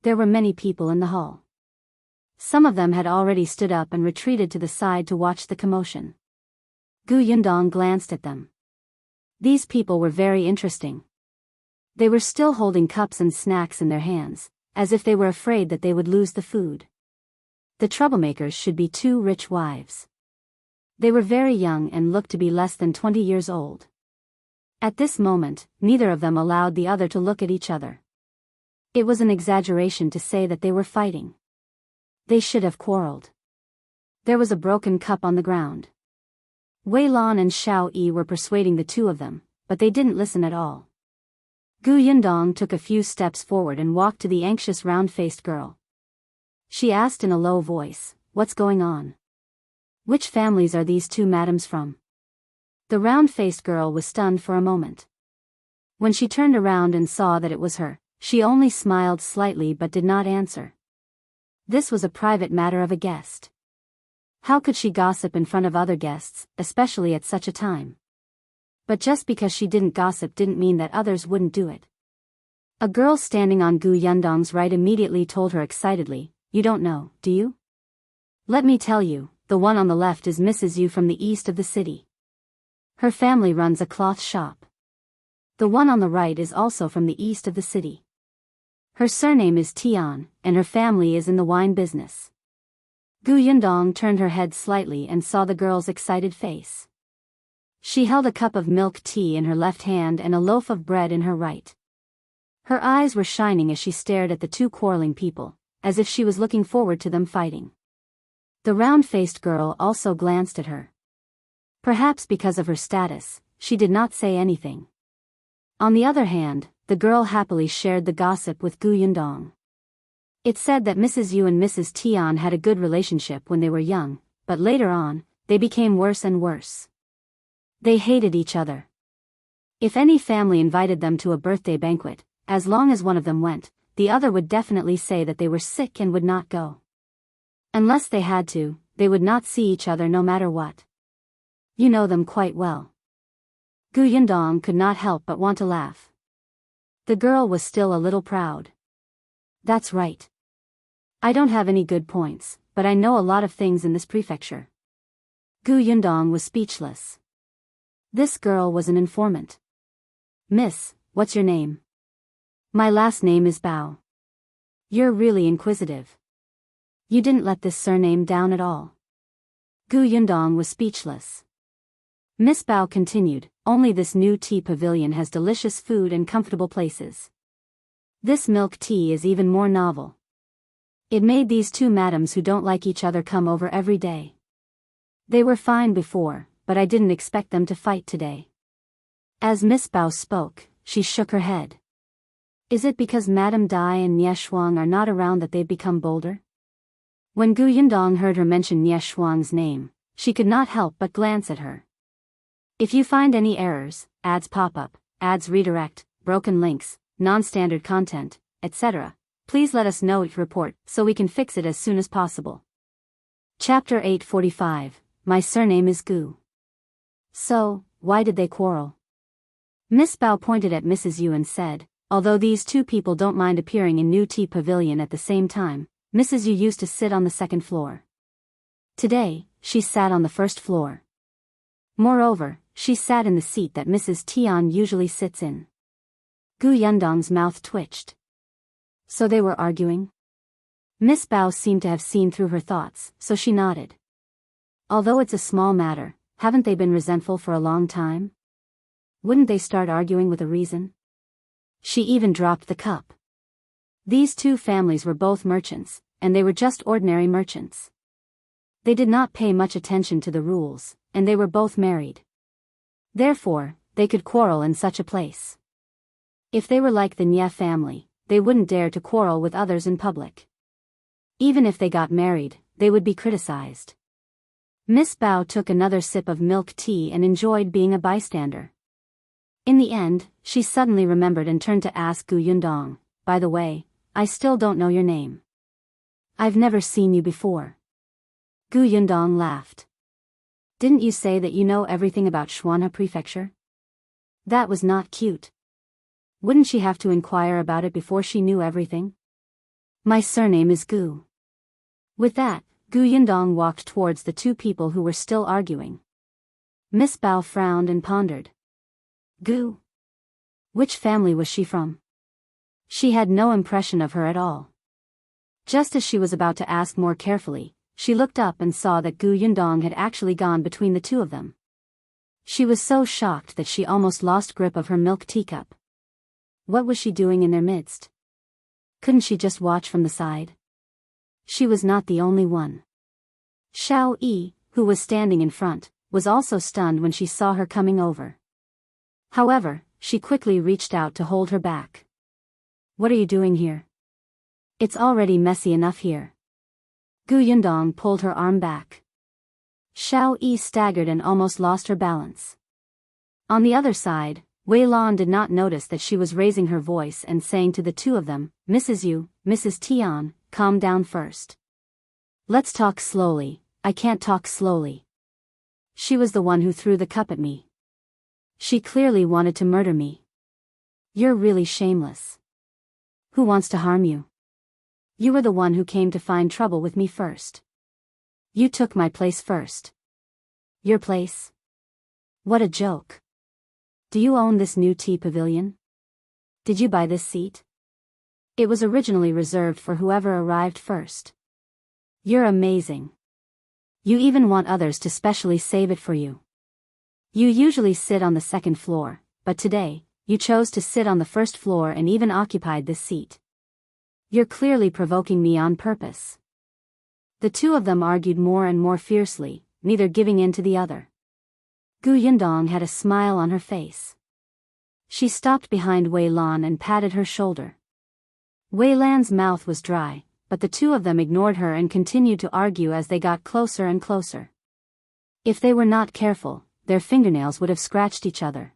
There were many people in the hall. Some of them had already stood up and retreated to the side to watch the commotion. Yundong glanced at them. These people were very interesting. They were still holding cups and snacks in their hands, as if they were afraid that they would lose the food. The troublemakers should be 2 rich wives. They were very young and looked to be less than 20 years old. At this moment, neither of them allowed the other to look at each other. It was an exaggeration to say that they were fighting. They should have quarreled. There was a broken cup on the ground. Wei Lan and Shao Yi were persuading the two of them, but they didn't listen at all. Yundong took a few steps forward and walked to the anxious round-faced girl. She asked in a low voice, "What's going on? Which families are these 2 madams from?" The round-faced girl was stunned for a moment. When she turned around and saw that it was her, she only smiled slightly but did not answer. This was a private matter of a guest. How could she gossip in front of other guests, especially at such a time? But just because she didn't gossip didn't mean that others wouldn't do it. A girl standing on Yundong's right immediately told her excitedly, "You don't know, do you? Let me tell you, the one on the left is Mrs. Yu from the east of the city. Her family runs a cloth shop. The one on the right is also from the east of the city. Her surname is Tian, and her family is in the wine business." Yundong turned her head slightly and saw the girl's excited face. She held a cup of milk tea in her left hand and a loaf of bread in her right. Her eyes were shining as she stared at the 2 quarreling people, as if she was looking forward to them fighting. The round-faced girl also glanced at her. Perhaps because of her status, she did not say anything. On the other hand, the girl happily shared the gossip with Yundong. It said that Mrs. Yu and Mrs. Tian had a good relationship when they were young, but later on, they became worse and worse. They hated each other. If any family invited them to a birthday banquet, as long as one of them went, the other would definitely say that they were sick and would not go. Unless they had to, they would not see each other no matter what. You know them quite well. Yundong could not help but want to laugh. The girl was still a little proud. That's right. I don't have any good points, but I know a lot of things in this prefecture. Yundong was speechless. This girl was an informant. "Miss, what's your name?" "My last name is Bao." "You're really inquisitive. You didn't let this surname down at all." Yundong was speechless. Miss Bao continued, "Only this new tea pavilion has delicious food and comfortable places. This milk tea is even more novel. It made these 2 madams who don't like each other come over every day. They were fine before, but I didn't expect them to fight today." As Miss Bao spoke, she shook her head. "Is it because Madame Dai and Nie Shuang are not around that they've become bolder?" When Yundong heard her mention Nie Shuang's name, she could not help but glance at her. "If you find any errors, ads pop up, ads redirect, broken links, non-standard content, etc., please let us know each report so we can fix it as soon as possible." Chapter 845, My Surname Is Gu. So, why did they quarrel? Miss Bao pointed at Mrs. Yu and said, "Although these 2 people don't mind appearing in New Tea Pavilion at the same time, Mrs. Yu used to sit on the 2nd floor. Today, she sat on the 1st floor. Moreover, she sat in the seat that Mrs. Tian usually sits in." Yundong's mouth twitched. So they were arguing? Miss Bao seemed to have seen through her thoughts, so she nodded. "Although it's a small matter, haven't they been resentful for a long time? Wouldn't they start arguing with a reason?" She even dropped the cup. These 2 families were both merchants, and they were just ordinary merchants. They did not pay much attention to the rules, and they were both married. Therefore, they could quarrel in such a place. If they were like the Nye family, they wouldn't dare to quarrel with others in public. Even if they got married, they would be criticized. Miss Bao took another sip of milk tea and enjoyed being a bystander. In the end, she suddenly remembered and turned to ask Yundong, "By the way, I still don't know your name. I've never seen you before." Yundong laughed. "Didn't you say that you know everything about Shuanha Prefecture?" That was not cute. Wouldn't she have to inquire about it before she knew everything? "My surname is Gu." With that, Yundong walked towards the 2 people who were still arguing. Miss Bao frowned and pondered. Gu? Which family was she from? She had no impression of her at all. Just as she was about to ask more carefully, she looked up and saw that Yundong had actually gone between the two of them. She was so shocked that she almost lost grip of her milk teacup. What was she doing in their midst? Couldn't she just watch from the side? She was not the only one. Shao, who was standing in front, was also stunned when she saw her coming over. However, she quickly reached out to hold her back. What are you doing here? It's already messy enough here. Yundong pulled her arm back. Shao staggered and almost lost her balance. On the other side, Wei Lan did not notice that she was raising her voice and saying to the two of them, Mrs. Yu, Mrs. Tian, calm down first. Let's talk slowly. I can't talk slowly. She was the one who threw the cup at me. She clearly wanted to murder me. You're really shameless. Who wants to harm you? You were the one who came to find trouble with me first. You took my place first. Your place? What a joke. Do you own this new tea pavilion? Did you buy this seat? It was originally reserved for whoever arrived first. You're amazing. You even want others to specially save it for you. You usually sit on the second floor, but today, you chose to sit on the first floor and even occupied this seat. You're clearly provoking me on purpose. The two of them argued more and more fiercely, neither giving in to the other. Yundong had a smile on her face. She stopped behind Wei Lan and patted her shoulder. Wei Lan's mouth was dry, but the two of them ignored her and continued to argue as they got closer and closer. If they were not careful, their fingernails would have scratched each other.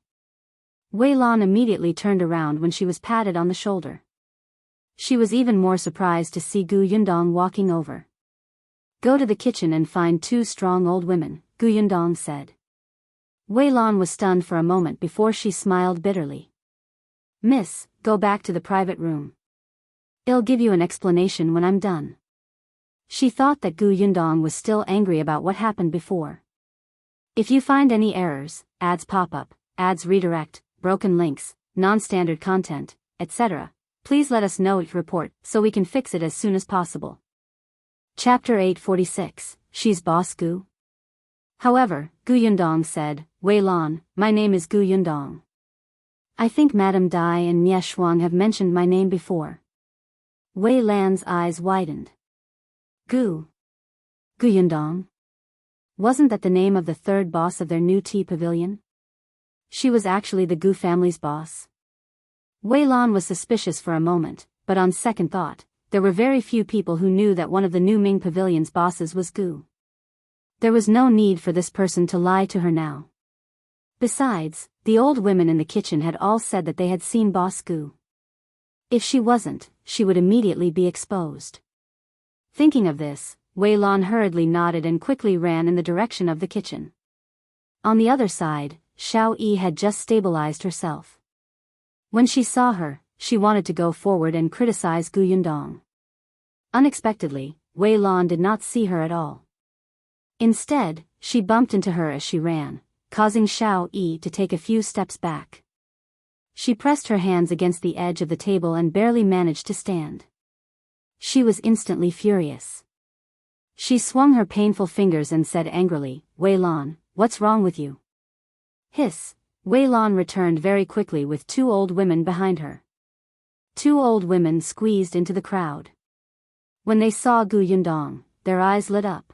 Wei Lan immediately turned around when she was patted on the shoulder. She was even more surprised to see Yundong walking over. Go to the kitchen and find two strong old women, Yundong said. Wei Lan was stunned for a moment before she smiled bitterly. Miss, go back to the private room. I'll give you an explanation when I'm done. She thought that Yundong was still angry about what happened before. If you find any errors, ads pop up, ads redirect, broken links, non-standard content, etc., please let us know it report so we can fix it as soon as possible. Chapter 846, She's Boss Gu. However, Yundong said, Wei Lan, my name is Yundong. I think Madame Dai and Nie Shuang have mentioned my name before. Wei Lan's eyes widened. Yundong? Wasn't that the name of the third boss of their new tea pavilion? She was actually the Gu family's boss. Wei Lan was suspicious for a moment, but on second thought, there were very few people who knew that one of the new Ming Pavilion's bosses was Gu. There was no need for this person to lie to her now. Besides, the old women in the kitchen had all said that they had seen Boss Gu. If she wasn't, she would immediately be exposed. Thinking of this, Wei Lan hurriedly nodded and quickly ran in the direction of the kitchen. On the other side, Shao had just stabilized herself. When she saw her, she wanted to go forward and criticize Yundong. Unexpectedly, Wei Lan did not see her at all. Instead, she bumped into her as she ran, causing Shao to take a few steps back. She pressed her hands against the edge of the table and barely managed to stand. She was instantly furious. She swung her painful fingers and said angrily, Wei Lan, what's wrong with you? Hiss. Wei Lan returned very quickly with two old women behind her. Two old women squeezed into the crowd. When they saw Yundong, their eyes lit up.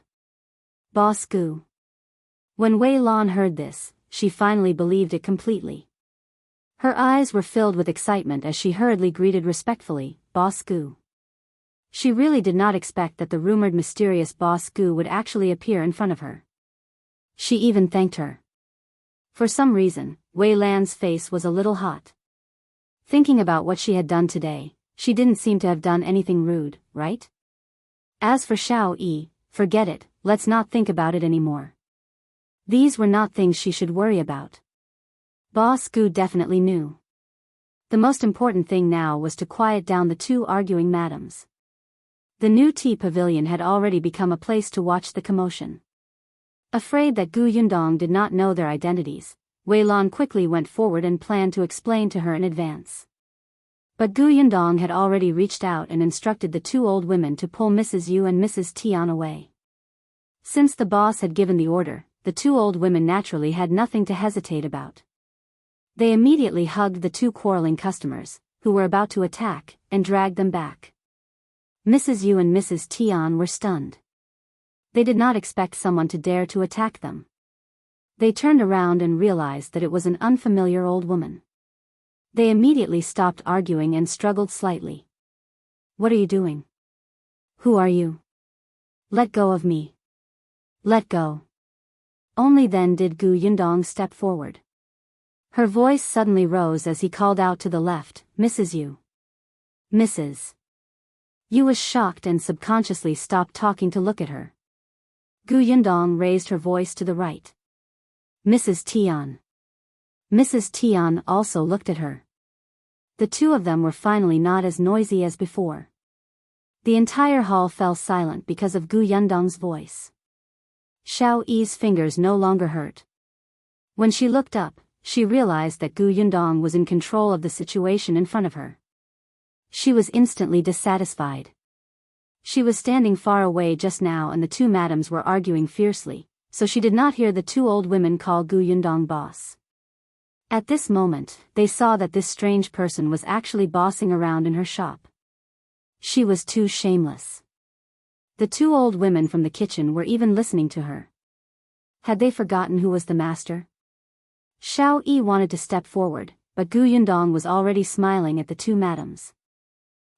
Boss Gu. When Wei Lan heard this, she finally believed it completely. Her eyes were filled with excitement as she hurriedly greeted respectfully, Boss Gu. She really did not expect that the rumored mysterious Boss Gu would actually appear in front of her. She even thanked her. For some reason, Wei Lan's face was a little hot. Thinking about what she had done today, she didn't seem to have done anything rude, right? As for Shao, forget it, let's not think about it anymore. These were not things she should worry about. Boss Gu definitely knew. The most important thing now was to quiet down the two arguing madams. The new tea pavilion had already become a place to watch the commotion. Afraid that Yundong did not know their identities, Wei Lan quickly went forward and planned to explain to her in advance. But Gu Yundong had already reached out and instructed the two old women to pull Mrs. Yu and Mrs. Tian away. Since the boss had given the order, the two old women naturally had nothing to hesitate about. They immediately hugged the two quarreling customers, who were about to attack, and dragged them back. Mrs. Yu and Mrs. Tian were stunned. They did not expect someone to dare to attack them. They turned around and realized that it was an unfamiliar old woman. They immediately stopped arguing and struggled slightly. "What are you doing? Who are you? Let go of me. Let go." Only then did Gu Yundong step forward. Her voice suddenly rose as he called out to the left, "Mrs. Yu." Mrs. Yu was shocked and subconsciously stopped talking to look at her. Gu Yundong raised her voice to the right. "Mrs. Tian." Mrs. Tian also looked at her. The two of them were finally not as noisy as before. The entire hall fell silent because of Gu Yundong's voice. Shao Yi's fingers no longer hurt. When she looked up, she realized that Gu Yundong was in control of the situation in front of her. She was instantly dissatisfied. She was standing far away just now and the two madams were arguing fiercely, so she did not hear the two old women call Gu Yundong boss. At this moment, they saw that this strange person was actually bossing around in her shop. She was too shameless. The two old women from the kitchen were even listening to her. Had they forgotten who was the master? Shao Yi wanted to step forward, but Gu Yundong was already smiling at the two madams.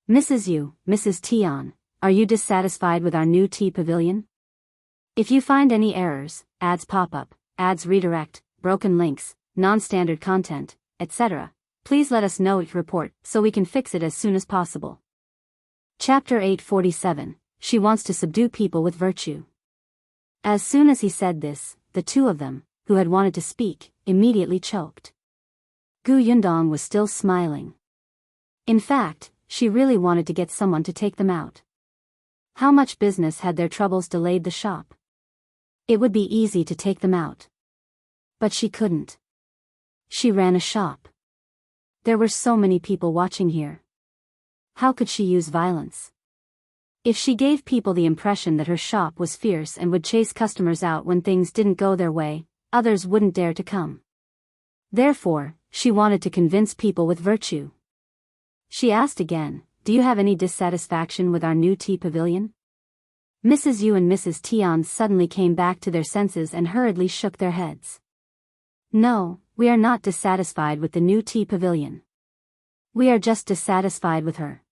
"Mrs. Yu, Mrs. Tian, are you dissatisfied with our new tea pavilion? If you find any errors, ads pop up, ads redirect, broken links, non-standard content, etc., please let us know it report so we can fix it as soon as possible." Chapter 847, She Wants to Subdue People with Virtue. As soon as he said this, the two of them, who had wanted to speak, immediately choked. Gu Yundong was still smiling. In fact, she really wanted to get someone to take them out. How much business had their troubles delayed the shop? It would be easy to take them out. But she couldn't. She ran a shop. There were so many people watching here. How could she use violence? If she gave people the impression that her shop was fierce and would chase customers out when things didn't go their way, others wouldn't dare to come. Therefore, she wanted to convince people with virtue. She asked again, "Do you have any dissatisfaction with our new tea pavilion?" Mrs. Yu and Mrs. Tian suddenly came back to their senses and hurriedly shook their heads. "No, we are not dissatisfied with the new tea pavilion. We are just dissatisfied with her."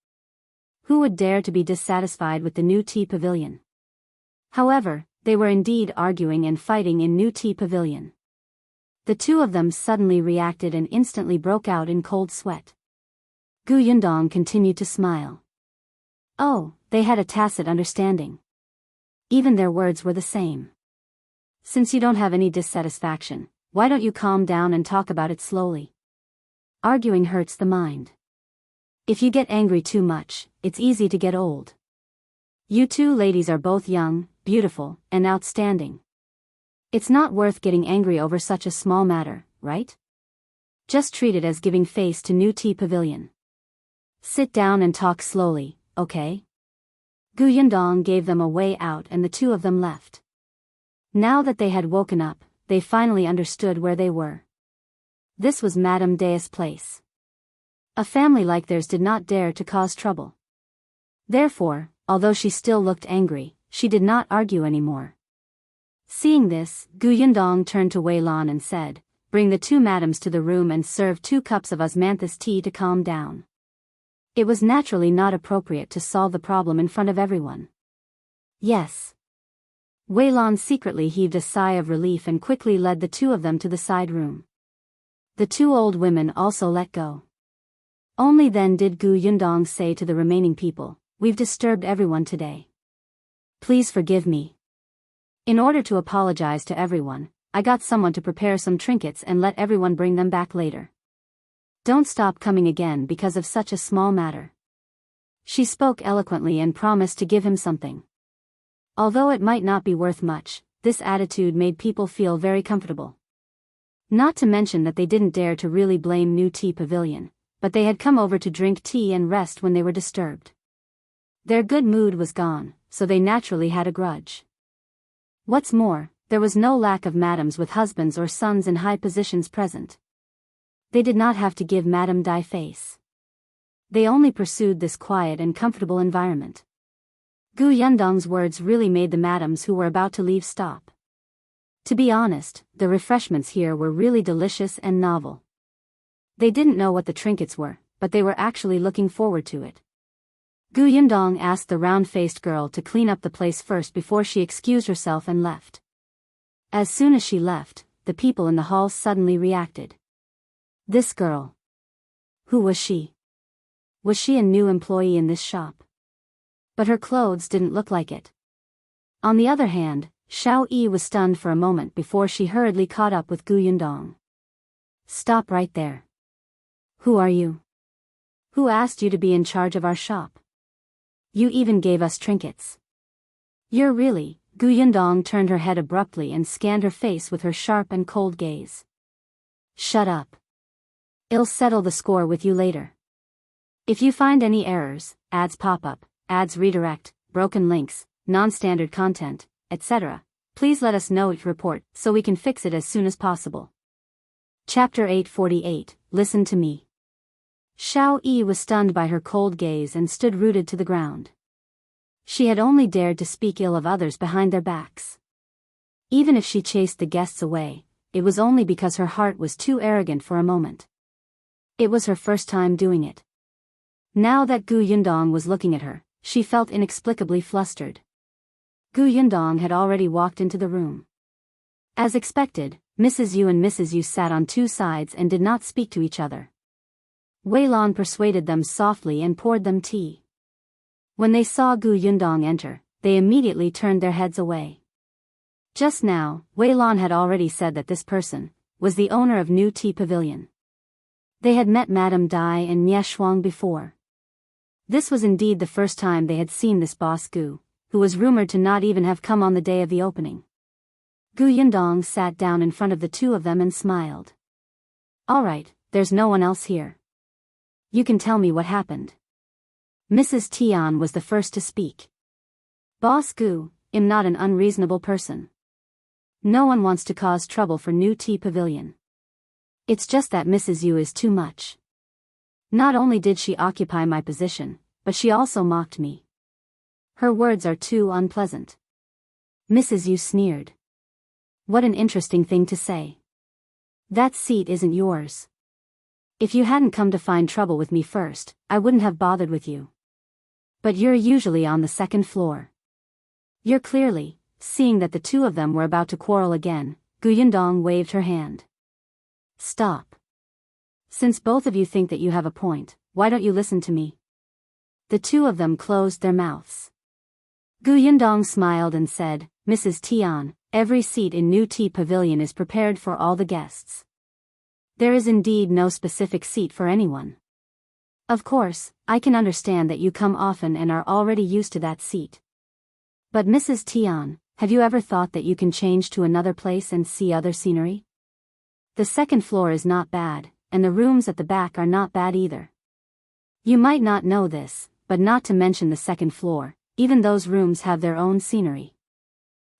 Who would dare to be dissatisfied with the new tea pavilion? However, they were indeed arguing and fighting in new tea pavilion. The two of them suddenly reacted and instantly broke out in cold sweat. Gu Yundong continued to smile. Oh, they had a tacit understanding. Even their words were the same. "Since you don't have any dissatisfaction, why don't you calm down and talk about it slowly? Arguing hurts the mind. If you get angry too much, it's easy to get old. You two ladies are both young, beautiful, and outstanding. It's not worth getting angry over such a small matter, right? Just treat it as giving face to new tea pavilion. Sit down and talk slowly, okay?" Gu Yundong gave them a way out and the two of them left. Now that they had woken up, they finally understood where they were. This was Madame Dea's place. A family like theirs did not dare to cause trouble. Therefore, although she still looked angry, she did not argue anymore. Seeing this, Gu Yundong turned to Wei Lan and said, "Bring the two madams to the room and serve 2 cups of osmanthus tea to calm down." It was naturally not appropriate to solve the problem in front of everyone. Yes. Wei Lan secretly heaved a sigh of relief and quickly led the two of them to the side room. The two old women also let go. Only then did Gu Yundong say to the remaining people, "We've disturbed everyone today. Please forgive me. In order to apologize to everyone, I got someone to prepare some trinkets and let everyone bring them back later. Don't stop coming again because of such a small matter." She spoke eloquently and promised to give him something. Although it might not be worth much, this attitude made people feel very comfortable. Not to mention that they didn't dare to really blame New Tea Pavilion, but they had come over to drink tea and rest when they were disturbed. Their good mood was gone, so they naturally had a grudge. What's more, there was no lack of madams with husbands or sons in high positions present. They did not have to give Madame Dai face. They only pursued this quiet and comfortable environment. Gu Yundong's words really made the madams who were about to leave stop. To be honest, the refreshments here were really delicious and novel. They didn't know what the trinkets were, but they were actually looking forward to it. Gu Yundong asked the round-faced girl to clean up the place first before she excused herself and left. As soon as she left, the people in the hall suddenly reacted. This girl. Who was she? Was she a new employee in this shop? But her clothes didn't look like it. On the other hand, Shao was stunned for a moment before she hurriedly caught up with Gu Yundong. Stop right there. Who are you? Who asked you to be in charge of our shop? You even gave us trinkets. You're really... Gu Yundong turned her head abruptly and scanned her face with her sharp and cold gaze. Shut up. I'll settle the score with you later. If you find any errors, ads pop up, ads redirect, broken links, non-standard content, etc., please let us know your report so we can fix it as soon as possible. Chapter 848, Listen to Me. Shao was stunned by her cold gaze and stood rooted to the ground. She had only dared to speak ill of others behind their backs. Even if she chased the guests away, it was only because her heart was too arrogant for a moment. It was her first time doing it. Now that Gu Yundong was looking at her, she felt inexplicably flustered. Gu Yundong had already walked into the room. As expected, Mrs. Yu and Mrs. Yu sat on two sides and did not speak to each other. Wei Lan persuaded them softly and poured them tea. When they saw Gu Yundong enter, they immediately turned their heads away. Just now, Wei Lan had already said that this person was the owner of New Tea Pavilion. They had met Madame Dai and Mie Shuang before. This was indeed the first time they had seen this boss Gu, who was rumored to not even have come on the day of the opening. Gu Yundong sat down in front of the two of them and smiled. All right, there's no one else here. You can tell me what happened. Mrs. Tian was the first to speak. Boss Gu, I'm not an unreasonable person. No one wants to cause trouble for New Tea Pavilion. It's just that Mrs. Yu is too much. Not only did she occupy my position, but she also mocked me. Her words are too unpleasant. Mrs. Yu sneered. What an interesting thing to say. That seat isn't yours. If you hadn't come to find trouble with me first, I wouldn't have bothered with you. But you're usually on the second floor. You're clearly, seeing that the two of them were about to quarrel again, Gu Yundong waved her hand. Stop. Since both of you think that you have a point, why don't you listen to me? The two of them closed their mouths. Gu Yundong smiled and said, Mrs. Tian, every seat in New Tea Pavilion is prepared for all the guests. There is indeed no specific seat for anyone. Of course, I can understand that you come often and are already used to that seat. But Mrs. Tian, have you ever thought that you can change to another place and see other scenery? The second floor is not bad, and the rooms at the back are not bad either. You might not know this, but not to mention the second floor, even those rooms have their own scenery.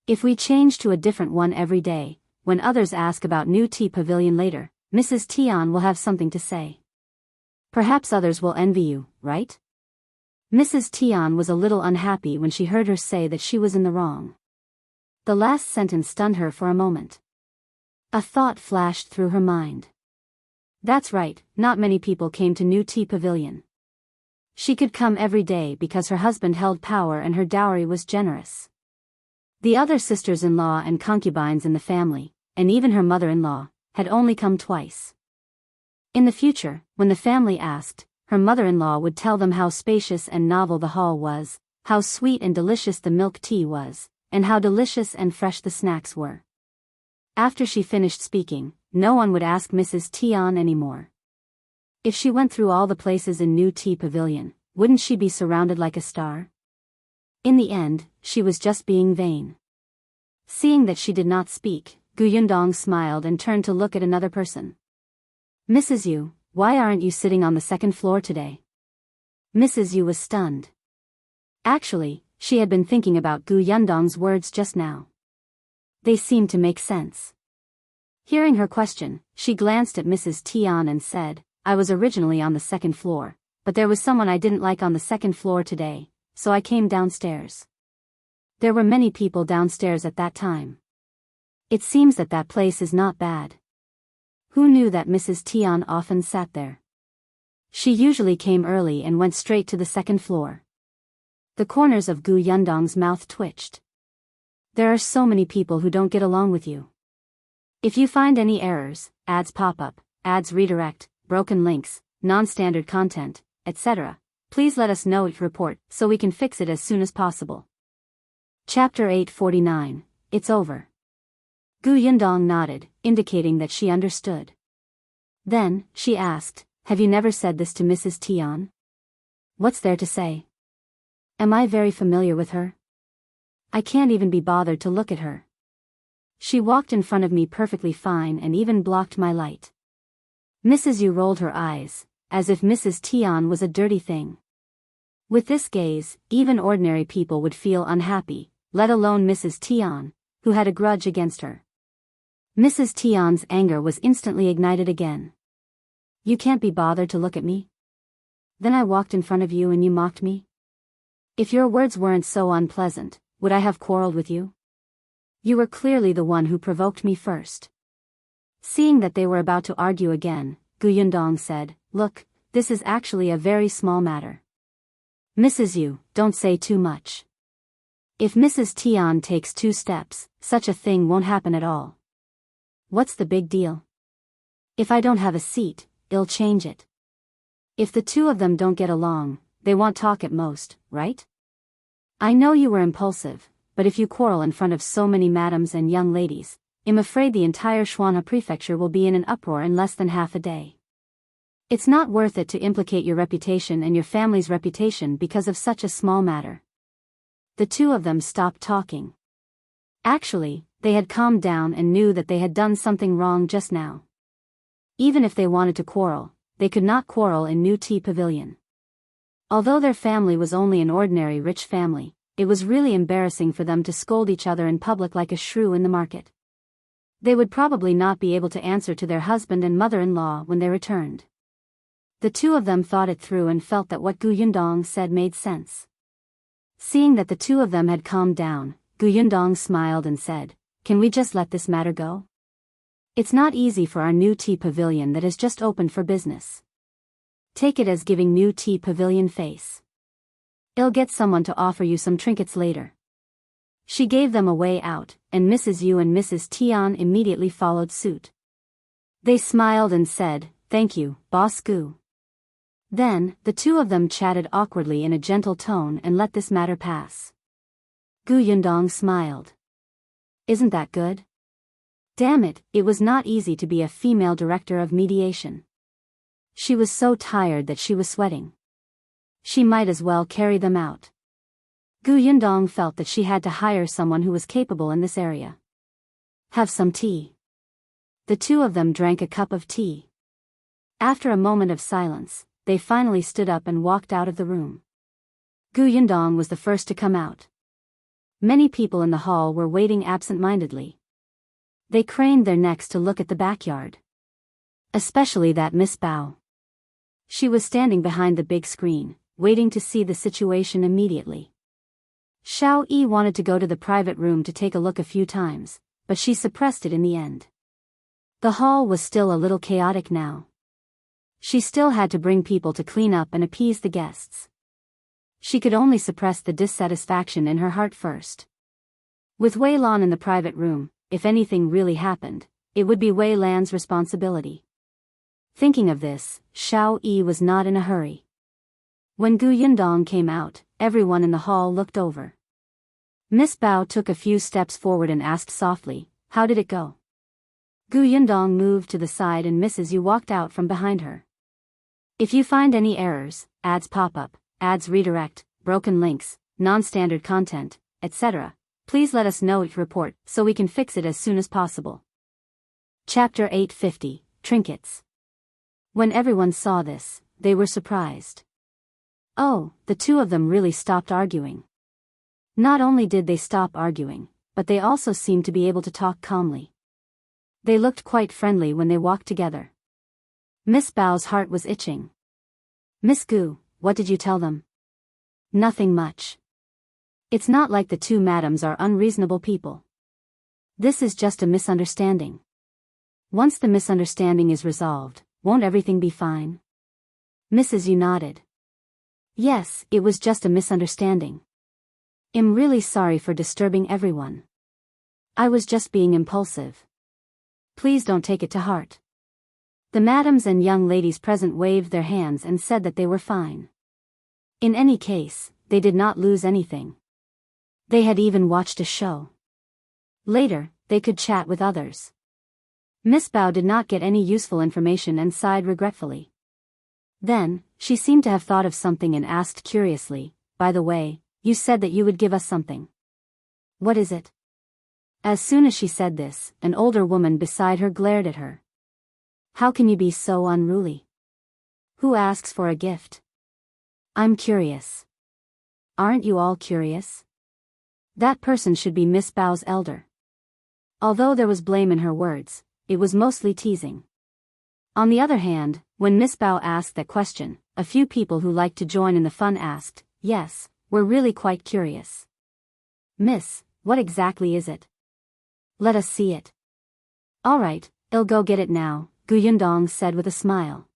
If we change to a different one every day, when others ask about New Tea Pavilion later, Mrs. Tian will have something to say. Perhaps others will envy you, right? Mrs. Tian was a little unhappy when she heard her say that she was in the wrong. The last sentence stunned her for a moment. A thought flashed through her mind. That's right, not many people came to New Tea Pavilion. She could come every day because her husband held power and her dowry was generous. The other sisters-in-law and concubines in the family, and even her mother-in-law, had only come twice. In the future, when the family asked, her mother-in-law would tell them how spacious and novel the hall was, how sweet and delicious the milk tea was, and how delicious and fresh the snacks were. After she finished speaking, no one would ask Mrs. Tian anymore. If she went through all the places in New Tea Pavilion, wouldn't she be surrounded like a star? In the end, she was just being vain. Seeing that she did not speak, Gu Yundong smiled and turned to look at another person. Mrs. Yu, why aren't you sitting on the second floor today? Mrs. Yu was stunned. Actually, she had been thinking about Gu Yundong's words just now. They seemed to make sense. Hearing her question, she glanced at Mrs. Tian and said, I was originally on the second floor, but there was someone I didn't like on the second floor today, so I came downstairs. There were many people downstairs at that time. It seems that that place is not bad. Who knew that Mrs. Tian often sat there? She usually came early and went straight to the second floor. The corners of Gu Yundong's mouth twitched. There are so many people who don't get along with you. If you find any errors, ads pop up, ads redirect, broken links, non-standard content, etc., please let us know each report so we can fix it as soon as possible. Chapter 849, It's Over. Gu Yundong nodded, indicating that she understood. Then, she asked, Have you never said this to Mrs. Tian? What's there to say? Am I very familiar with her? I can't even be bothered to look at her. She walked in front of me perfectly fine and even blocked my light. Mrs. Yu rolled her eyes, as if Mrs. Tian was a dirty thing. With this gaze, even ordinary people would feel unhappy, let alone Mrs. Tian, who had a grudge against her. Mrs. Tian's anger was instantly ignited again. You can't be bothered to look at me? Then I walked in front of you and you mocked me? If your words weren't so unpleasant, would I have quarreled with you? You were clearly the one who provoked me first. Seeing that they were about to argue again, Gu Yundong said, Look, this is actually a very small matter. Mrs. Yu, don't say too much. If Mrs. Tian takes 2 steps, such a thing won't happen at all. What's the big deal? If I don't have a seat, I'll change it. If the two of them don't get along, they won't talk at most, right? I know you were impulsive, but if you quarrel in front of so many madams and young ladies, I'm afraid the entire Shuanha prefecture will be in an uproar in less than half a day. It's not worth it to implicate your reputation and your family's reputation because of such a small matter. The two of them stopped talking. Actually, they had calmed down and knew that they had done something wrong just now. Even if they wanted to quarrel, they could not quarrel in New Tea Pavilion. Although their family was only an ordinary rich family, it was really embarrassing for them to scold each other in public like a shrew in the market. They would probably not be able to answer to their husband and mother-in-law when they returned. The two of them thought it through and felt that what Gu Yundong said made sense. Seeing that the two of them had calmed down, Gu Yundong smiled and said, Can we just let this matter go? It's not easy for our new tea pavilion that has just opened for business. Take it as giving new tea pavilion face. I'll get someone to offer you some trinkets later. She gave them a way out, and Mrs. Yu and Mrs. Tian immediately followed suit. They smiled and said, Thank you, Boss Gu. Then, the two of them chatted awkwardly in a gentle tone and let this matter pass. Gu Yundong smiled. Isn't that good? Damn it, it was not easy to be a female director of mediation. She was so tired that she was sweating. She might as well carry them out. Gu Yundong felt that she had to hire someone who was capable in this area. Have some tea. The two of them drank a cup of tea. After a moment of silence, they finally stood up and walked out of the room. Gu Yundong was the first to come out. Many people in the hall were waiting absent-mindedly. They craned their necks to look at the backyard. Especially that Miss Bao. She was standing behind the big screen, waiting to see the situation immediately. Shao wanted to go to the private room to take a look a few times, but she suppressed it in the end. The hall was still a little chaotic now. She still had to bring people to clean up and appease the guests. She could only suppress the dissatisfaction in her heart first. With Wei Lan in the private room, if anything really happened, it would be Wei Lan's responsibility. Thinking of this, Shao was not in a hurry. When Gu Yundong came out, everyone in the hall looked over. Miss Bao took a few steps forward and asked softly, How did it go? Gu Yundong moved to the side and Mrs. Yu walked out from behind her. If you find any errors, ads pop up, ads redirect, broken links, non-standard content, etc., please let us know each report so we can fix it as soon as possible. Chapter 850, Trinkets. When everyone saw this, they were surprised. Oh, the two of them really stopped arguing. Not only did they stop arguing, but they also seemed to be able to talk calmly. They looked quite friendly when they walked together. Miss Bao's heart was itching. Miss Gu, what did you tell them? Nothing much. It's not like the two madams are unreasonable people. This is just a misunderstanding. Once the misunderstanding is resolved, won't everything be fine? Mrs. Yu nodded. Yes, it was just a misunderstanding. I'm really sorry for disturbing everyone. I was just being impulsive. Please don't take it to heart. The madams and young ladies present waved their hands and said that they were fine. In any case, they did not lose anything. They had even watched a show. Later, they could chat with others. Miss Bao did not get any useful information and sighed regretfully. Then, she seemed to have thought of something and asked curiously, by the way, you said that you would give us something. What is it? As soon as she said this, an older woman beside her glared at her. How can you be so unruly? Who asks for a gift? I'm curious. Aren't you all curious? That person should be Miss Bao's elder. Although there was blame in her words, it was mostly teasing. On the other hand, when Miss Bao asked that question, a few people who liked to join in the fun asked, yes, we're really quite curious. Miss, what exactly is it? Let us see it. Alright, I'll go get it now, Yundong said with a smile.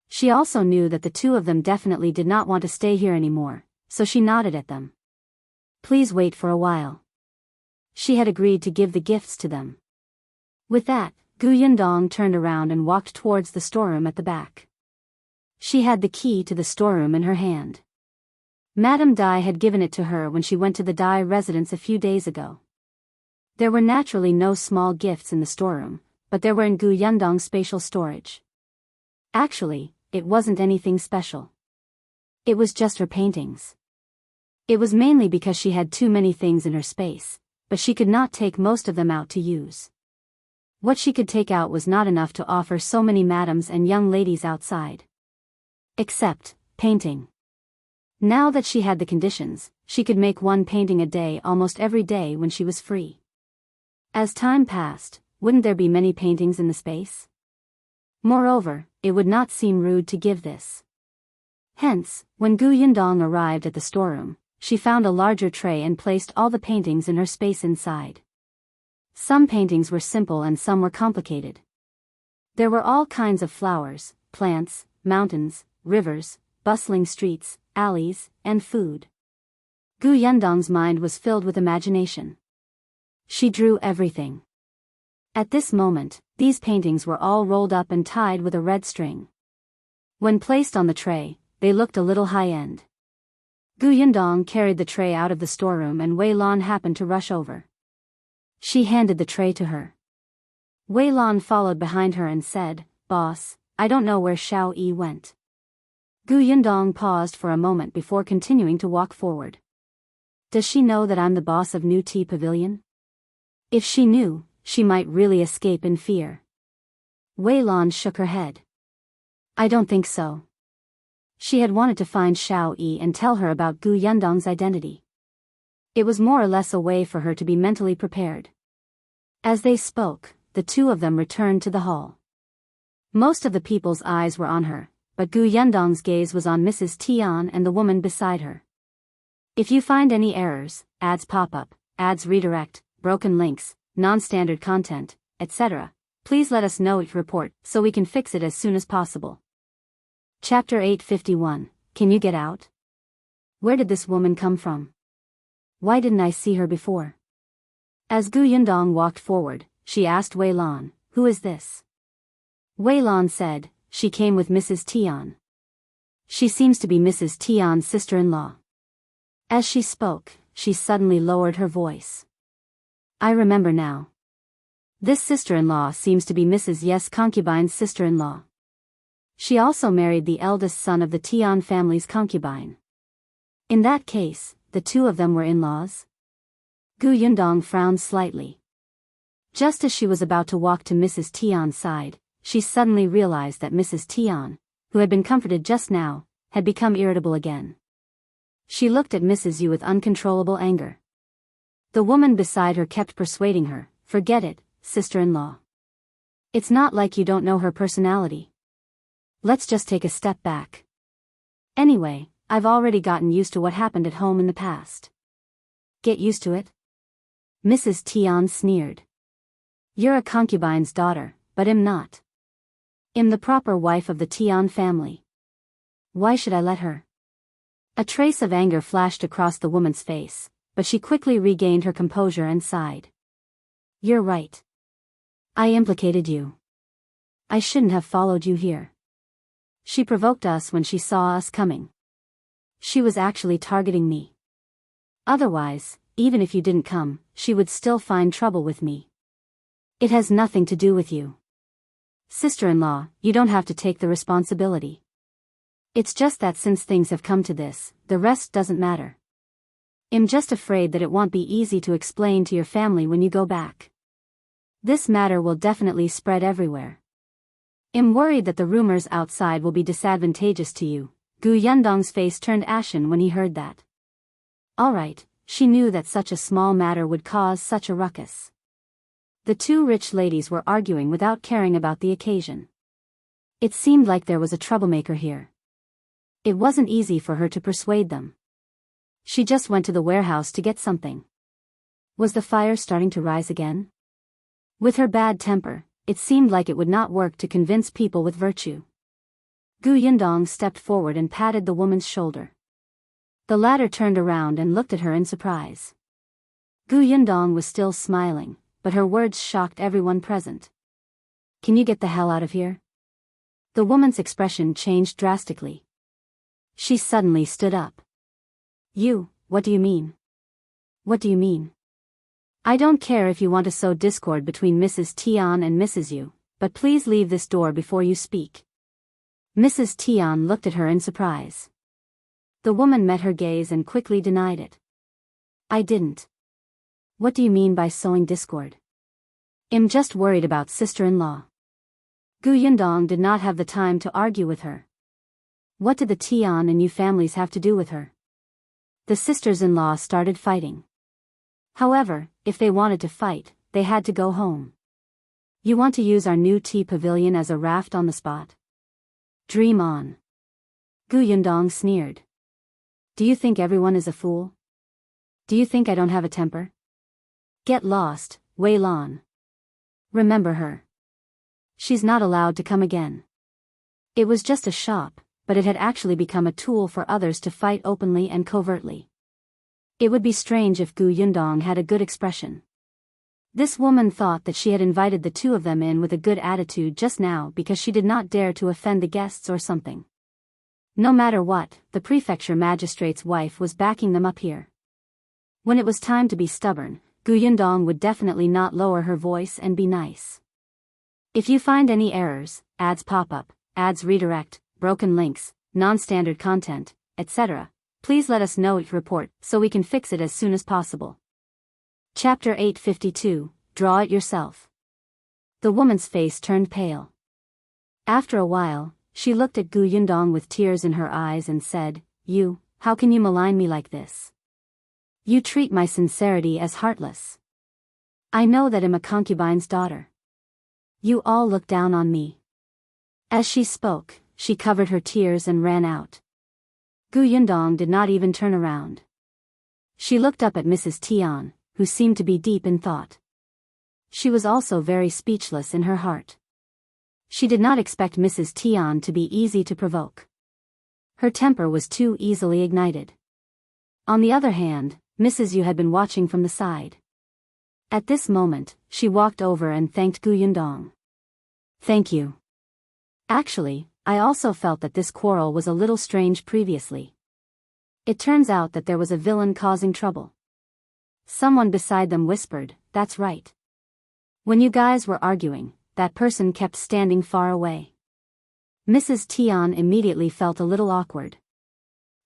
She also knew that the two of them definitely did not want to stay here anymore, so she nodded at them. Please wait for a while. She had agreed to give the gifts to them. With that, Yundong turned around and walked towards the storeroom at the back. She had the key to the storeroom in her hand. Madame Dai had given it to her when she went to the Dai residence a few days ago. There were naturally no small gifts in the storeroom, but there were in Yundong's spatial storage. Actually, it wasn't anything special. It was just her paintings. It was mainly because she had too many things in her space, but she could not take most of them out to use. What she could take out was not enough to offer so many madams and young ladies outside. Except, painting. Now that she had the conditions, she could make one painting a day almost every day when she was free. As time passed, wouldn't there be many paintings in the space? Moreover, it would not seem rude to give this. Hence, when Yundong arrived at the storeroom, she found a larger tray and placed all the paintings in her space inside. Some paintings were simple and some were complicated. There were all kinds of flowers, plants, mountains, rivers, bustling streets, alleys, and food. Yundong's mind was filled with imagination. She drew everything. At this moment, these paintings were all rolled up and tied with a red string. When placed on the tray, they looked a little high-end. Yundong carried the tray out of the storeroom and Wei Lan happened to rush over. She handed the tray to her. Wei Lan followed behind her and said, Boss, I don't know where Shao went. Yundong paused for a moment before continuing to walk forward. Does she know that I'm the boss of New Tea Pavilion? If she knew, she might really escape in fear. Wei Lan shook her head. I don't think so. She had wanted to find Shao and tell her about Yundong's identity. It was more or less a way for her to be mentally prepared. As they spoke, the two of them returned to the hall. Most of the people's eyes were on her, but Yundong's gaze was on Mrs. Tian and the woman beside her. If you find any errors, ads pop up, ads redirect, broken links, non-standard content, etc., please let us know each report so we can fix it as soon as possible. Chapter 851, Can you get out? Where did this woman come from? Why didn't I see her before? As Yundong walked forward, she asked Wei Lan, Who is this? Wei Lan said, She came with Mrs. Tian. She seems to be Mrs. Tian's sister-in-law. As she spoke, she suddenly lowered her voice. I remember now. This sister-in-law seems to be Mrs. Yes concubine's sister-in-law. She also married the eldest son of the Tian family's concubine. In that case, the two of them were in-laws? Yundong frowned slightly. Just as she was about to walk to Mrs. Tian's side, she suddenly realized that Mrs. Tian, who had been comforted just now, had become irritable again. She looked at Mrs. Yu with uncontrollable anger. The woman beside her kept persuading her, "Forget it, sister-in-law. It's not like you don't know her personality. Let's just take a step back. Anyway, I've already gotten used to what happened at home in the past." "Get used to it?" Mrs. Tian sneered. "You're a concubine's daughter, but I'm not. I'm the proper wife of the Tian family. Why should I let her?" A trace of anger flashed across the woman's face, but she quickly regained her composure and sighed. "You're right. I implicated you. I shouldn't have followed you here. She provoked us when she saw us coming. She was actually targeting me. Otherwise, even if you didn't come, she would still find trouble with me. It has nothing to do with you. Sister-in-law, you don't have to take the responsibility. It's just that since things have come to this, the rest doesn't matter. I'm just afraid that it won't be easy to explain to your family when you go back. This matter will definitely spread everywhere. I'm worried that the rumors outside will be disadvantageous to you." Yundong's face turned ashen when he heard that. Alright, she knew that such a small matter would cause such a ruckus. The two rich ladies were arguing without caring about the occasion. It seemed like there was a troublemaker here. It wasn't easy for her to persuade them. She just went to the warehouse to get something. Was the fire starting to rise again? With her bad temper, it seemed like it would not work to convince people with virtue. Yundong stepped forward and patted the woman's shoulder. The latter turned around and looked at her in surprise. Yundong was still smiling, but her words shocked everyone present. "Can you get the hell out of here?" The woman's expression changed drastically. She suddenly stood up. "You, what do you mean? What do you mean? I don't care if you want to sow discord between Mrs. Tian and Mrs. Yu, but please leave this door before you speak." Mrs. Tian looked at her in surprise. The woman met her gaze and quickly denied it. "I didn't. What do you mean by sowing discord? I'm just worried about sister-in-law." Yundong did not have the time to argue with her. What did the Tian and Yu families have to do with her? The sisters-in-law started fighting. However, if they wanted to fight, they had to go home. "You want to use our new Tea Pavilion as a raft on the spot? Dream on." Yundong sneered. "Do you think everyone is a fool? Do you think I don't have a temper? Get lost, Wei Lan. Remember her. She's not allowed to come again." It was just a shop, but it had actually become a tool for others to fight openly and covertly. It would be strange if Yundong had a good expression. This woman thought that she had invited the two of them in with a good attitude just now because she did not dare to offend the guests or something. No matter what, the prefecture magistrate's wife was backing them up here. When it was time to be stubborn, Yundong would definitely not lower her voice and be nice. "If you find any errors, ads pop up, ads redirect, broken links, non-standard content, etc., please let us know it report so we can fix it as soon as possible." Chapter 852, Draw It Yourself. The woman's face turned pale. After a while, she looked at Yundong with tears in her eyes and said, "You, how can you malign me like this? You treat my sincerity as heartless. I know that I'm a concubine's daughter. You all look down on me." As she spoke, she covered her tears and ran out. Yundong did not even turn around. She looked up at Mrs. Tian, who seemed to be deep in thought. She was also very speechless in her heart. She did not expect Mrs. Tian to be easy to provoke. Her temper was too easily ignited. On the other hand, Mrs. Yu had been watching from the side. At this moment, she walked over and thanked Yundong. "Thank you. Actually, I also felt that this quarrel was a little strange previously. It turns out that there was a villain causing trouble." Someone beside them whispered, "That's right. When you guys were arguing, that person kept standing far away." Mrs. Tian immediately felt a little awkward.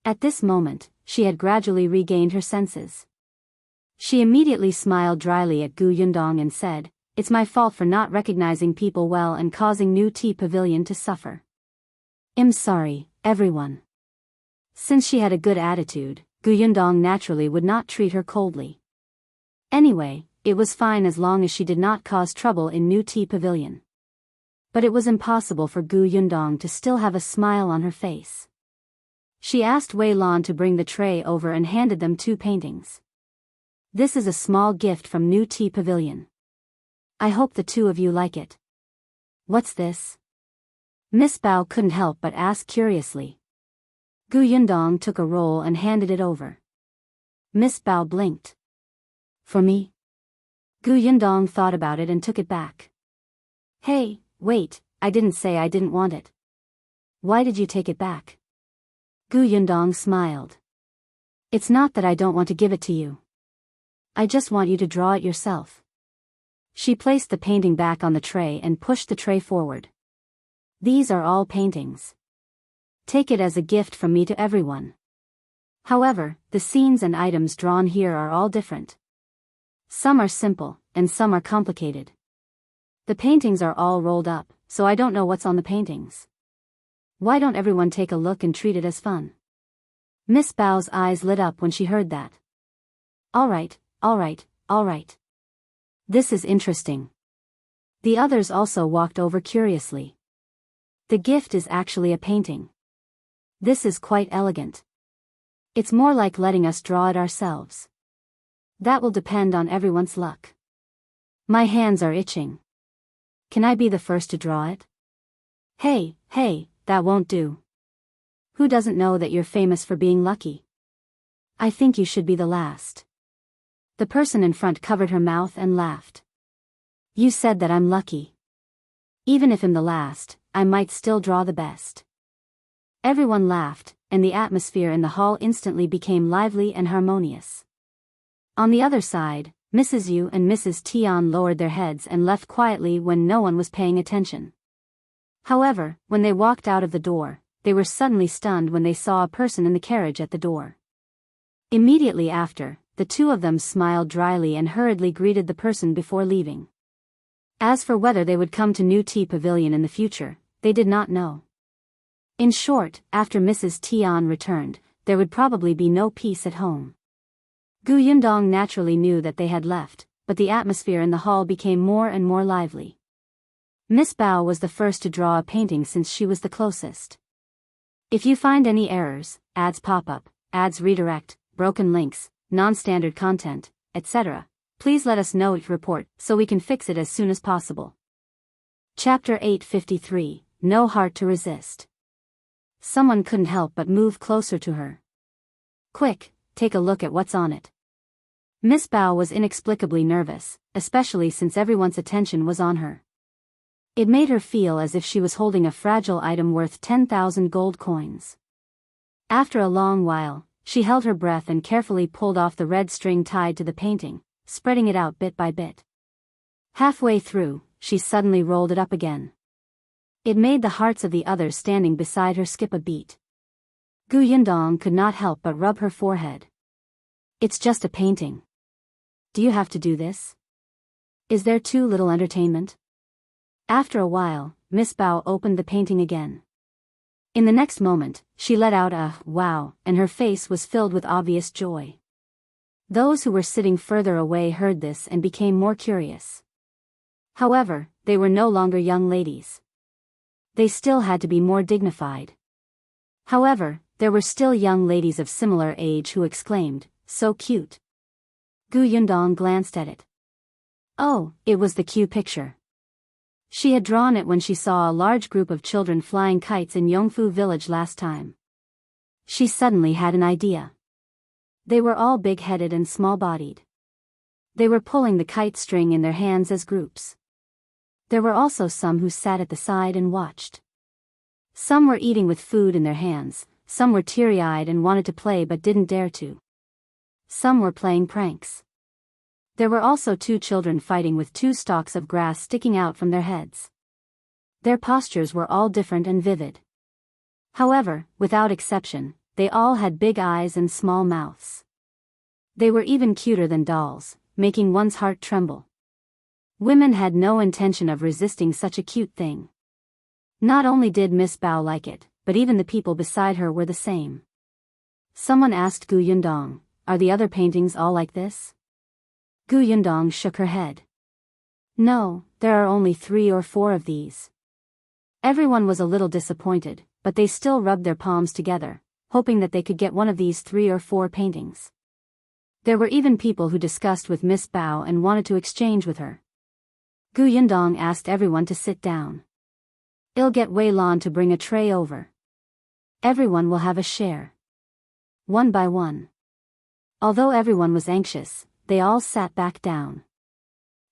At this moment, she had gradually regained her senses. She immediately smiled dryly at Yundong and said, it's my fault for not recognizing people well and causing new Tea Pavilion to suffer. I'm sorry, everyone. Since she had a good attitude, Yundong naturally would not treat her coldly. Anyway, it was fine as long as she did not cause trouble in new Tea Pavilion. But it was impossible for Yundong to still have a smile on her face. She asked Wei Lan to bring the tray over and handed them 2 paintings. This is a small gift from new Tea Pavilion. I hope the 2 of you like it. What's this? Miss Bao couldn't help but ask curiously. Yundong took a roll and handed it over. Miss Bao blinked. For me? Yundong thought about it and took it back. Hey, wait, I didn't say I didn't want it. Why did you take it back? Yundong smiled. It's not that I don't want to give it to you. I just want you to draw it yourself. She placed the painting back on the tray and pushed the tray forward. These are all paintings. Take it as a gift from me to everyone. However, the scenes and items drawn here are all different. Some are simple, and some are complicated. The paintings are all rolled up, so I don't know what's on the paintings. Why don't everyone take a look and treat it as fun? Miss Bao's eyes lit up when she heard that. Alright. This is interesting. The others also walked over curiously. The gift is actually a painting. This is quite elegant. It's more like letting us draw it ourselves. That will depend on everyone's luck. My hands are itching. Can I be the first to draw it? Hey, that won't do. Who doesn't know that you're famous for being lucky? I think you should be the last. The person in front covered her mouth and laughed. You said that I'm lucky. Even if I'm the last, I might still draw the best. Everyone laughed, and the atmosphere in the hall instantly became lively and harmonious. On the other side, Mrs. Yu and Mrs. Tian lowered their heads and left quietly when no one was paying attention. However, when they walked out of the door, they were suddenly stunned when they saw a person in the carriage at the door. Immediately after, the 2 of them smiled dryly and hurriedly greeted the person before leaving. As for whether they would come to New Tea Pavilion in the future, they did not know. In short, after Mrs. Tian returned, there would probably be no peace at home. Yundong naturally knew that they had left, but the atmosphere in the hall became more and more lively. Miss Bao was the first to draw a painting since she was the closest. If you find any errors, ads pop up, ads redirect, broken links, non-standard content, etc., please let us know report so we can fix it as soon as possible. Chapter 853, No Heart to Resist. Someone couldn't help but move closer to her. Quick, take a look at what's on it. Miss Bao was inexplicably nervous, especially since everyone's attention was on her. It made her feel as if she was holding a fragile item worth 10,000 gold coins. After a long while, she held her breath and carefully pulled off the red string tied to the painting, spreading it out bit by bit. Halfway through, she suddenly rolled it up again. It made the hearts of the others standing beside her skip a beat. Yundong could not help but rub her forehead. It's just a painting. Do you have to do this? Is there too little entertainment? After a while, Miss Bao opened the painting again. In the next moment, she let out a wow, and her face was filled with obvious joy. Those who were sitting further away heard this and became more curious. However, they were no longer young ladies. They still had to be more dignified. However, there were still young ladies of similar age who exclaimed, "So cute." Yundong glanced at it. Oh, it was the Q picture. She had drawn it when she saw a large group of children flying kites in Yongfu village last time. She suddenly had an idea. They were all big-headed and small-bodied. They were pulling the kite string in their hands as groups. There were also some who sat at the side and watched. Some were eating with food in their hands, some were teary-eyed and wanted to play but didn't dare to. Some were playing pranks. There were also 2 children fighting with 2 stalks of grass sticking out from their heads. Their postures were all different and vivid. However, without exception, they all had big eyes and small mouths. They were even cuter than dolls, making one's heart tremble. Women had no intention of resisting such a cute thing. Not only did Miss Bao like it, but even the people beside her were the same. Someone asked Gu Yundong, "Are the other paintings all like this?" Gu Yundong shook her head. "No, there are only 3 or 4 of these." Everyone was a little disappointed, but they still rubbed their palms together, hoping that they could get one of these 3 or 4 paintings. There were even people who discussed with Miss Bao and wanted to exchange with her. Gu Yundong asked everyone to sit down. "I'll get Wei Lan to bring a tray over. Everyone will have a share." One by one. Although everyone was anxious, they all sat back down.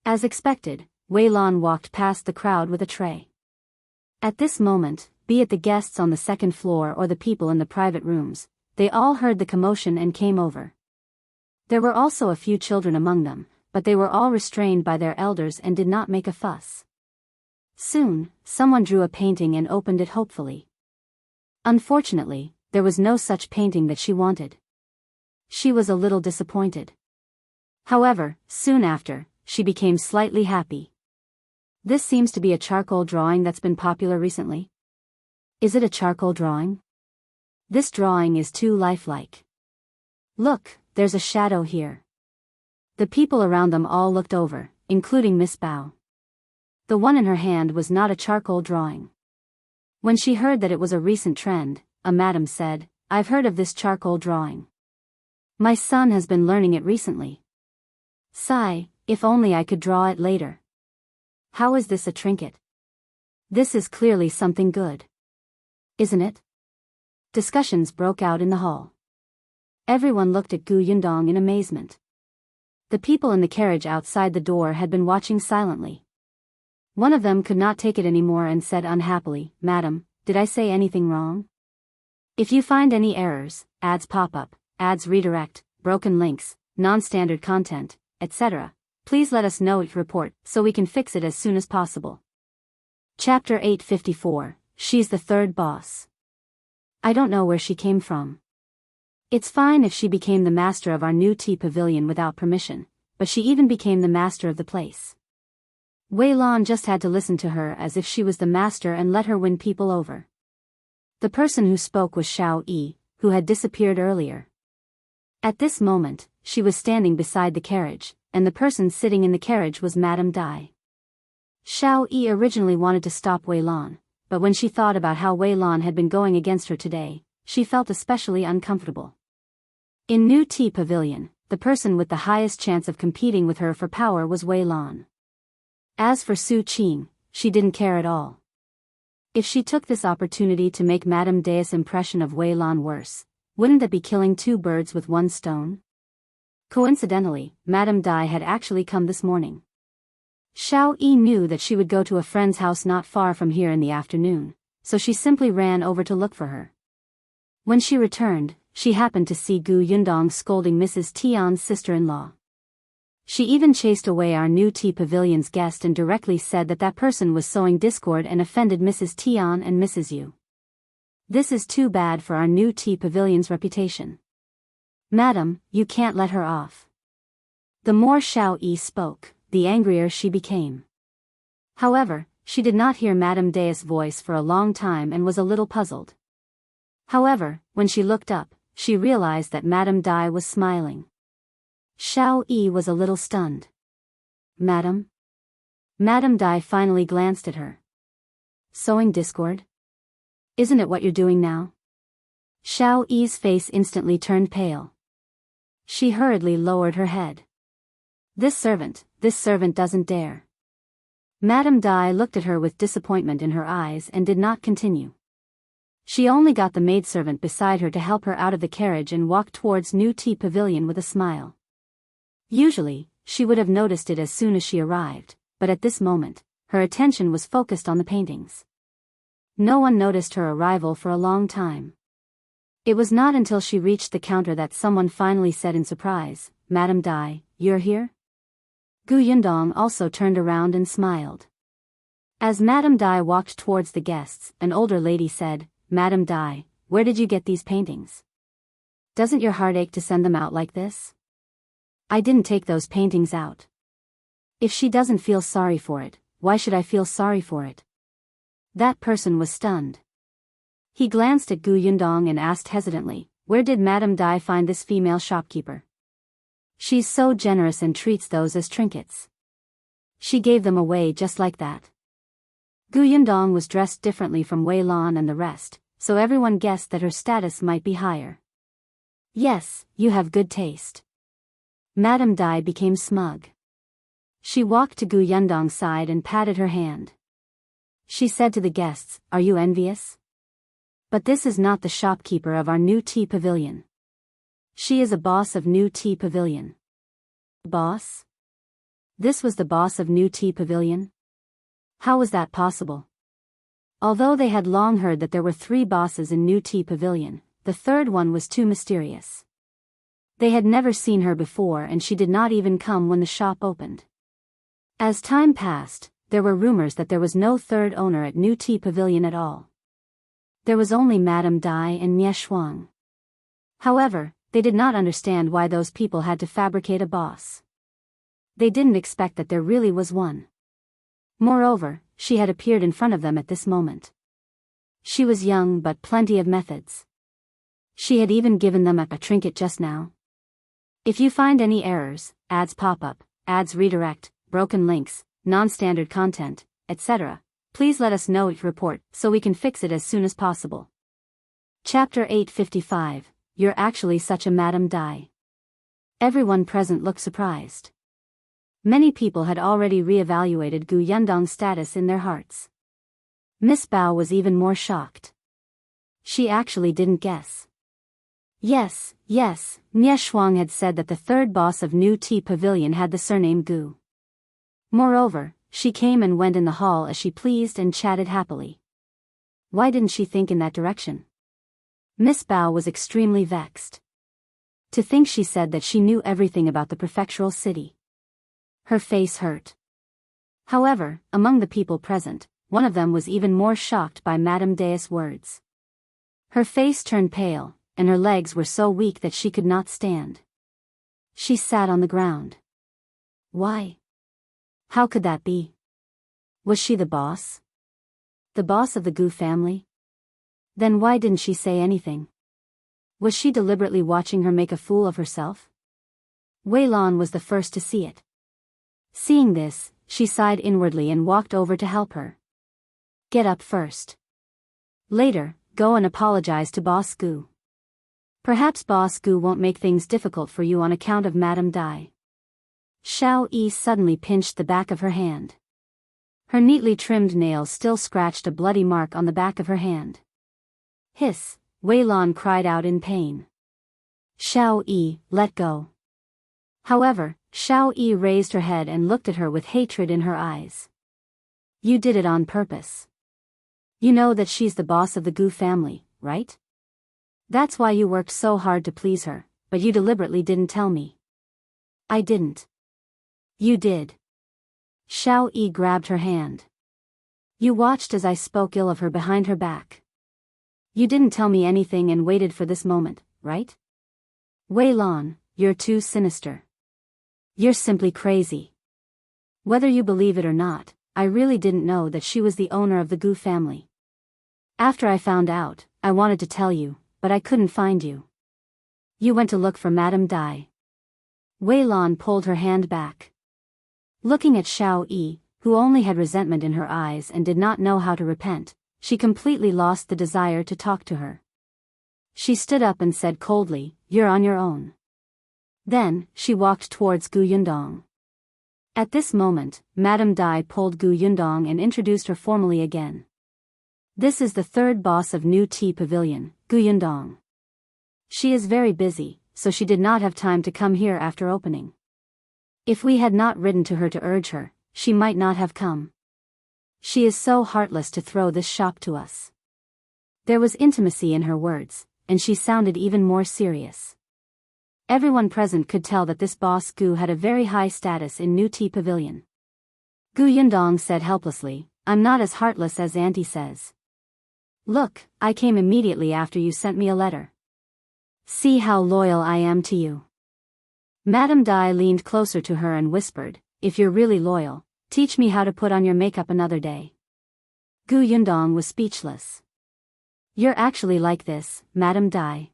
As expected, Wei Lan walked past the crowd with a tray. At this moment, be it the guests on the second floor or the people in the private rooms, they all heard the commotion and came over. There were also a few children among them, but they were all restrained by their elders and did not make a fuss. Soon, someone drew a painting and opened it hopefully. Unfortunately, there was no such painting that she wanted. She was a little disappointed. However, soon after, she became slightly happy. This seems to be a charcoal drawing that's been popular recently. Is it a charcoal drawing? This drawing is too lifelike. Look, there's a shadow here. The people around them all looked over, including Miss Bao. The one in her hand was not a charcoal drawing. When she heard that it was a recent trend, a madam said, "I've heard of this charcoal drawing. My son has been learning it recently. Sigh, if only I could draw it later. How is this a trinket? This is clearly something good. Isn't it?" Discussions broke out in the hall. Everyone looked at Gu Yundong in amazement. The people in the carriage outside the door had been watching silently. One of them could not take it anymore and said unhappily, "Madam, did I say anything wrong? If you find any errors, ads pop up, ads redirect, broken links, non-standard content, etc., please let us know it report so we can fix it as soon as possible." Chapter 854, She's the Third Boss. I don't know where she came from. It's fine if she became the master of our new tea pavilion without permission, but she even became the master of the place. Wei Lan just had to listen to her as if she was the master and let her win people over. The person who spoke was Shao, who had disappeared earlier. At this moment, she was standing beside the carriage, and the person sitting in the carriage was Madame Dai. Shao originally wanted to stop Wei Lan, but when she thought about how Wei Lan had been going against her today, she felt especially uncomfortable. In New Tea Pavilion, the person with the highest chance of competing with her for power was Wei Lan. As for Su Qing, she didn't care at all. If she took this opportunity to make Madame Dai's impression of Wei Lan worse, wouldn't that be killing 2 birds with 1 stone? Coincidentally, Madame Dai had actually come this morning. Shao knew that she would go to a friend's house not far from here in the afternoon, so she simply ran over to look for her. When she returned, she happened to see Gu Yundong scolding Mrs. Tian's sister-in-law. She even chased away our new Tea Pavilion's guest and directly said that that person was sowing discord and offended Mrs. Tian and Mrs. Yu. This is too bad for our new Tea Pavilion's reputation. "Madam, you can't let her off." The more Shao spoke, the angrier she became. However, she did not hear Madame Dai's voice for a long time and was a little puzzled. However, when she looked up, she realized that Madame Dai was smiling. Shao was a little stunned. "Madam?" Madame Dai finally glanced at her. "Sowing discord? Isn't it what you're doing now?" Shao-Yi's face instantly turned pale. She hurriedly lowered her head. This servant doesn't dare." Madame Dai looked at her with disappointment in her eyes and did not continue. She only got the maidservant beside her to help her out of the carriage and walked towards New Tea Pavilion with a smile. Usually, she would have noticed it as soon as she arrived, but at this moment, her attention was focused on the paintings. No one noticed her arrival for a long time. It was not until she reached the counter that someone finally said in surprise, "Madame Dai, you're here?" Gu Yundong also turned around and smiled. As Madame Dai walked towards the guests, an older lady said, "Madame Dai, where did you get these paintings? Doesn't your heart ache to send them out like this?" "I didn't take those paintings out." If she doesn't feel sorry for it, why should I feel sorry for it? That person was stunned. He glanced at Gu Yundong and asked hesitantly, where did Madame Dai find this female shopkeeper? She's so generous and treats those as trinkets. She gave them away just like that. Gu Yundong was dressed differently from Wei Lan and the rest, so everyone guessed that her status might be higher. Yes, you have good taste. Madame Dai became smug. She walked to Gu Yundong's side and patted her hand. She said to the guests, are you envious? But this is not the shopkeeper of our new Tea Pavilion. She is a boss of new Tea Pavilion. Boss? This was the boss of new Tea Pavilion? How was that possible? Although they had long heard that there were 3 bosses in new Tea Pavilion, the third one was too mysterious. They had never seen her before and she did not even come when the shop opened. As time passed, there were rumors that there was no third owner at new Tea Pavilion at all. There was only Madame Dai and Mie Shuang. However, they did not understand why those people had to fabricate a boss. They didn't expect that there really was one. Moreover, she had appeared in front of them at this moment. She was young but plenty of methods. She had even given them a trinket just now. If you find any errors, ads pop up, ads redirect, broken links, non-standard content, etc., please let us know it report so we can fix it as soon as possible. Chapter 855, You're actually such a Madame Dai. Everyone present looked surprised. Many people had already re-evaluated Gu Yundong's status in their hearts. Miss Bao was even more shocked. She actually didn't guess. Yes, Mie Shuang had said that the third boss of New Tea Pavilion had the surname Gu. Moreover, she came and went in the hall as she pleased and chatted happily. Why didn't she think in that direction? Miss Bao was extremely vexed. To think she said that she knew everything about the prefectural city. Her face hurt. However, among the people present, one of them was even more shocked by Madame Dai's words. Her face turned pale, and her legs were so weak that she could not stand. She sat on the ground. Why? How could that be? Was she the boss? The boss of the Gu family? Then why didn't she say anything? Was she deliberately watching her make a fool of herself? Wei Lan was the first to see it. Seeing this, she sighed inwardly and walked over to help her. Get up first. Later, go and apologize to Boss Gu. Perhaps Boss Gu won't make things difficult for you on account of Madame Dai. Shao suddenly pinched the back of her hand. Her neatly trimmed nails still scratched a bloody mark on the back of her hand. Hiss, Wei Lan cried out in pain. Shao, let go. However, Shao raised her head and looked at her with hatred in her eyes. You did it on purpose. You know that she's the boss of the Gu family, right? That's why you worked so hard to please her, but you deliberately didn't tell me. I didn't. You did. Shao grabbed her hand. You watched as I spoke ill of her behind her back. You didn't tell me anything and waited for this moment, right? Wei Lan, you're too sinister. You're simply crazy. Whether you believe it or not, I really didn't know that she was the owner of the Gu family. After I found out, I wanted to tell you, but I couldn't find you. You went to look for Madame Dai. Wei Lan pulled her hand back. Looking at Shao, who only had resentment in her eyes and did not know how to repent, she completely lost the desire to talk to her. She stood up and said coldly, You're on your own. Then, she walked towards Gu Yundong. At this moment, Madame Dai pulled Gu Yundong and introduced her formally again. This is the third boss of New Tea Pavilion, Gu Yundong. She is very busy, so she did not have time to come here after opening. If we had not written to her to urge her, she might not have come. She is so heartless to throw this shop to us. There was intimacy in her words, and she sounded even more serious. Everyone present could tell that this boss Gu had a very high status in New Tea Pavilion. Gu Yundong said helplessly, I'm not as heartless as Auntie says. Look, I came immediately after you sent me a letter. See how loyal I am to you. Madame Dai leaned closer to her and whispered, if you're really loyal, teach me how to put on your makeup another day. Gu Yundong was speechless. You're actually like this, Madame Dai.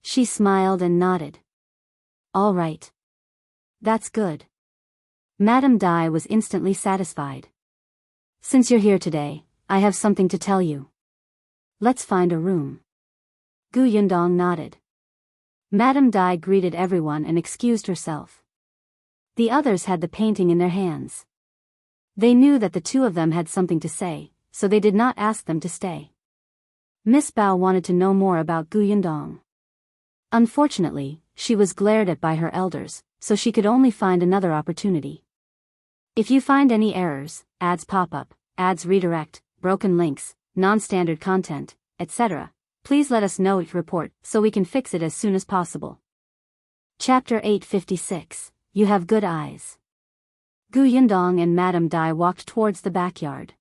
She smiled and nodded. All right. That's good. Madame Dai was instantly satisfied. Since you're here today, I have something to tell you. Let's find a room. Gu Yundong nodded. Madame Dai greeted everyone and excused herself. The others had the painting in their hands. They knew that the two of them had something to say, so they did not ask them to stay. Miss Bao wanted to know more about Gu Yundong. Unfortunately, she was glared at by her elders, so she could only find another opportunity. If you find any errors, ads pop up, ads redirect, broken links, non-standard content, etc., please let us know each report so we can fix it as soon as possible. Chapter 856, You Have Good Eyes. Gu Yundong and Madame Dai walked towards the backyard.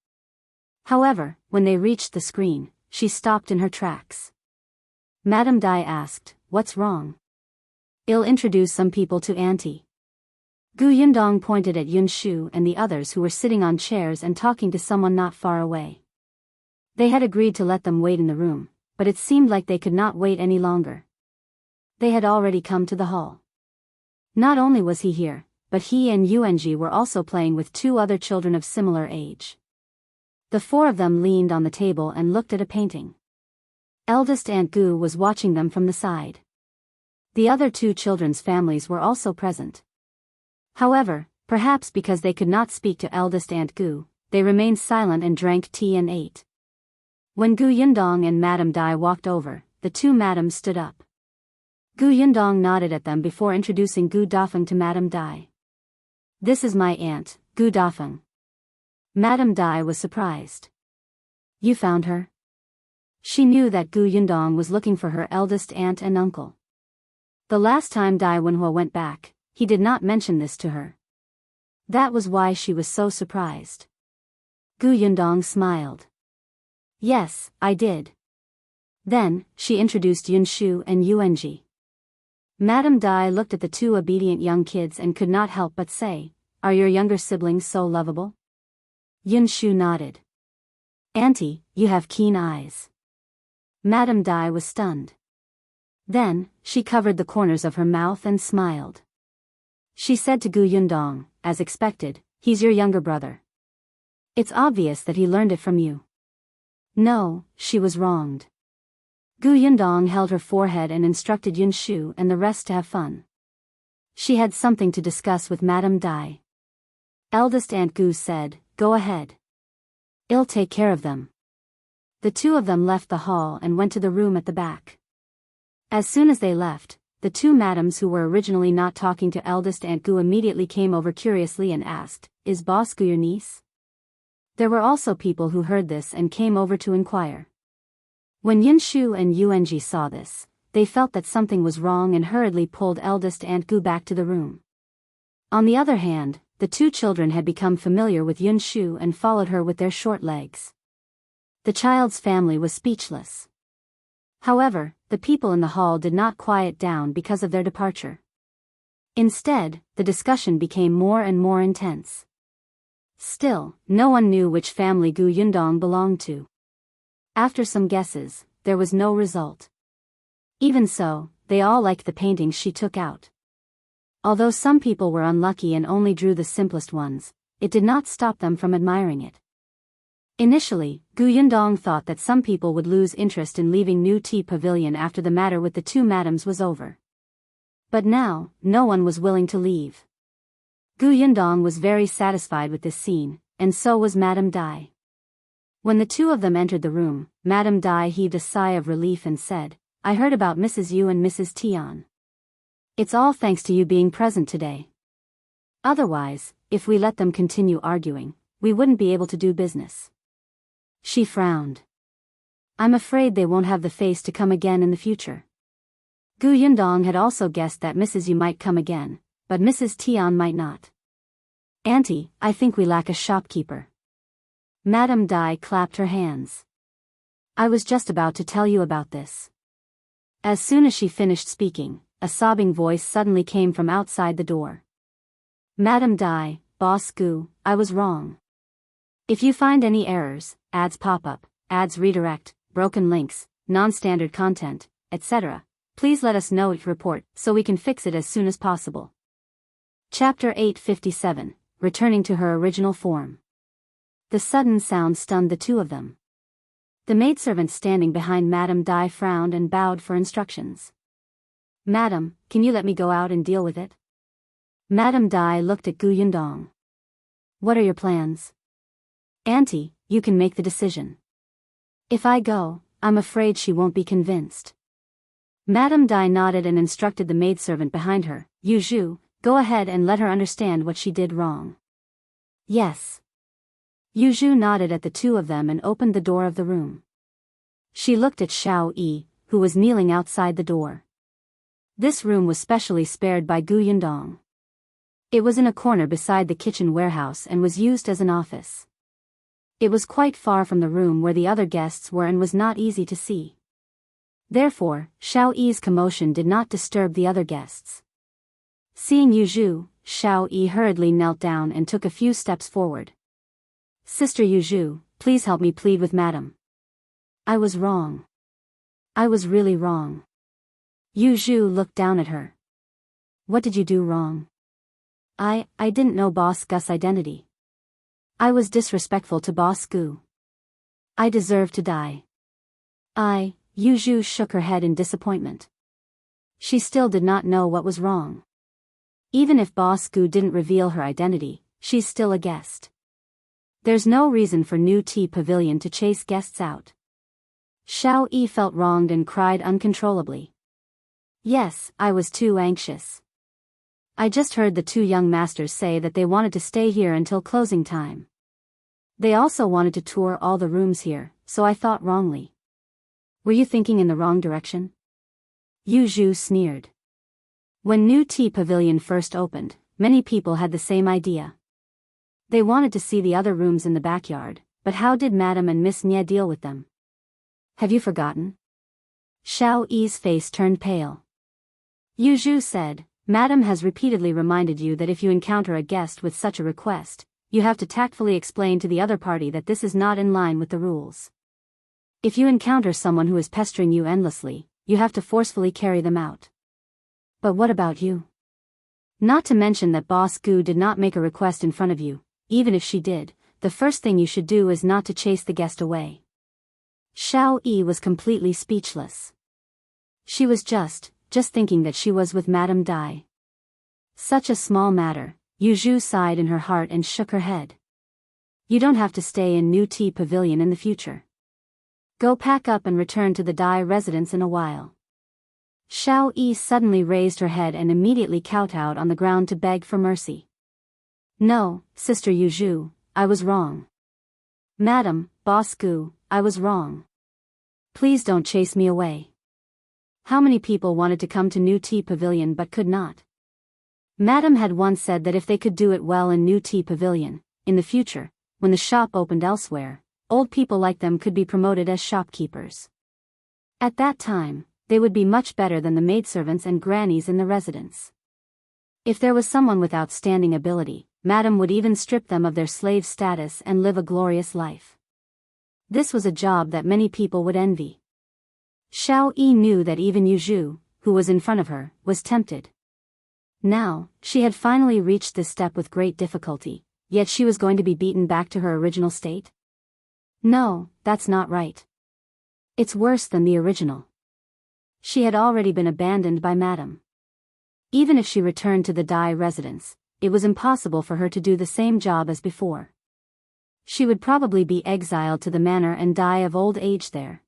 However, when they reached the screen, she stopped in her tracks. Madame Dai asked, "What's wrong?" "I'll introduce some people to Auntie." Gu Yundong pointed at Yunshu and the others who were sitting on chairs and talking to someone not far away. They had agreed to let them wait in the room, but it seemed like they could not wait any longer. They had already come to the hall. Not only was he here, but he and Yuanzhi were also playing with two other children of similar age. The four of them leaned on the table and looked at a painting. Eldest Aunt Gu was watching them from the side. The other two children's families were also present. However, perhaps because they could not speak to Eldest Aunt Gu, they remained silent and drank tea and ate. When Gu Yundong and Madame Dai walked over, the two madams stood up. Gu Yundong nodded at them before introducing Gu Dafeng to Madame Dai. "This is my aunt, Gu Dafeng." Madame Dai was surprised. "You found her?" She knew that Gu Yundong was looking for her eldest aunt and uncle. The last time Dai Wenhua went back, he did not mention this to her. That was why she was so surprised. Gu Yundong smiled. "Yes, I did." Then, she introduced Yunshu and Yuanzhi. Madame Dai looked at the two obedient young kids and could not help but say, "Are your younger siblings so lovable?" Yunshu nodded. "Auntie, you have keen eyes." Madame Dai was stunned. Then, she covered the corners of her mouth and smiled. She said to Gu Yundong, as expected, "He's your younger brother. It's obvious that he learned it from you." No, she was wronged. Gu Yundong held her forehead and instructed Yunshu and the rest to have fun. She had something to discuss with Madame Dai. Eldest Aunt Gu said, "Go ahead. I'll take care of them." The two of them left the hall and went to the room at the back. As soon as they left, the two madams who were originally not talking to Eldest Aunt Gu immediately came over curiously and asked, "Is Boss Gu your niece?" There were also people who heard this and came over to inquire. When Yunshu and Yuanzhi saw this, they felt that something was wrong and hurriedly pulled Eldest Aunt Gu back to the room. On the other hand, the two children had become familiar with Yunshu and followed her with their short legs. The child's family was speechless. However, the people in the hall did not quiet down because of their departure. Instead, the discussion became more and more intense. Still, no one knew which family Gu Yundong belonged to. After some guesses, there was no result. Even so, they all liked the paintings she took out. Although some people were unlucky and only drew the simplest ones, it did not stop them from admiring it. Initially, Gu Yundong thought that some people would lose interest in leaving New Tea Pavilion after the matter with the two madams was over. But now, no one was willing to leave. Gu Yundong was very satisfied with this scene, and so was Madame Dai. When the two of them entered the room, Madame Dai heaved a sigh of relief and said, "I heard about Mrs. Yu and Mrs. Tian. It's all thanks to you being present today. Otherwise, if we let them continue arguing, we wouldn't be able to do business." She frowned. "I'm afraid they won't have the face to come again in the future." Gu Yundong had also guessed that Mrs. Yu might come again, but Mrs. Tian might not. "Auntie, I think we lack a shopkeeper." Madame Dai clapped her hands. "I was just about to tell you about this." As soon as she finished speaking, a sobbing voice suddenly came from outside the door. Madam Dai, Boss Gu, I was wrong. If you find any errors, ads pop up, ads redirect, broken links, non-standard content, etc., please let us know report so we can fix it as soon as possible. Chapter 857, Returning to her original form. The sudden sound stunned the two of them. The maidservant standing behind Madame Dai frowned and bowed for instructions. Madam, can you let me go out and deal with it? Madame Dai looked at Gu Yundong. What are your plans? Auntie, you can make the decision. If I go, I'm afraid she won't be convinced. Madame Dai nodded and instructed the maidservant behind her, Yunshu, go ahead and let her understand what she did wrong. Yes. Yunshu nodded at the two of them and opened the door of the room. She looked at Shao, who was kneeling outside the door. This room was specially spared by Gu Yundong. It was in a corner beside the kitchen warehouse and was used as an office. It was quite far from the room where the other guests were and was not easy to see. Therefore, Xiao's commotion did not disturb the other guests. Seeing Yunshu, Shao hurriedly knelt down and took a few steps forward. Sister Yunshu, please help me plead with Madam. I was wrong. I was really wrong. Yunshu looked down at her. What did you do wrong? I didn't know Boss Gu's identity. I was disrespectful to Boss Gu. I deserve to die. Yunshu shook her head in disappointment. She still did not know what was wrong. Even if Boss Gu didn't reveal her identity, she's still a guest. There's no reason for new Tea Pavilion to chase guests out. Shao felt wronged and cried uncontrollably. Yes, I was too anxious. I just heard the two young masters say that they wanted to stay here until closing time. They also wanted to tour all the rooms here, so I thought wrongly. Were you thinking in the wrong direction? Yunshu sneered. When new Tea Pavilion first opened, many people had the same idea. They wanted to see the other rooms in the backyard, but how did Madam and Miss Nye deal with them? Have you forgotten? Xiao's face turned pale. Yunshu said, Madam has repeatedly reminded you that if you encounter a guest with such a request, you have to tactfully explain to the other party that this is not in line with the rules. If you encounter someone who is pestering you endlessly, you have to forcefully carry them out. But what about you? Not to mention that Boss Gu did not make a request in front of you. Even if she did, the first thing you should do is not to chase the guest away. Shao was completely speechless. She was just thinking that she was with Madame Dai. Such a small matter, Yunshu sighed in her heart and shook her head. You don't have to stay in New Tea Pavilion in the future. Go pack up and return to the Dai residence in a while. Shao suddenly raised her head and immediately kowtowed on the ground to beg for mercy. No, Sister Yunshu, I was wrong. Madam, Boss Gu, I was wrong. Please don't chase me away. How many people wanted to come to New Tea Pavilion but could not? Madam had once said that if they could do it well in New Tea Pavilion, in the future, when the shop opened elsewhere, old people like them could be promoted as shopkeepers. At that time, they would be much better than the maidservants and grannies in the residence. If there was someone with outstanding ability, Madam would even strip them of their slave status and live a glorious life. This was a job that many people would envy. Shao knew that even Yunshu, who was in front of her, was tempted. Now, she had finally reached this step with great difficulty, yet she was going to be beaten back to her original state? No, that's not right. It's worse than the original. She had already been abandoned by Madam. Even if she returned to the Dai residence, it was impossible for her to do the same job as before. She would probably be exiled to the manor and die of old age there.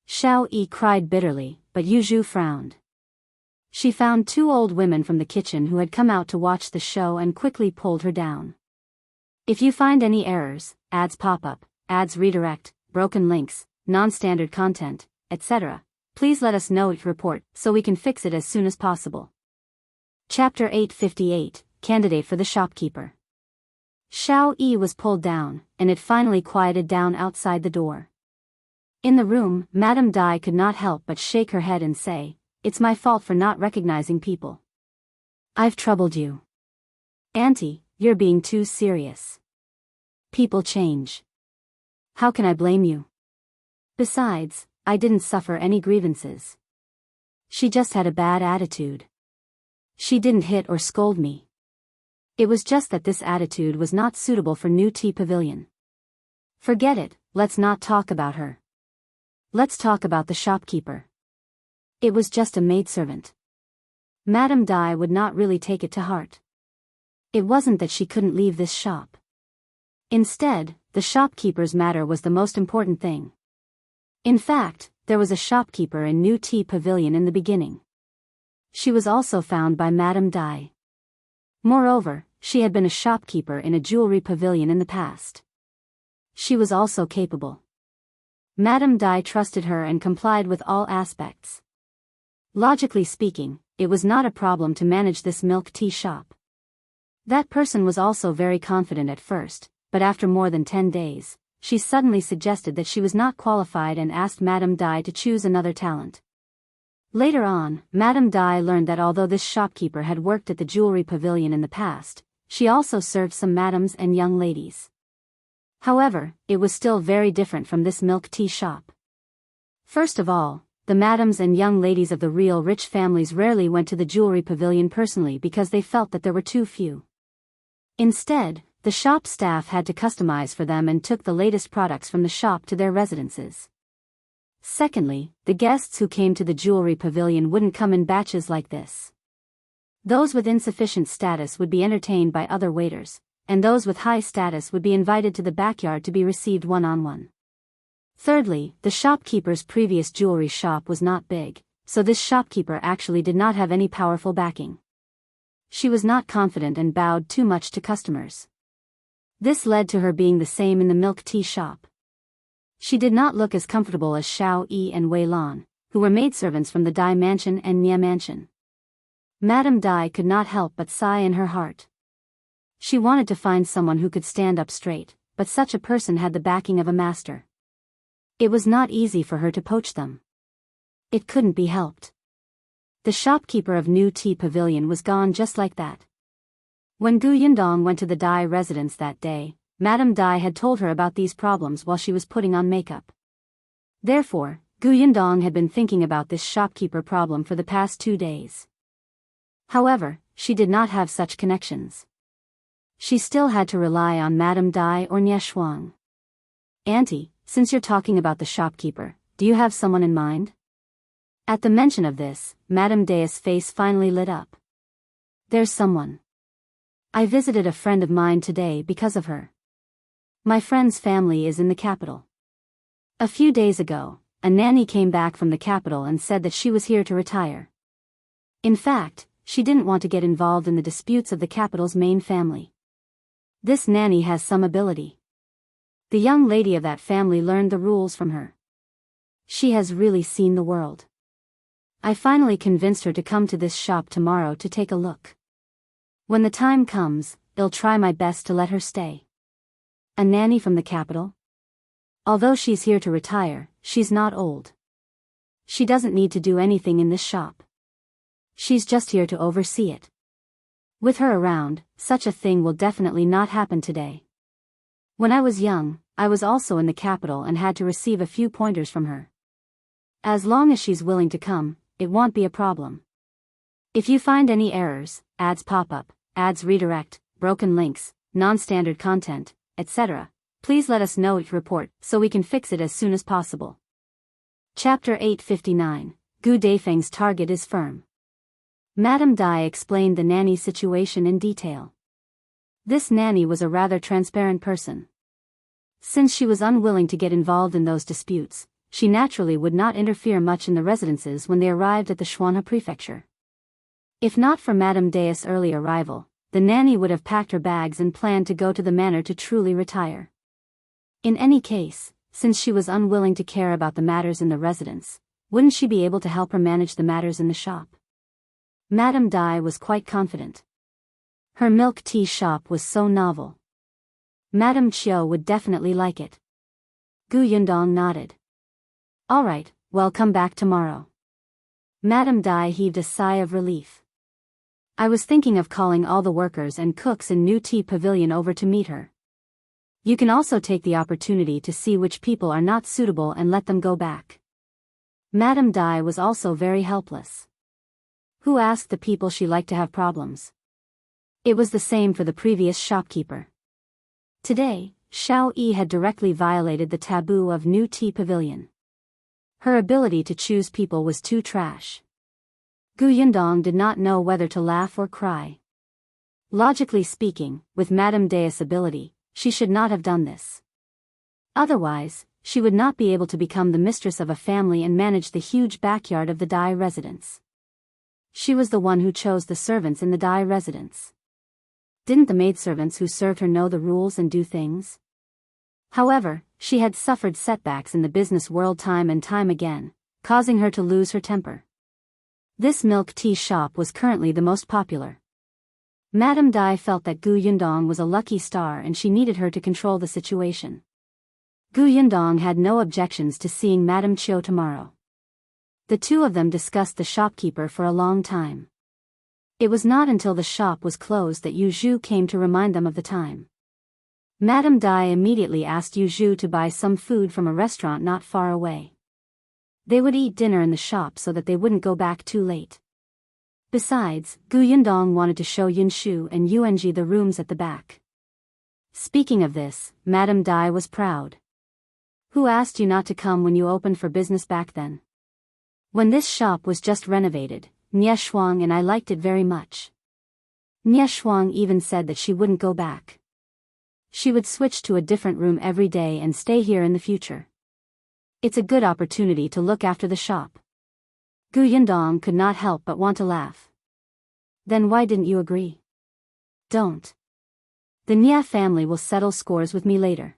Shao cried bitterly, but Yunshu frowned. She found two old women from the kitchen who had come out to watch the show and quickly pulled her down. If you find any errors, ads pop up, ads redirect, broken links, non-standard content, etc., please let us know report so we can fix it as soon as possible. Chapter 858, Candidate for the Shopkeeper. Shao was pulled down, and it finally quieted down outside the door. In the room, Madame Dai could not help but shake her head and say, It's my fault for not recognizing people. I've troubled you. Auntie, you're being too serious. People change. How can I blame you? Besides, I didn't suffer any grievances. She just had a bad attitude. She didn't hit or scold me. It was just that this attitude was not suitable for new Tea Pavilion. Forget it, let's not talk about her. Let's talk about the shopkeeper. It was just a maidservant. Madame Dai would not really take it to heart. It wasn't that she couldn't leave this shop. Instead, the shopkeeper's matter was the most important thing. In fact, there was a shopkeeper in New Tea Pavilion in the beginning. She was also found by Madame Dai. Moreover, she had been a shopkeeper in a jewelry pavilion in the past. She was also capable. Madame Dai trusted her and complied with all aspects. Logically speaking, it was not a problem to manage this milk tea shop. That person was also very confident at first, but after more than 10 days, she suddenly suggested that she was not qualified and asked Madame Dai to choose another talent. Later on, Madame Dai learned that although this shopkeeper had worked at the jewelry pavilion in the past, she also served some madams and young ladies. However, it was still very different from this milk tea shop. First of all, the madams and young ladies of the real rich families rarely went to the jewelry pavilion personally because they felt that there were too few. Instead, the shop staff had to customize for them and took the latest products from the shop to their residences. Secondly, the guests who came to the jewelry pavilion wouldn't come in batches like this. Those with insufficient status would be entertained by other waiters, and those with high status would be invited to the backyard to be received one-on-one. Thirdly, the shopkeeper's previous jewelry shop was not big, so this shopkeeper actually did not have any powerful backing. She was not confident and bowed too much to customers. This led to her being the same in the milk tea shop. She did not look as comfortable as Shao and Wei Lan, who were maidservants from the Dai Mansion and Nye Mansion. Madame Dai could not help but sigh in her heart. She wanted to find someone who could stand up straight, but such a person had the backing of a master. It was not easy for her to poach them. It couldn't be helped. The shopkeeper of New Tea Pavilion was gone just like that. When Yundong went to the Dai residence that day, Madame Dai had told her about these problems while she was putting on makeup. Therefore, Yundong had been thinking about this shopkeeper problem for the past 2 days. However, she did not have such connections. She still had to rely on Madame Dai or Nye Shuang. Auntie, since you're talking about the shopkeeper, do you have someone in mind? At the mention of this, Madame Dai's face finally lit up. There's someone. I visited a friend of mine today because of her. My friend's family is in the capital. A few days ago, a nanny came back from the capital and said that she was here to retire. In fact, she didn't want to get involved in the disputes of the capital's main family. This nanny has some ability. The young lady of that family learned the rules from her. She has really seen the world. I finally convinced her to come to this shop tomorrow to take a look. When the time comes, I'll try my best to let her stay. A nanny from the capital? Although she's here to retire, she's not old. She doesn't need to do anything in this shop. She's just here to oversee it. With her around, such a thing will definitely not happen today. When I was young, I was also in the capital and had to receive a few pointers from her. As long as she's willing to come, it won't be a problem. If you find any errors, ads pop up, ads redirect, broken links, non-standard content, etc., please let us know each report so we can fix it as soon as possible. Chapter 859, Gu Dafeng's target is firm. Madame Dai explained the nanny's situation in detail. This nanny was a rather transparent person. Since she was unwilling to get involved in those disputes, she naturally would not interfere much in the residences when they arrived at the Xuanhe prefecture. If not for Madame Dai's early arrival, the nanny would have packed her bags and planned to go to the manor to truly retire. In any case, since she was unwilling to care about the matters in the residence, wouldn't she be able to help her manage the matters in the shop? Madame Dai was quite confident. Her milk tea shop was so novel. Madame Qiuyue would definitely like it. Yundong nodded. All right, well, come back tomorrow. Madame Dai heaved a sigh of relief. I was thinking of calling all the workers and cooks in new Tea Pavilion over to meet her. You can also take the opportunity to see which people are not suitable and let them go back. Madame Dai was also very helpless. Who asked the people she liked to have problems? It was the same for the previous shopkeeper. Today, Shao had directly violated the taboo of new Tea Pavilion. Her ability to choose people was too trash. Yundong did not know whether to laugh or cry. Logically speaking, with Madame Dai's ability, she should not have done this. Otherwise, she would not be able to become the mistress of a family and manage the huge backyard of the Dai residence. She was the one who chose the servants in the Dai residence. Didn't the maidservants who served her know the rules and do things? However, she had suffered setbacks in the business world time and time again, causing her to lose her temper. This milk tea shop was currently the most popular. Madame Dai felt that Yundong was a lucky star and she needed her to control the situation. Yundong had no objections to seeing Madame Qiuyue tomorrow. The two of them discussed the shopkeeper for a long time. It was not until the shop was closed that Yunshu came to remind them of the time. Madame Dai immediately asked Yunshu to buy some food from a restaurant not far away. They would eat dinner in the shop so that they wouldn't go back too late. Besides, Yundong wanted to show Yunshu and Yuanzhi the rooms at the back. Speaking of this, Madame Dai was proud. Who asked you not to come when you opened for business back then? When this shop was just renovated, Xiong and I liked it very much. Xiong even said that she wouldn't go back. She would switch to a different room every day and stay here in the future. It's a good opportunity to look after the shop. Yundong could not help but want to laugh. Then why didn't you agree? Don't. The Nia family will settle scores with me later.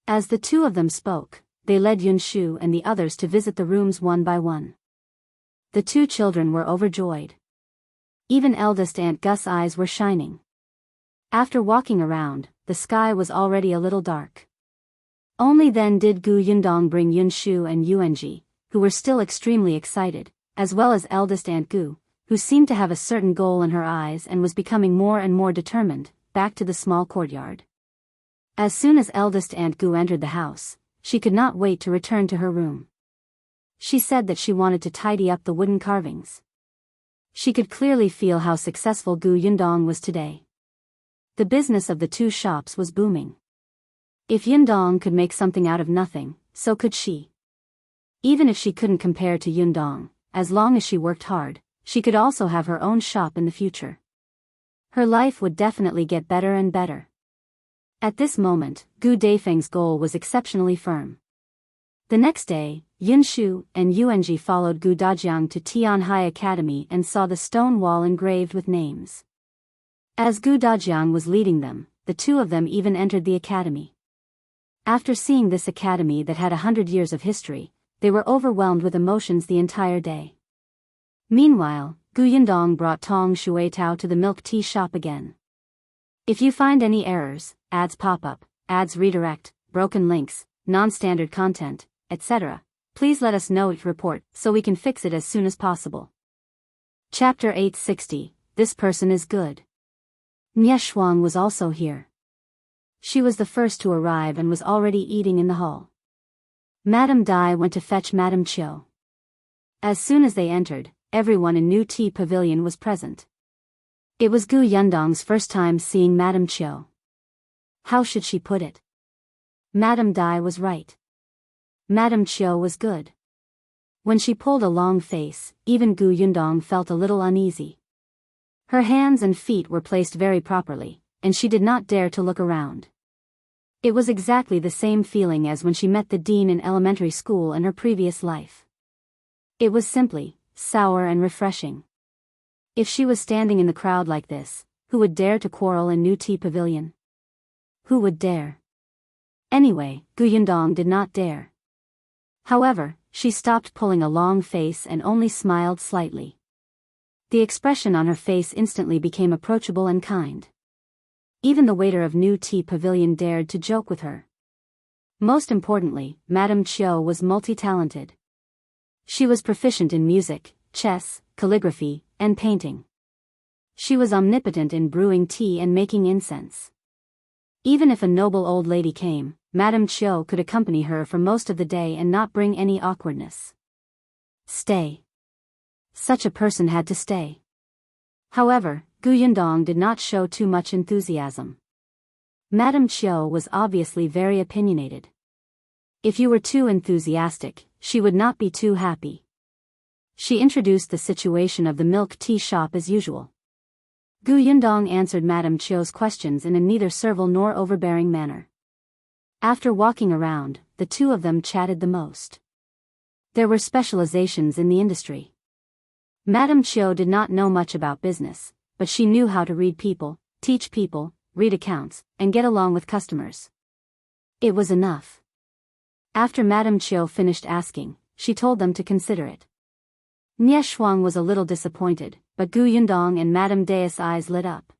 As the two of them spoke, they led Yunshu and the others to visit the rooms one by one. The two children were overjoyed. Even eldest Aunt Gus' eyes were shining. After walking around, the sky was already a little dark. Only then did Yundong bring Yunshu and Yuanzhi, who were still extremely excited, as well as eldest Aunt Gu, who seemed to have a certain goal in her eyes and was becoming more and more determined, back to the small courtyard. As soon as eldest Aunt Gu entered the house, she could not wait to return to her room. She said that she wanted to tidy up the wooden carvings. She could clearly feel how successful Yundong was today. The business of the two shops was booming. If Yundong could make something out of nothing, so could she. Even if she couldn't compare to Yundong, as long as she worked hard, she could also have her own shop in the future. Her life would definitely get better and better. At this moment, Dafeng's goal was exceptionally firm. The next day, Yunshu and Yuanzhi followed Dajiang to Tianhai Academy and saw the stone wall engraved with names. As Dajiang was leading them, the two of them even entered the academy. After seeing this academy that had 100 years of history, they were overwhelmed with emotions the entire day. Meanwhile, Yundong brought Tong Shuitao to the milk tea shop again. If you find any errors, ads pop up, ads redirect, broken links, non-standard content, etc., please let us know report so we can fix it as soon as possible. Chapter 860, This Person is Good. Xiong was also here. She was the first to arrive and was already eating in the hall. Madame Dai went to fetch Madame Qiuyue. As soon as they entered, everyone in New Tea Pavilion was present. It was Yundong's first time seeing Madame Qiuyue. How should she put it? Madame Dai was right. Madame Qiuyue was good. When she pulled a long face, even Yundong felt a little uneasy. Her hands and feet were placed very properly, and she did not dare to look around. It was exactly the same feeling as when she met the dean in elementary school in her previous life. It was simply sour and refreshing. If she was standing in the crowd like this, who would dare to quarrel in New Tea Pavilion? Who would dare? Anyway, Yundong did not dare. However, she stopped pulling a long face and only smiled slightly. The expression on her face instantly became approachable and kind. Even the waiter of New Tea Pavilion dared to joke with her. Most importantly, Madame Qiuyue was multi-talented. She was proficient in music, chess, calligraphy, and painting. She was omnipotent in brewing tea and making incense. Even if a noble old lady came, Madame Qiuyue could accompany her for most of the day and not bring any awkwardness. Stay. Such a person had to stay. However, Yundong did not show too much enthusiasm. Madame Qiuyue was obviously very opinionated. If you were too enthusiastic, she would not be too happy. She introduced the situation of the milk tea shop as usual. Yundong answered Madame Qiuyue's questions in a neither servile nor overbearing manner. After walking around, the two of them chatted the most. There were specializations in the industry. Madame Qiuyue did not know much about business, but she knew how to read people, teach people, read accounts, and get along with customers. It was enough. After Madame Qiuyue finished asking, she told them to consider it. Xiong was a little disappointed, but Yundong and Madame Dai's eyes lit up.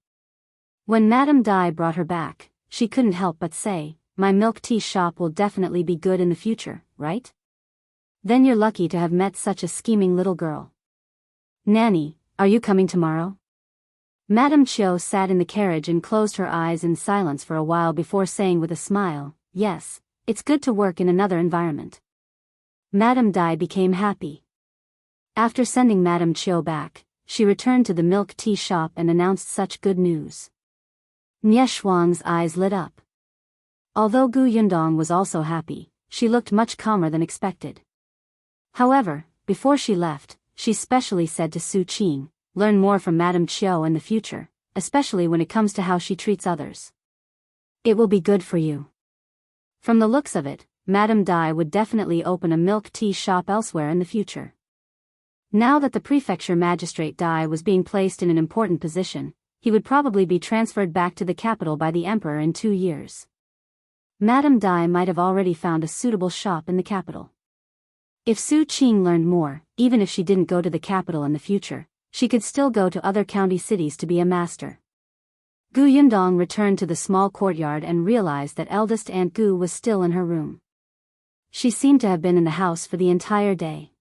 When Madame Dai brought her back, she couldn't help but say, "My milk tea shop will definitely be good in the future, right? Then you're lucky to have met such a scheming little girl. Nanny, are you coming tomorrow?" Madame Qiuyue sat in the carriage and closed her eyes in silence for a while before saying with a smile, "Yes, it's good to work in another environment." Madame Dai became happy. After sending Madame Qiuyue back, she returned to the milk tea shop and announced such good news. Xiong's eyes lit up. Although Yundong was also happy, she looked much calmer than expected. However, before she left, she specially said to Su Qing, "Learn more from Madame Qiuyue in the future, especially when it comes to how she treats others. It will be good for you." From the looks of it, Madame Dai would definitely open a milk tea shop elsewhere in the future. Now that the prefecture magistrate Dai was being placed in an important position, he would probably be transferred back to the capital by the emperor in 2 years. Madame Dai might have already found a suitable shop in the capital. If Su Qing learned more, even if she didn't go to the capital in the future, she could still go to other county cities to be a master. Yundong returned to the small courtyard and realized that eldest Aunt Gu was still in her room. She seemed to have been in the house for the entire day.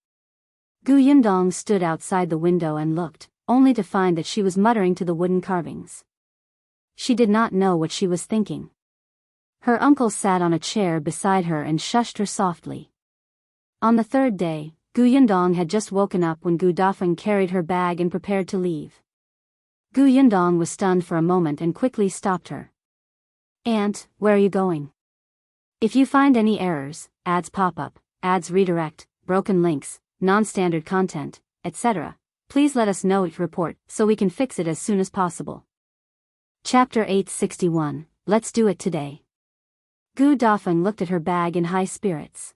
Yundong stood outside the window and looked, only to find that she was muttering to the wooden carvings. She did not know what she was thinking. Her uncle sat on a chair beside her and shushed her softly. On the third day, Yundong had just woken up when Dafeng carried her bag and prepared to leave. Yundong was stunned for a moment and quickly stopped her. "Aunt, where are you going? If you find any errors, ads pop up, ads redirect, broken links, non-standard content, etc., please let us know it report so we can fix it as soon as possible." Chapter 861, Let's Do It Today. Dafeng looked at her bag in high spirits.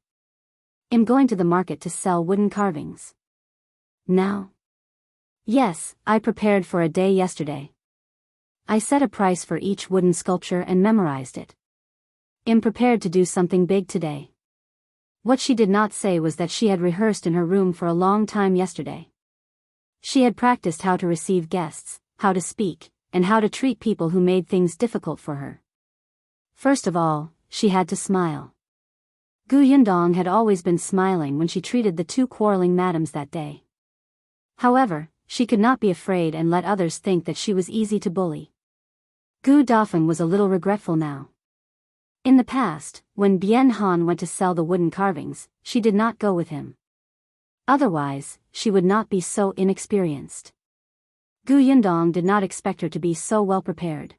"I'm going to the market to sell wooden carvings." "Now?" "Yes, I prepared for a day yesterday. I set a price for each wooden sculpture and memorized it. I'm prepared to do something big today." What she did not say was that she had rehearsed in her room for a long time yesterday. She had practiced how to receive guests, how to speak, and how to treat people who made things difficult for her. First of all, she had to smile. Yundong had always been smiling when she treated the two quarreling madams that day. However, she could not be afraid and let others think that she was easy to bully. Dafeng was a little regretful now. In the past, when Bien Han went to sell the wooden carvings, she did not go with him. Otherwise, she would not be so inexperienced. Yundong did not expect her to be so well prepared.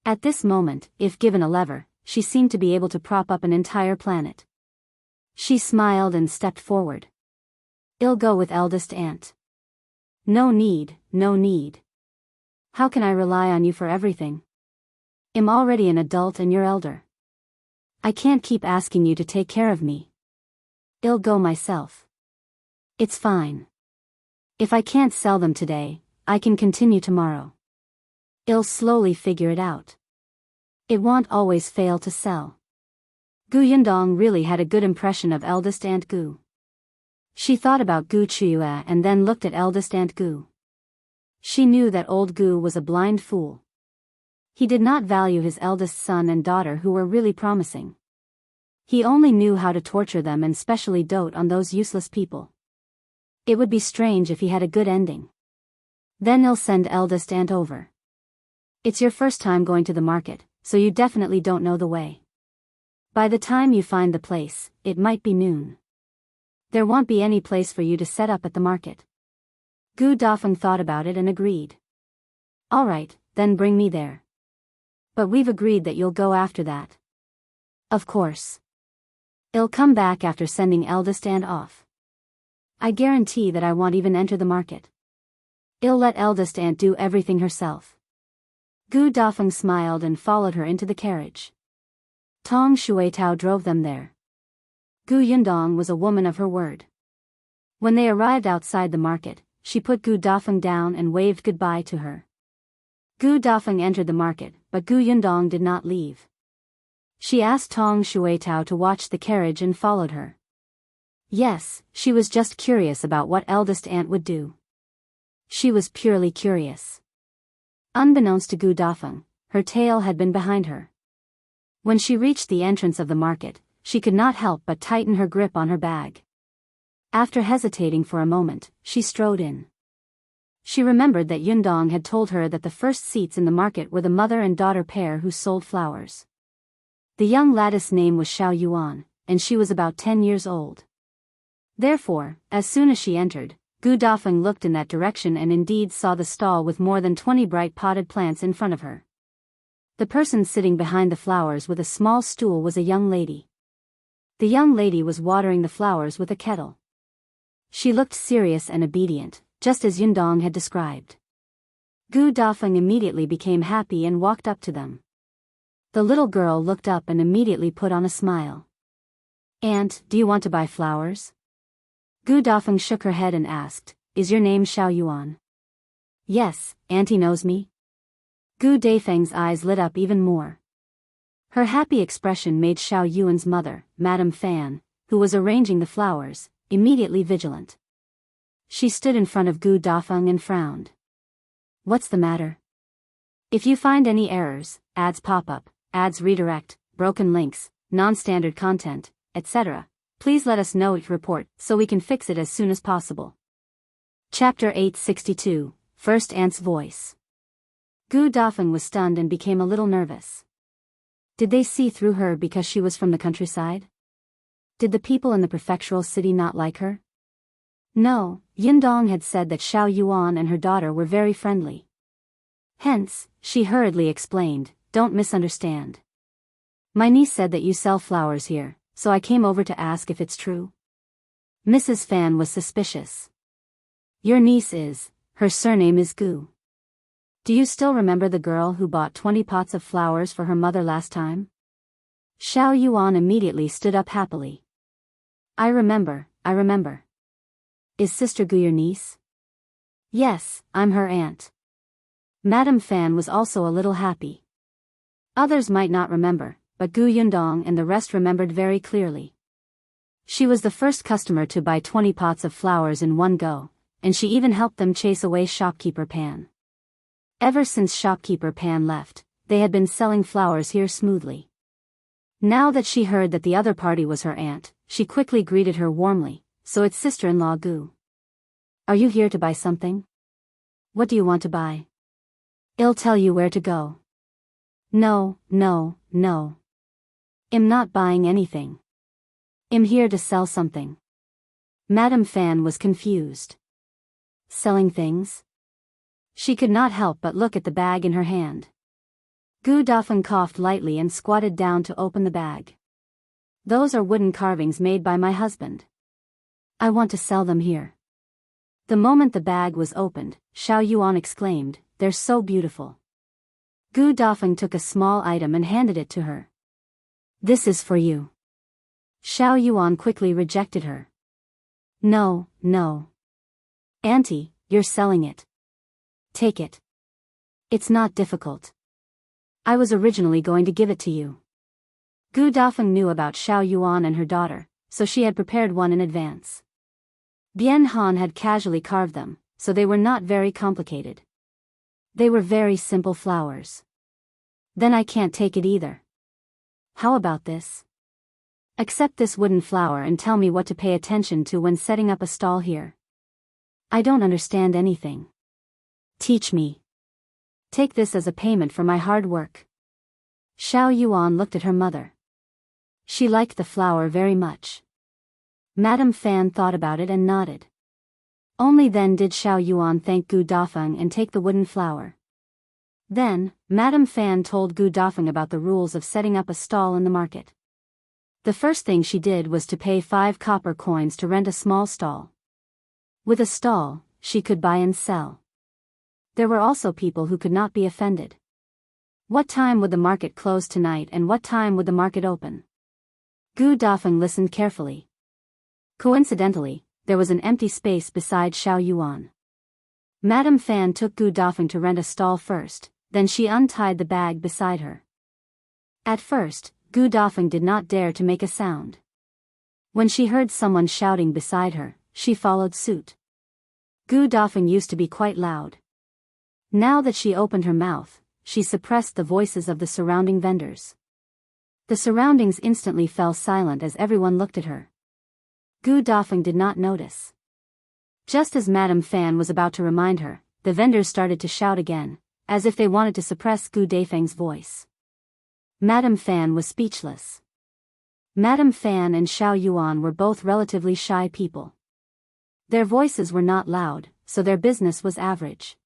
At this moment, if given a lever, she seemed to be able to prop up an entire planet. She smiled and stepped forward. "I'll go with eldest aunt." "No need, no need. How can I rely on you for everything? I'm already an adult and you're elder. I can't keep asking you to take care of me. I'll go myself." "It's fine. If I can't sell them today, I can continue tomorrow. I'll slowly figure it out. It won't always fail to sell." Yundong really had a good impression of eldest Aunt Gu. She thought about Qiuyue and then looked at eldest Aunt Gu. She knew that old Gu was a blind fool. He did not value his eldest son and daughter who were really promising. He only knew how to torture them and specially dote on those useless people. It would be strange if he had a good ending. Then I'll send eldest aunt over. It's your first time going to the market, so you definitely don't know the way. By the time you find the place, it might be noon. There won't be any place for you to set up at the market. Gu Dafeng thought about it and agreed. Alright, then bring me there. But we've agreed that you'll go after that. Of course. I'll come back after sending eldest aunt off. I guarantee that I won't even enter the market. I'll let eldest aunt do everything herself. Gu Dafeng smiled and followed her into the carriage. Tong Shuitao drove them there. Gu Yundong was a woman of her word. When they arrived outside the market, she put Gu Dafeng down and waved goodbye to her. Gu Dafeng entered the market, but Gu Yundong did not leave. She asked Tong Shuitao to watch the carriage and followed her. Yes, she was just curious about what eldest aunt would do. She was purely curious. Unbeknownst to Gu Dafeng, her tail had been behind her. When she reached the entrance of the market, she could not help but tighten her grip on her bag. After hesitating for a moment, she strode in. She remembered that Yundong had told her that the first seats in the market were the mother and daughter pair who sold flowers. The young lady's name was Shao Yuan, and she was about 10 years old. Therefore, as soon as she entered, Gu Dafeng looked in that direction and indeed saw the stall with more than 20 bright potted plants in front of her. The person sitting behind the flowers with a small stool was a young lady. The young lady was watering the flowers with a kettle. She looked serious and obedient, just as Yundong had described. Gu Dafeng immediately became happy and walked up to them. The little girl looked up and immediately put on a smile. Aunt, do you want to buy flowers? Gu Dafeng shook her head and asked, Is your name Shao Yuan? Yes, Auntie knows me. Gu Dafeng's eyes lit up even more. Her happy expression made Shao Yuan's mother, Madame Fan, who was arranging the flowers, immediately vigilant. She stood in front of Gu Dafeng and frowned. What's the matter? If you find any errors, ads pop up, ads redirect, broken links, non-standard content, etc., please let us know each report so we can fix it as soon as possible. Chapter 862, First Aunt's Voice. Gu Dafeng was stunned and became a little nervous. Did they see through her because she was from the countryside? Did the people in the prefectural city not like her? No, Yundong had said that Shao Yuan and her daughter were very friendly. Hence, she hurriedly explained, don't misunderstand. My niece said that you sell flowers here, so I came over to ask if it's true. Mrs. Fan was suspicious. Your niece is, her surname is Gu. Do you still remember the girl who bought 20 pots of flowers for her mother last time? Shao Yuan immediately stood up happily. I remember. Is Sister Gu your niece? Yes, I'm her aunt. Madame Fan was also a little happy. Others might not remember, but Gu Yundong and the rest remembered very clearly. She was the first customer to buy 20 pots of flowers in one go, and she even helped them chase away Shopkeeper Pan. Ever since Shopkeeper Pan left, they had been selling flowers here smoothly. Now that she heard that the other party was her aunt, she quickly greeted her warmly, so it's sister-in-law Gu. Are you here to buy something? What do you want to buy? I'll tell you where to go. No. I'm not buying anything. I'm here to sell something. Madame Fan was confused. Selling things? She could not help but look at the bag in her hand. Gu Dafeng coughed lightly and squatted down to open the bag. Those are wooden carvings made by my husband. I want to sell them here. The moment the bag was opened, Shao Yuan exclaimed, They're so beautiful. Gu Dafeng took a small item and handed it to her. This is for you. Shao Yuan quickly rejected her. No. Auntie, you're selling it. Take it. It's not difficult. I was originally going to give it to you. Gu Dafeng knew about Shao Yuan and her daughter, so she had prepared one in advance. Bien Han had casually carved them, so they were not very complicated. They were very simple flowers. Then I can't take it either. How about this? Accept this wooden flower and tell me what to pay attention to when setting up a stall here. I don't understand anything. Teach me. Take this as a payment for my hard work. Shao Yuan looked at her mother. She liked the flower very much. Madame Fan thought about it and nodded. Only then did Shao Yuan thank Gu Dafeng and take the wooden flower. Then, Madame Fan told Gu Dafeng about the rules of setting up a stall in the market. The first thing she did was to pay 5 copper coins to rent a small stall. With a stall, she could buy and sell. There were also people who could not be offended. What time would the market close tonight and what time would the market open? Gu Dafeng listened carefully. Coincidentally, there was an empty space beside Shao Yuan. Madame Fan took Gu Dafeng to rent a stall first, then she untied the bag beside her. At first, Gu Dafeng did not dare to make a sound. When she heard someone shouting beside her, she followed suit. Gu Dafeng used to be quite loud. Now that she opened her mouth, she suppressed the voices of the surrounding vendors. The surroundings instantly fell silent as everyone looked at her. Gu Dafeng did not notice. Just as Madame Fan was about to remind her, the vendors started to shout again, as if they wanted to suppress Gu Dafeng's voice. Madame Fan was speechless. Madame Fan and Shao Yuan were both relatively shy people. Their voices were not loud, so their business was average.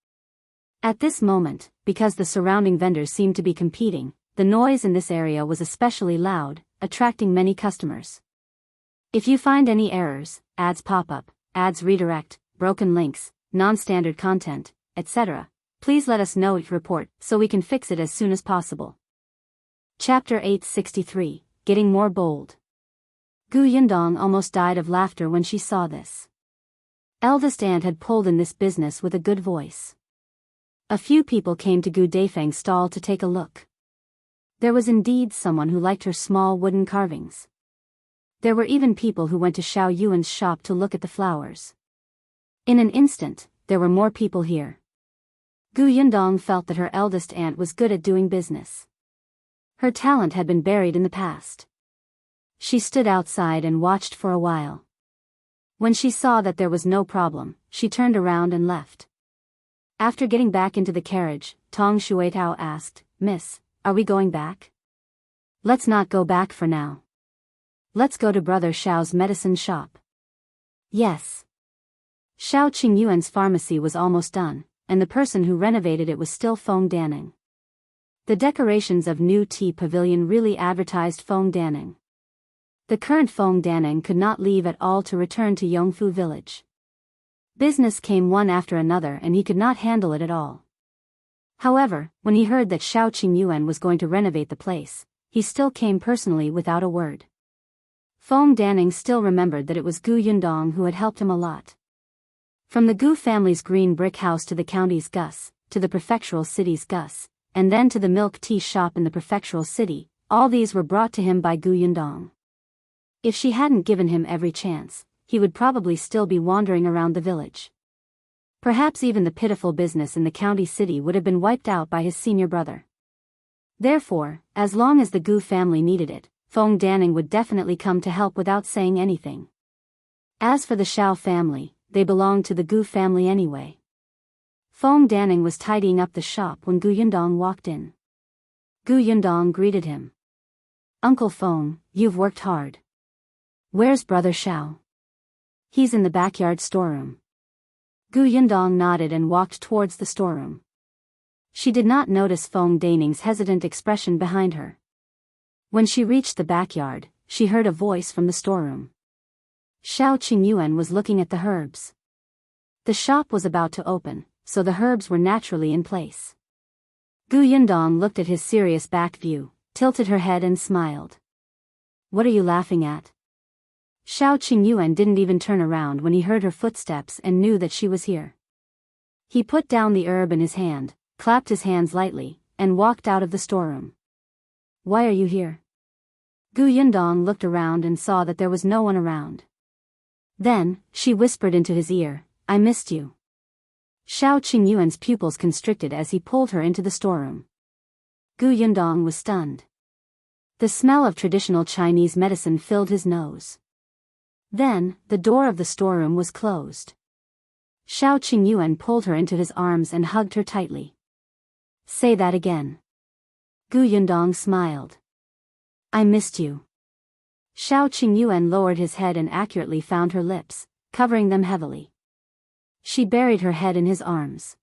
At this moment, because the surrounding vendors seemed to be competing, the noise in this area was especially loud, attracting many customers. If you find any errors, ads pop up, ads redirect, broken links, non-standard content, etc., please let us know each report so we can fix it as soon as possible. Chapter 863, Getting More Bold. Gu Yundong almost died of laughter when she saw this. Eldest aunt had pulled in this business with a good voice. A few people came to Gu Dafeng's stall to take a look. There was indeed someone who liked her small wooden carvings. There were even people who went to Shao Yuan's shop to look at the flowers. In an instant, there were more people here. Gu Yundong felt that her eldest aunt was good at doing business. Her talent had been buried in the past. She stood outside and watched for a while. When she saw that there was no problem, she turned around and left. After getting back into the carriage, Tong Shuitao asked, "Miss, are we going back?" "Let's not go back for now. Let's go to Brother Shao's medicine shop." "Yes." Shao Qingyuan's pharmacy was almost done, and the person who renovated it was still Feng Danning. The decorations of new Tea Pavilion really advertised Feng Danning. The current Feng Danning could not leave at all to return to Yongfu village. Business came one after another and he could not handle it at all. However, when he heard that Shao Qingyuan was going to renovate the place, he still came personally without a word. Feng Danning still remembered that it was Gu Yundong who had helped him a lot. From the Gu family's green brick house to the county's Gus, to the prefectural city's Gus, and then to the milk tea shop in the prefectural city, all these were brought to him by Gu Yundong. If she hadn't given him every chance, he would probably still be wandering around the village. Perhaps even the pitiful business in the county city would have been wiped out by his senior brother. Therefore, as long as the Gu family needed it, Feng Danning would definitely come to help without saying anything. As for the Shao family, they belonged to the Gu family anyway. Feng Danning was tidying up the shop when Gu Yundong walked in. Gu Yundong greeted him. "Uncle Feng, you've worked hard. Where's Brother Shao?" "He's in the backyard storeroom." Gu Yundong nodded and walked towards the storeroom. She did not notice Feng Danning's hesitant expression behind her. When she reached the backyard, she heard a voice from the storeroom. Shao Qingyuan was looking at the herbs. The shop was about to open, so the herbs were naturally in place. Gu Yundong looked at his serious back view, tilted her head and smiled. "What are you laughing at?" Shao Qingyuan didn't even turn around when he heard her footsteps and knew that she was here. He put down the herb in his hand, clapped his hands lightly, and walked out of the storeroom. "Why are you here?" Gu Yundong looked around and saw that there was no one around. Then, she whispered into his ear, "I missed you." Shao Qingyuan's pupils constricted as he pulled her into the storeroom. Gu Yundong was stunned. The smell of traditional Chinese medicine filled his nose. Then, the door of the storeroom was closed. Shao Qingyuan pulled her into his arms and hugged her tightly. Say that again. Gu Yundong smiled. I missed you. Shao Qingyuan lowered his head and accurately found her lips, covering them heavily. She buried her head in his arms.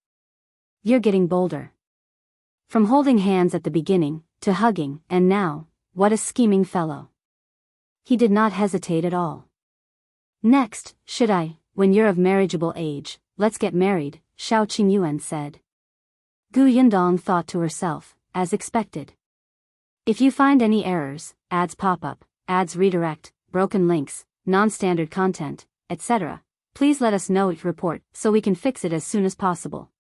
You're getting bolder. From holding hands at the beginning, to hugging, and now, what a scheming fellow. He did not hesitate at all. Next, when you're of marriageable age, let's get married, Shao Qingyuan said. Gu Yundong thought to herself, as expected. If you find any errors, ads pop up, ads redirect, broken links, non-standard content, etc., please let us know, report, so we can fix it as soon as possible.